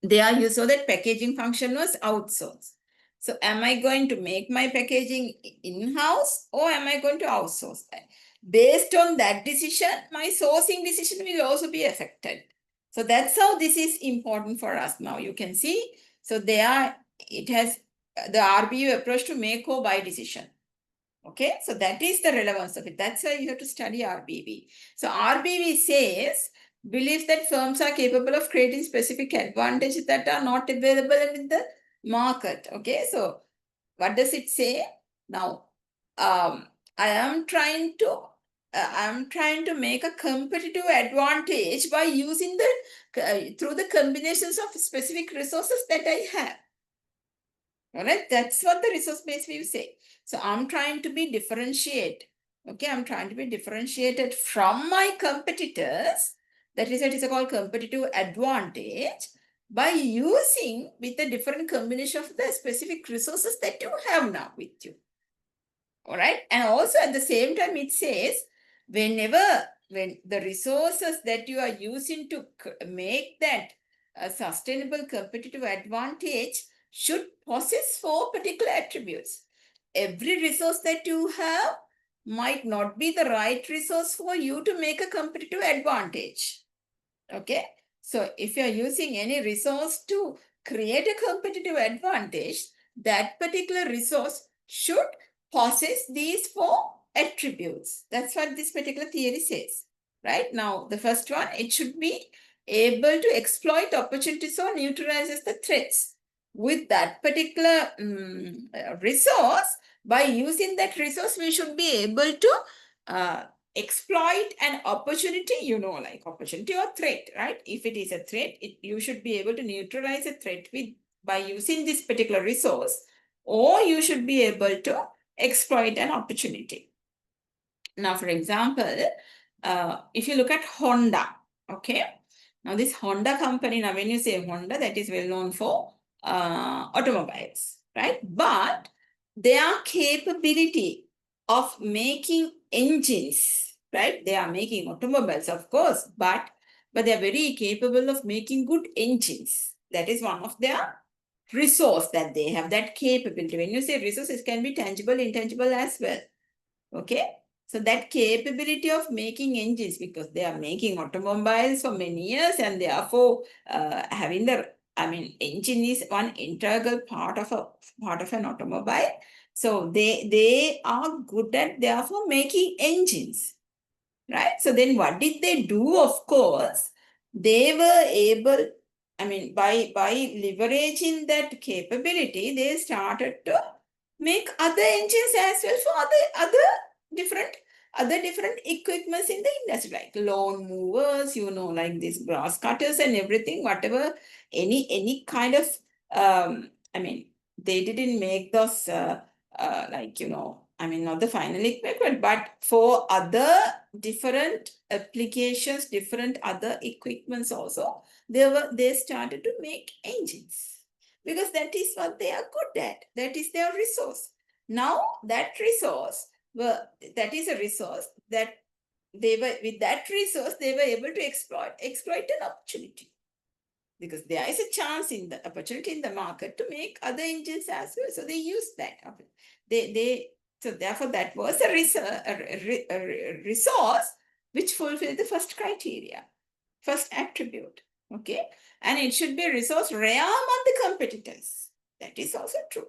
There you saw that packaging function was outsourced. So am I going to make my packaging in-house or am I going to outsource that? Based on that decision, my sourcing decision will also be affected. So that's how this is important for us now. You can see, so it has the RBU approach to make or buy decision. Okay, so that is the relevance of it. That's why you have to study RBB. So RBB says, believes that firms are capable of creating specific advantages that are not available in the market. Okay, so what does it say? Now, I am trying to make a competitive advantage by using through the combinations of specific resources that I have. All right, that's what the resource-based view say. So I'm trying to be differentiated. Okay, I'm trying to be differentiated from my competitors. That is what is called competitive advantage by using with a different combination of the specific resources that you have now with you. All right, and also at the same time it says when the resources that you are using to make that a sustainable competitive advantage should possess 4 particular attributes. Every resource that you have might not be the right resource for you to make a competitive advantage. Okay, so if you are using any resource to create a competitive advantage, that particular resource should possess these 4 attributes. That's what this particular theory says. Right now, the first one, it should be able to exploit opportunities or neutralizes the threats. With that particular resource, by using that resource, we should be able to exploit an opportunity, like opportunity or threat, right? If it is a threat, you should be able to neutralize a threat by using this particular resource, or you should be able to exploit an opportunity. Now, for example, if you look at Honda, okay? Now, this Honda company, now when you say Honda, that is well known for automobiles, right? But their capability of making engines, right? They are making automobiles, of course, but they are very capable of making good engines. That is one of their resource that they have, that capability. When you say resources, can be tangible, intangible as well. Okay, so that capability of making engines, because they are making automobiles for many years, and therefore having engine is one integral part of an automobile. So they are good at therefore making engines, right? So then what did they do? Of course, they were able, by leveraging that capability, they started to make other engines as well for other different equipments in the industry, like lawn movers, like these grass cutters and everything, whatever, any kind of, they didn't make those, not the final equipment, but for other different applications, different other equipments also, they started to make engines. Because that is what they are good at. That is their resource. Now, that resource, that is a resource that with that resource, they were able to exploit an opportunity. Because there is a chance in the opportunity in the market to make other engines as well. So they use that. So therefore, that was a resource which fulfilled the first criteria, first attribute. Okay, and it should be a resource rare among the competitors. That is also true.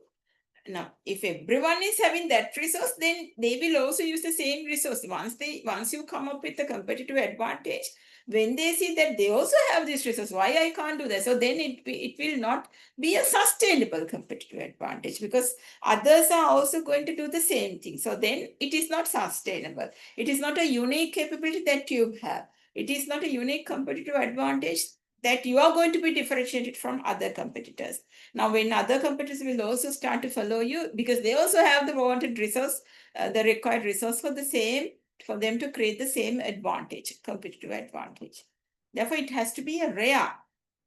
Now, if everyone is having that resource, then they will also use the same resource. Once you come up with a competitive advantage, when they see that they also have this resource, why I can't do that? So then it will not be a sustainable competitive advantage, because others are also going to do the same thing. So then it is not sustainable. It is not a unique capability that you have. It is not a unique competitive advantage that you are going to be differentiated from other competitors. Now, when other competitors will also start to follow you, because they also have the wanted resource, the required resource for them to create the same advantage, competitive advantage. Therefore, it has to be a rare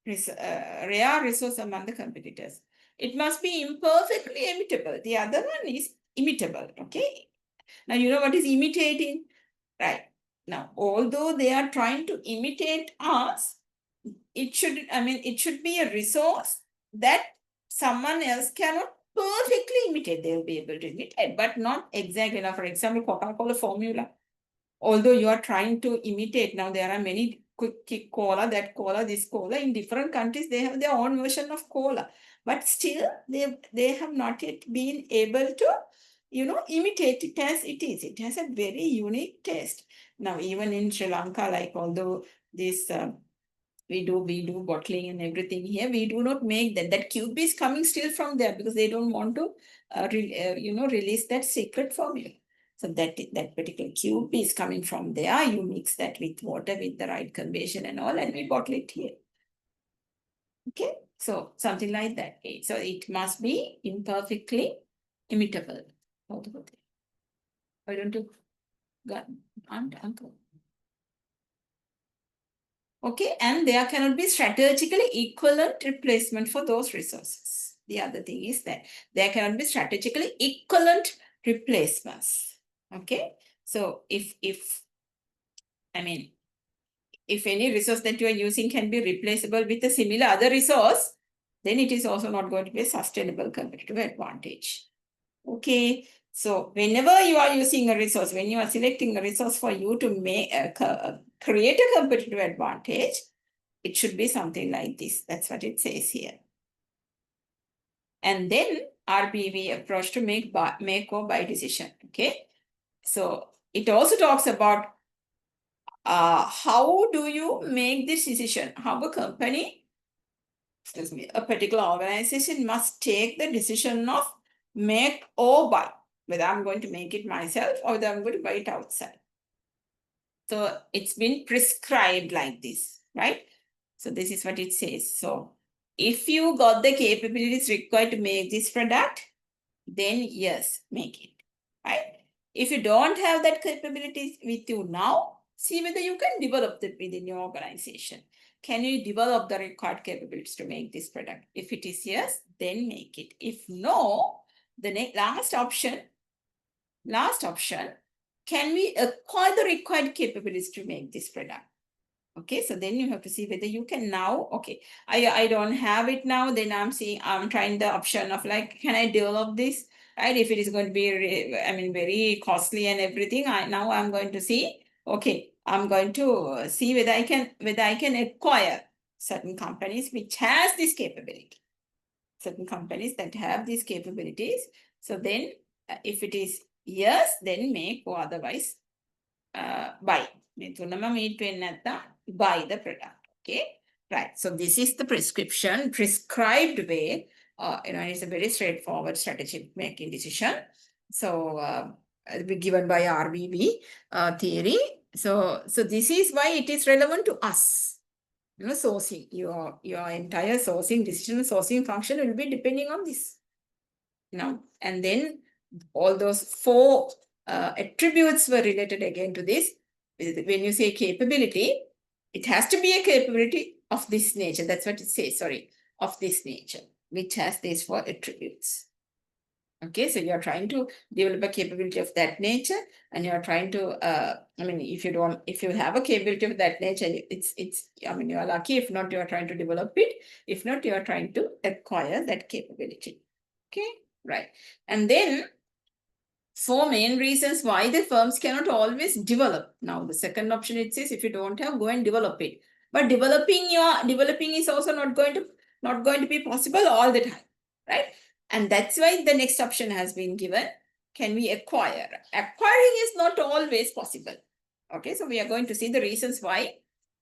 resource among the competitors. It must be imperfectly imitable. The other one is imitable, okay? Now, you know what is imitating, right? Now, although they are trying to imitate us, it should be a resource that someone else cannot perfectly imitate. They'll be able to imitate, but not exactly. Now, for example, Coca-Cola formula. Although you are trying to imitate, now there are many kick cola, that cola, this cola. In different countries, they have their own version of cola. But still, they have not yet been able to, imitate it as it is. It has a very unique taste. Now, even in Sri Lanka, like although this we do bottling and everything here, we do not make that. That cube is coming still from there because they don't want to, release that secret formula. So that particular cube is coming from there. You mix that with water with the right conversion and all, and we bottle it here. Okay, so something like that. Okay. So it must be imperfectly imitable. Why don't you go, uncle? Okay, and there cannot be strategically equivalent replacement for those resources. The other thing is that there cannot be strategically equivalent replacements. Okay, so if any resource that you are using can be replaceable with a similar other resource, then it is also not going to be a sustainable competitive advantage. Okay, so whenever you are using a resource, when you are selecting a resource for you to make create a competitive advantage, it should be something like this. That's what it says here. And then RBV approach to make or buy decision. Okay, so it also talks about how do you make this decision? How a company, a particular organization must take the decision of make or buy, whether I'm going to make it myself or whether I'm going to buy it outside. So it's been prescribed like this, right? So this is what it says. So if you got the capabilities required to make this product, then yes, make it, right? If you don't have that capabilities with you now, see whether you can develop that within your organization. Can you develop the required capabilities to make this product? If it is yes, then make it. If no, the last option, can we acquire the required capabilities to make this product? Okay, so then you have to see whether you can now, okay, I don't have it now, then I'm trying the option of like, can I develop this, right? If it is going to be, very costly and everything, now I'm going to see, okay, I'm going to see whether I can acquire certain companies which has this capability, certain companies that have these capabilities. So then if it is yes, then make, or otherwise buy. Buy the product. Okay, right. So this is the prescribed way. It's a very straightforward strategic making decision. So given by RBB theory. So this is why it is relevant to us. Sourcing, your entire sourcing decision, sourcing function will be depending on this. And then all those 4 attributes were related again to this. When you say capability, it has to be a capability of this nature. That's what it says, of this nature, which has these 4 attributes. Okay, so you're trying to develop a capability of that nature, and you're trying to, if you have a capability of that nature, you're lucky. If not, you're trying to develop it. If not, you're trying to acquire that capability. Okay, right. And then 4 main reasons why the firms cannot always develop. Now, the second option, it says if you don't have, go and develop it. But developing is also not going to be possible all the time, right? And that's why the next option has been given. Can we acquire? Acquiring is not always possible. Okay, so we are going to see the reasons why.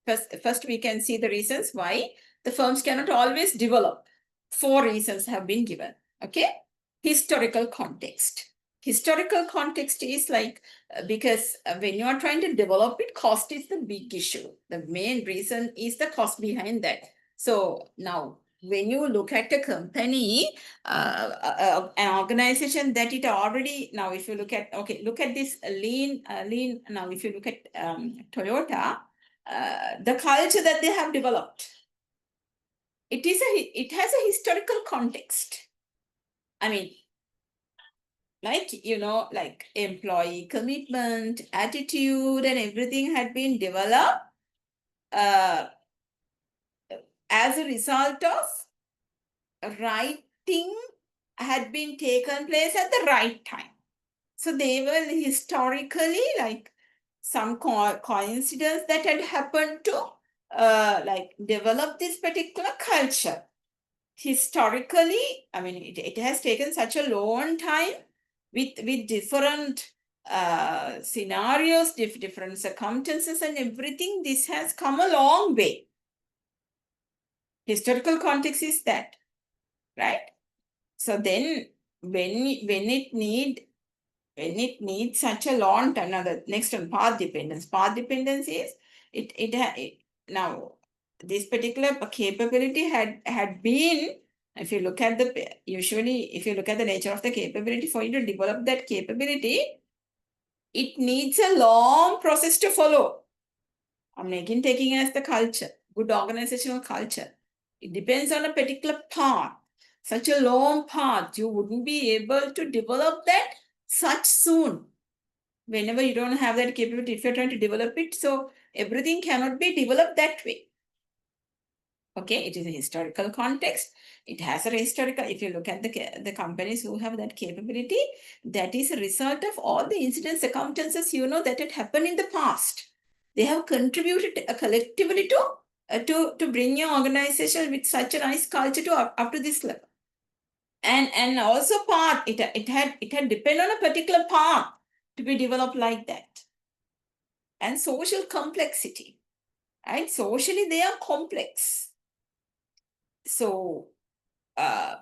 First we can see the reasons why the firms cannot always develop. 4 reasons have been given. Okay, historical context. Historical context is like, because when you are trying to develop it, cost is the big issue. The main reason is the cost behind that. So now, when you look at a company, an organization that it already, now if you look at, look at this lean, now if you look at Toyota, the culture that they have developed, it has a historical context. Like employee commitment, attitude, and everything had been developed as a result of right thing had been taken place at the right time. So they were historically like some coincidence that had happened to like develop this particular culture. Historically, I mean, it has taken such a long time with different scenarios, different circumstances and everything. This has come a long way. Historical context is that, right? So then when it needs such a long time, now the next one, path dependence. Path dependence is now this particular capability had been, if you look at if you look at the nature of the capability, for you to develop that capability, it needs a long process to follow. I'm taking as the culture, good organizational culture. It depends on a particular path. Such a long path, you wouldn't be able to develop that such soon. Whenever you don't have that capability, if you're trying to develop it, so everything cannot be developed that way. Okay, it is a historical context. It has a historical, if you look at the companies who have that capability, that is a result of all the incident circumstances, that had happened in the past. They have contributed collectively to bring your organization with such a nice culture to up to this level. And also it had depended on a particular path to be developed like that. And social complexity, right? Socially, they are complex. So, now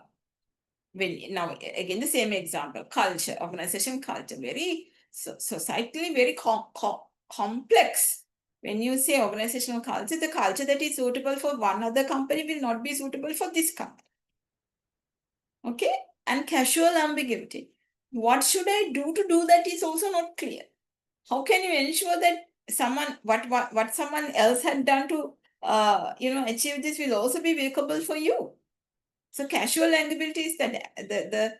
again the same example, culture, organization culture, very societally very complex. When you say organizational culture, the culture that is suitable for one other company will not be suitable for this company. Okay, and casual ambiguity. What should I do to do that is also not clear. How can you ensure that someone what someone else had done to achieve this will also be workable for you? So casual ambiguity is the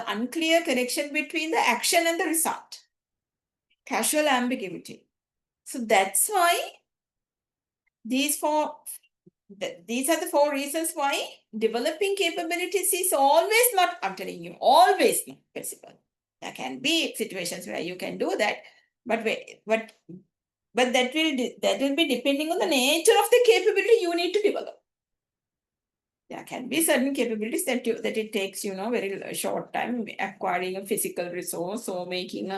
unclear connection between the action and the result. Casual ambiguity. So that's why these are the 4 reasons why developing capabilities is always not, I'm telling you, always not possible. There can be situations where you can do that, but that will be depending on the nature of the capability you need to develop. There can be certain capabilities that it takes very short time acquiring a physical resource or making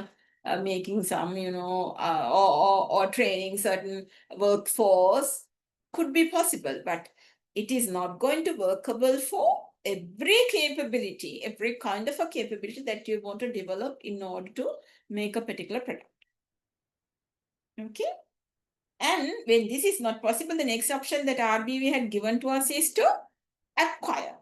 some or training certain workforce could be possible, but it is not going to workable for every capability, every kind of a capability that you want to develop in order to make a particular product. Okay. And when this is not possible, the next option that RBV had given to us is to acquire.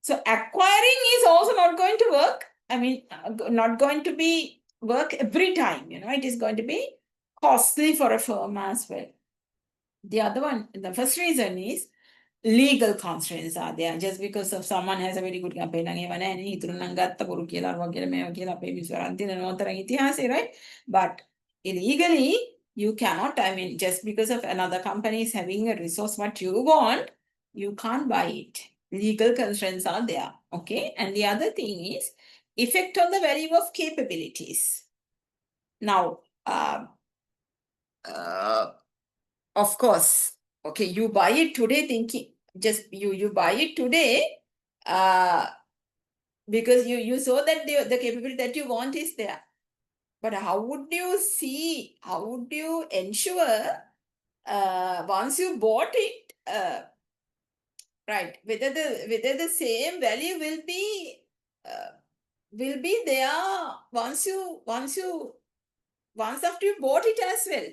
So acquiring is also not going to work. I mean, not going to be work every time. It is going to be costly for a firm as well. The other one, the first reason is legal constraints are there. Just because of someone has a very good campaign, right? But illegally, you cannot, just because of another company is having a resource what you want, you can't buy it. Legal constraints are there. Okay. And the other thing is effect on the value of capabilities. Now, of course, okay, you buy it today thinking, just you buy it today because you saw that the capability that you want is there. But how would you ensure once you bought it, right, whether the same value will be there once after you bought it as well.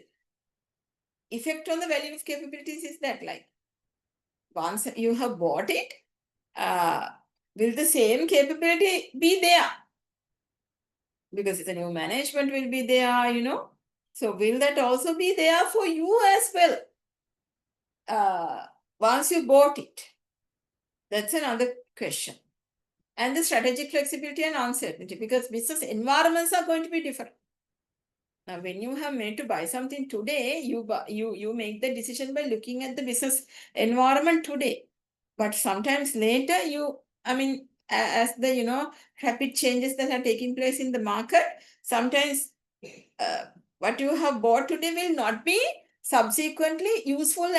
Effect on the value of capabilities is that, like, once you have bought it, will the same capability be there? Because the new management will be there, So will that also be there for you as well? Once you bought it? That's another question. And the strategic flexibility and uncertainty, because business environments are going to be different. Now, when you have made to buy something today, you make the decision by looking at the business environment today. But sometimes later, as the rapid changes that are taking place in the market, sometimes what you have bought today will not be subsequently useful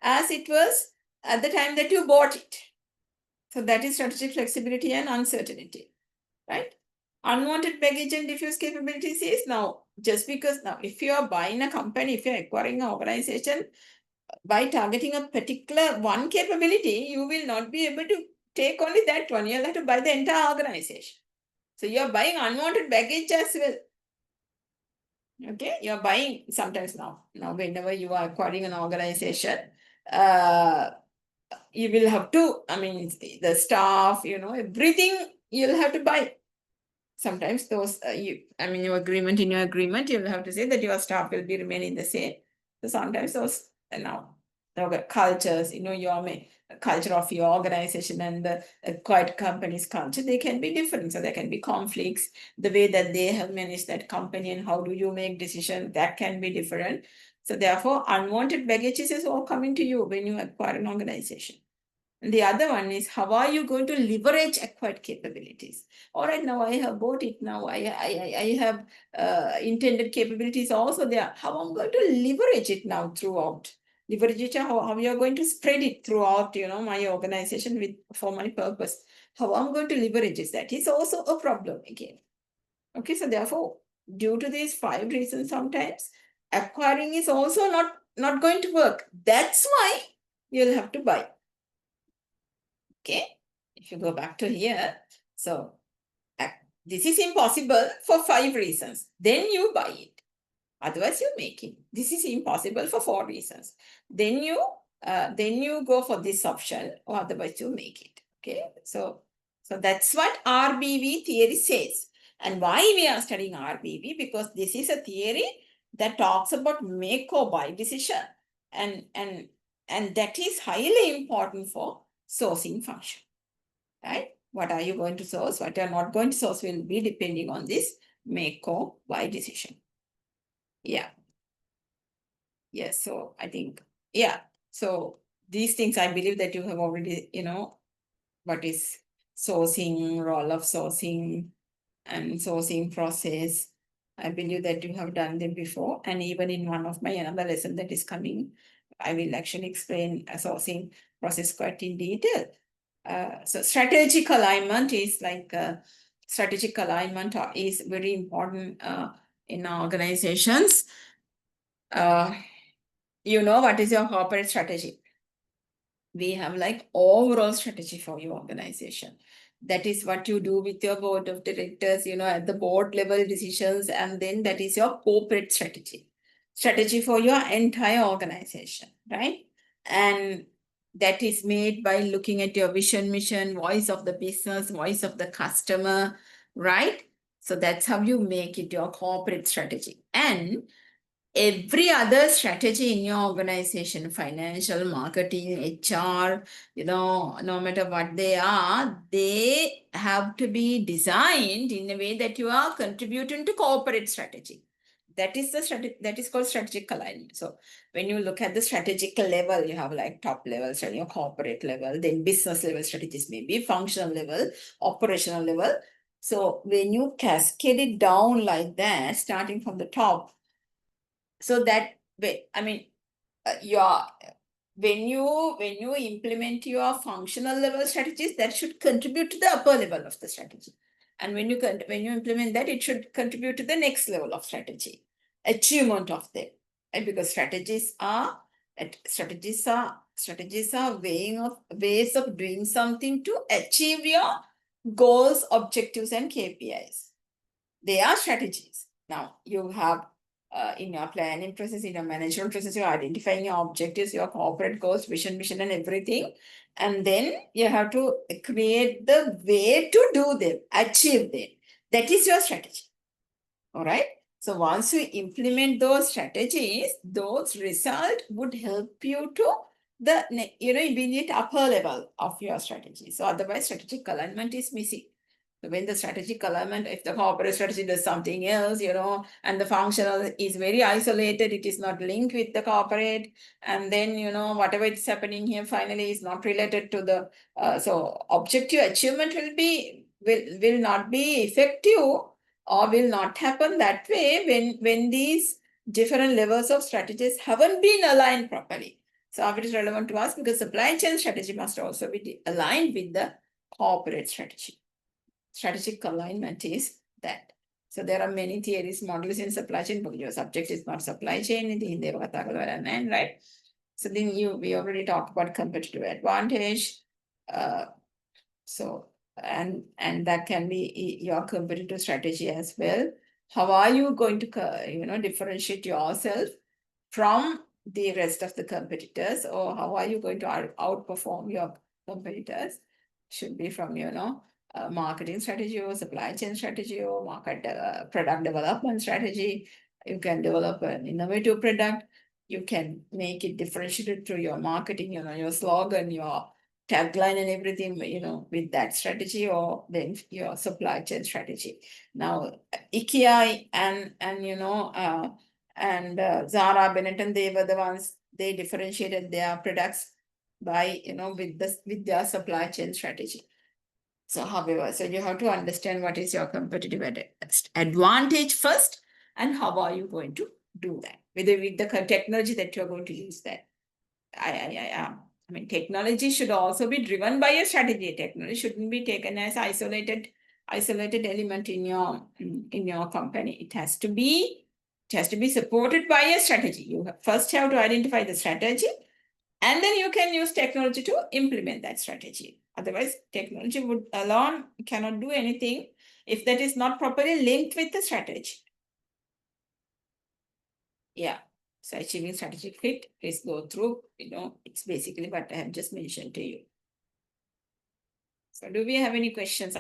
as it was at the time that you bought it. So that is strategic flexibility and uncertainty, right? Unwanted baggage and diffuse capabilities is now, just because now, if you are buying a company, if you're acquiring an organization, by targeting a particular one capability, you will not be able to take only that one. You'll have to buy the entire organization. So you're buying unwanted baggage as well. Okay, you're buying sometimes now whenever you are acquiring an organization, you will have to, I mean, the staff, everything you'll have to buy. Sometimes those, in your agreement, you'll have to say that your staff will be remaining the same. So sometimes those, the cultures, your culture of your organization and the acquired company's culture, they can be different. So there can be conflicts. The way that they have managed that company and how do you make decisions, that can be different. So therefore, unwanted baggage is all coming to you when you acquire an organization. And the other one is, how are you going to leverage acquired capabilities? All right, now I have bought it. Now I have intended capabilities also there. How I'm going to leverage it now throughout? Leverage it, how you are going to spread it throughout, my organization for my purpose. How I'm going to leverage it, that is also a problem again. Okay, so therefore, due to these 5 reasons, sometimes acquiring is also not going to work. That's why you'll have to buy. Okay, if you go back to here, so this is impossible for 5 reasons. Then you buy it. Otherwise, you make it. This is impossible for 4 reasons. Then you go for this option, or otherwise you make it. Okay, so that's what RBV theory says. And why we are studying RBV? Because this is a theory that talks about make or buy decision, and that is highly important for sourcing function, right? What are you going to source? What you are not going to source will be depending on this make or buy decision. Yeah. Yes, so I think, yeah. So these things, I believe that you have already, what is sourcing, role of sourcing, and sourcing process. I believe that you have done them before. And even in one of my another lesson that is coming, I will actually explain a sourcing process quite in detail. So strategic alignment is like, strategic alignment is very important in organizations. What is your corporate strategy? We have like overall strategy for your organization. That is what you do with your board of directors, at the board level decisions, and then that is your corporate strategy. Strategy for your entire organization, right? And that is made by looking at your vision, mission, voice of the business, voice of the customer, right? So that's how you make it your corporate strategy. And every other strategy in your organization, financial, marketing, HR, no matter what they are, they have to be designed in a way that you are contributing to corporate strategy. That is the strategy, that is called strategic alignment. So when you look at the strategic level, you have like top level strategy, corporate level, then business level strategies, maybe functional level, operational level. So when you cascade it down like that, starting from the top, so that way, when you implement your functional level strategies, that should contribute to the upper level of the strategy. And when you implement that, it should contribute to the next level of strategy, achievement of them. Right? Because strategies are ways of doing something to achieve your goals, objectives, and KPIs. They are strategies. Now you have in your planning process, in your management process, you're identifying your objectives, your corporate goals, vision, mission, and everything. And then you have to create the way to do them, achieve them. That is your strategy. All right. So once you implement those strategies, those results would help you to the immediate upper level of your strategy. So otherwise, strategic alignment is missing. So when the strategic alignment, if the corporate strategy does something else, and the functional is very isolated, it is not linked with the corporate, and then, whatever is happening here finally is not related to the, so objective achievement will not be effective or will not happen that way when these different levels of strategies haven't been aligned properly. So it is relevant to us because supply chain strategy must also be aligned with the corporate strategy. Strategic alignment is that. So there are many theories, models in supply chain, but your subject is not supply chain, right? So then we already talked about competitive advantage. And that can be your competitive strategy as well. How are you going to differentiate yourself from the rest of the competitors, or how are you going to outperform your competitors? Should be from marketing strategy or supply chain strategy or market product development strategy. You can develop an innovative product. You can make it differentiated through your marketing, your slogan, your tagline and everything, with that strategy, or then your supply chain strategy. Now, IKEA and Zara, Benetton, they were the ones, they differentiated their products by, with their supply chain strategy. So however, so you have to understand what is your competitive advantage first, and how are you going to do that, with the technology that you're going to use that. I mean, technology should also be driven by a strategy. Technology shouldn't be taken as isolated element in your company. It has to be supported by a strategy. You first have to identify the strategy, and then you can use technology to implement that strategy. Otherwise, technology would alone cannot do anything if that is not properly linked with the strategy. Yeah. So achieving strategic fit, please go through, it's basically what I have just mentioned to you. So do we have any questions?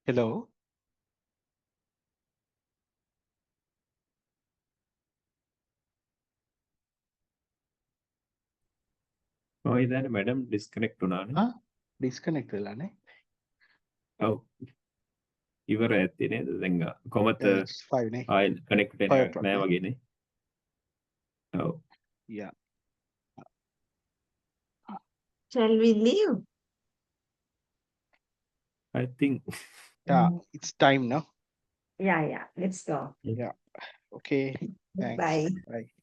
Hello. ඉතින් madam disconnect වුණානේ. Disconnect වෙලානේ. ඔව්. ඉවර ඇත්තේ නේද? දැන් කොහොමද It's 5 නේ. ආයෙ connect 5 වෙන්නේ o'clock, නෑ yeah. වගේ නේ. ඔව්. Yeah. Shall we leave? I think. Yeah, it's time now. Yeah, let's go. Yeah. Okay. Thanks. Bye. Bye.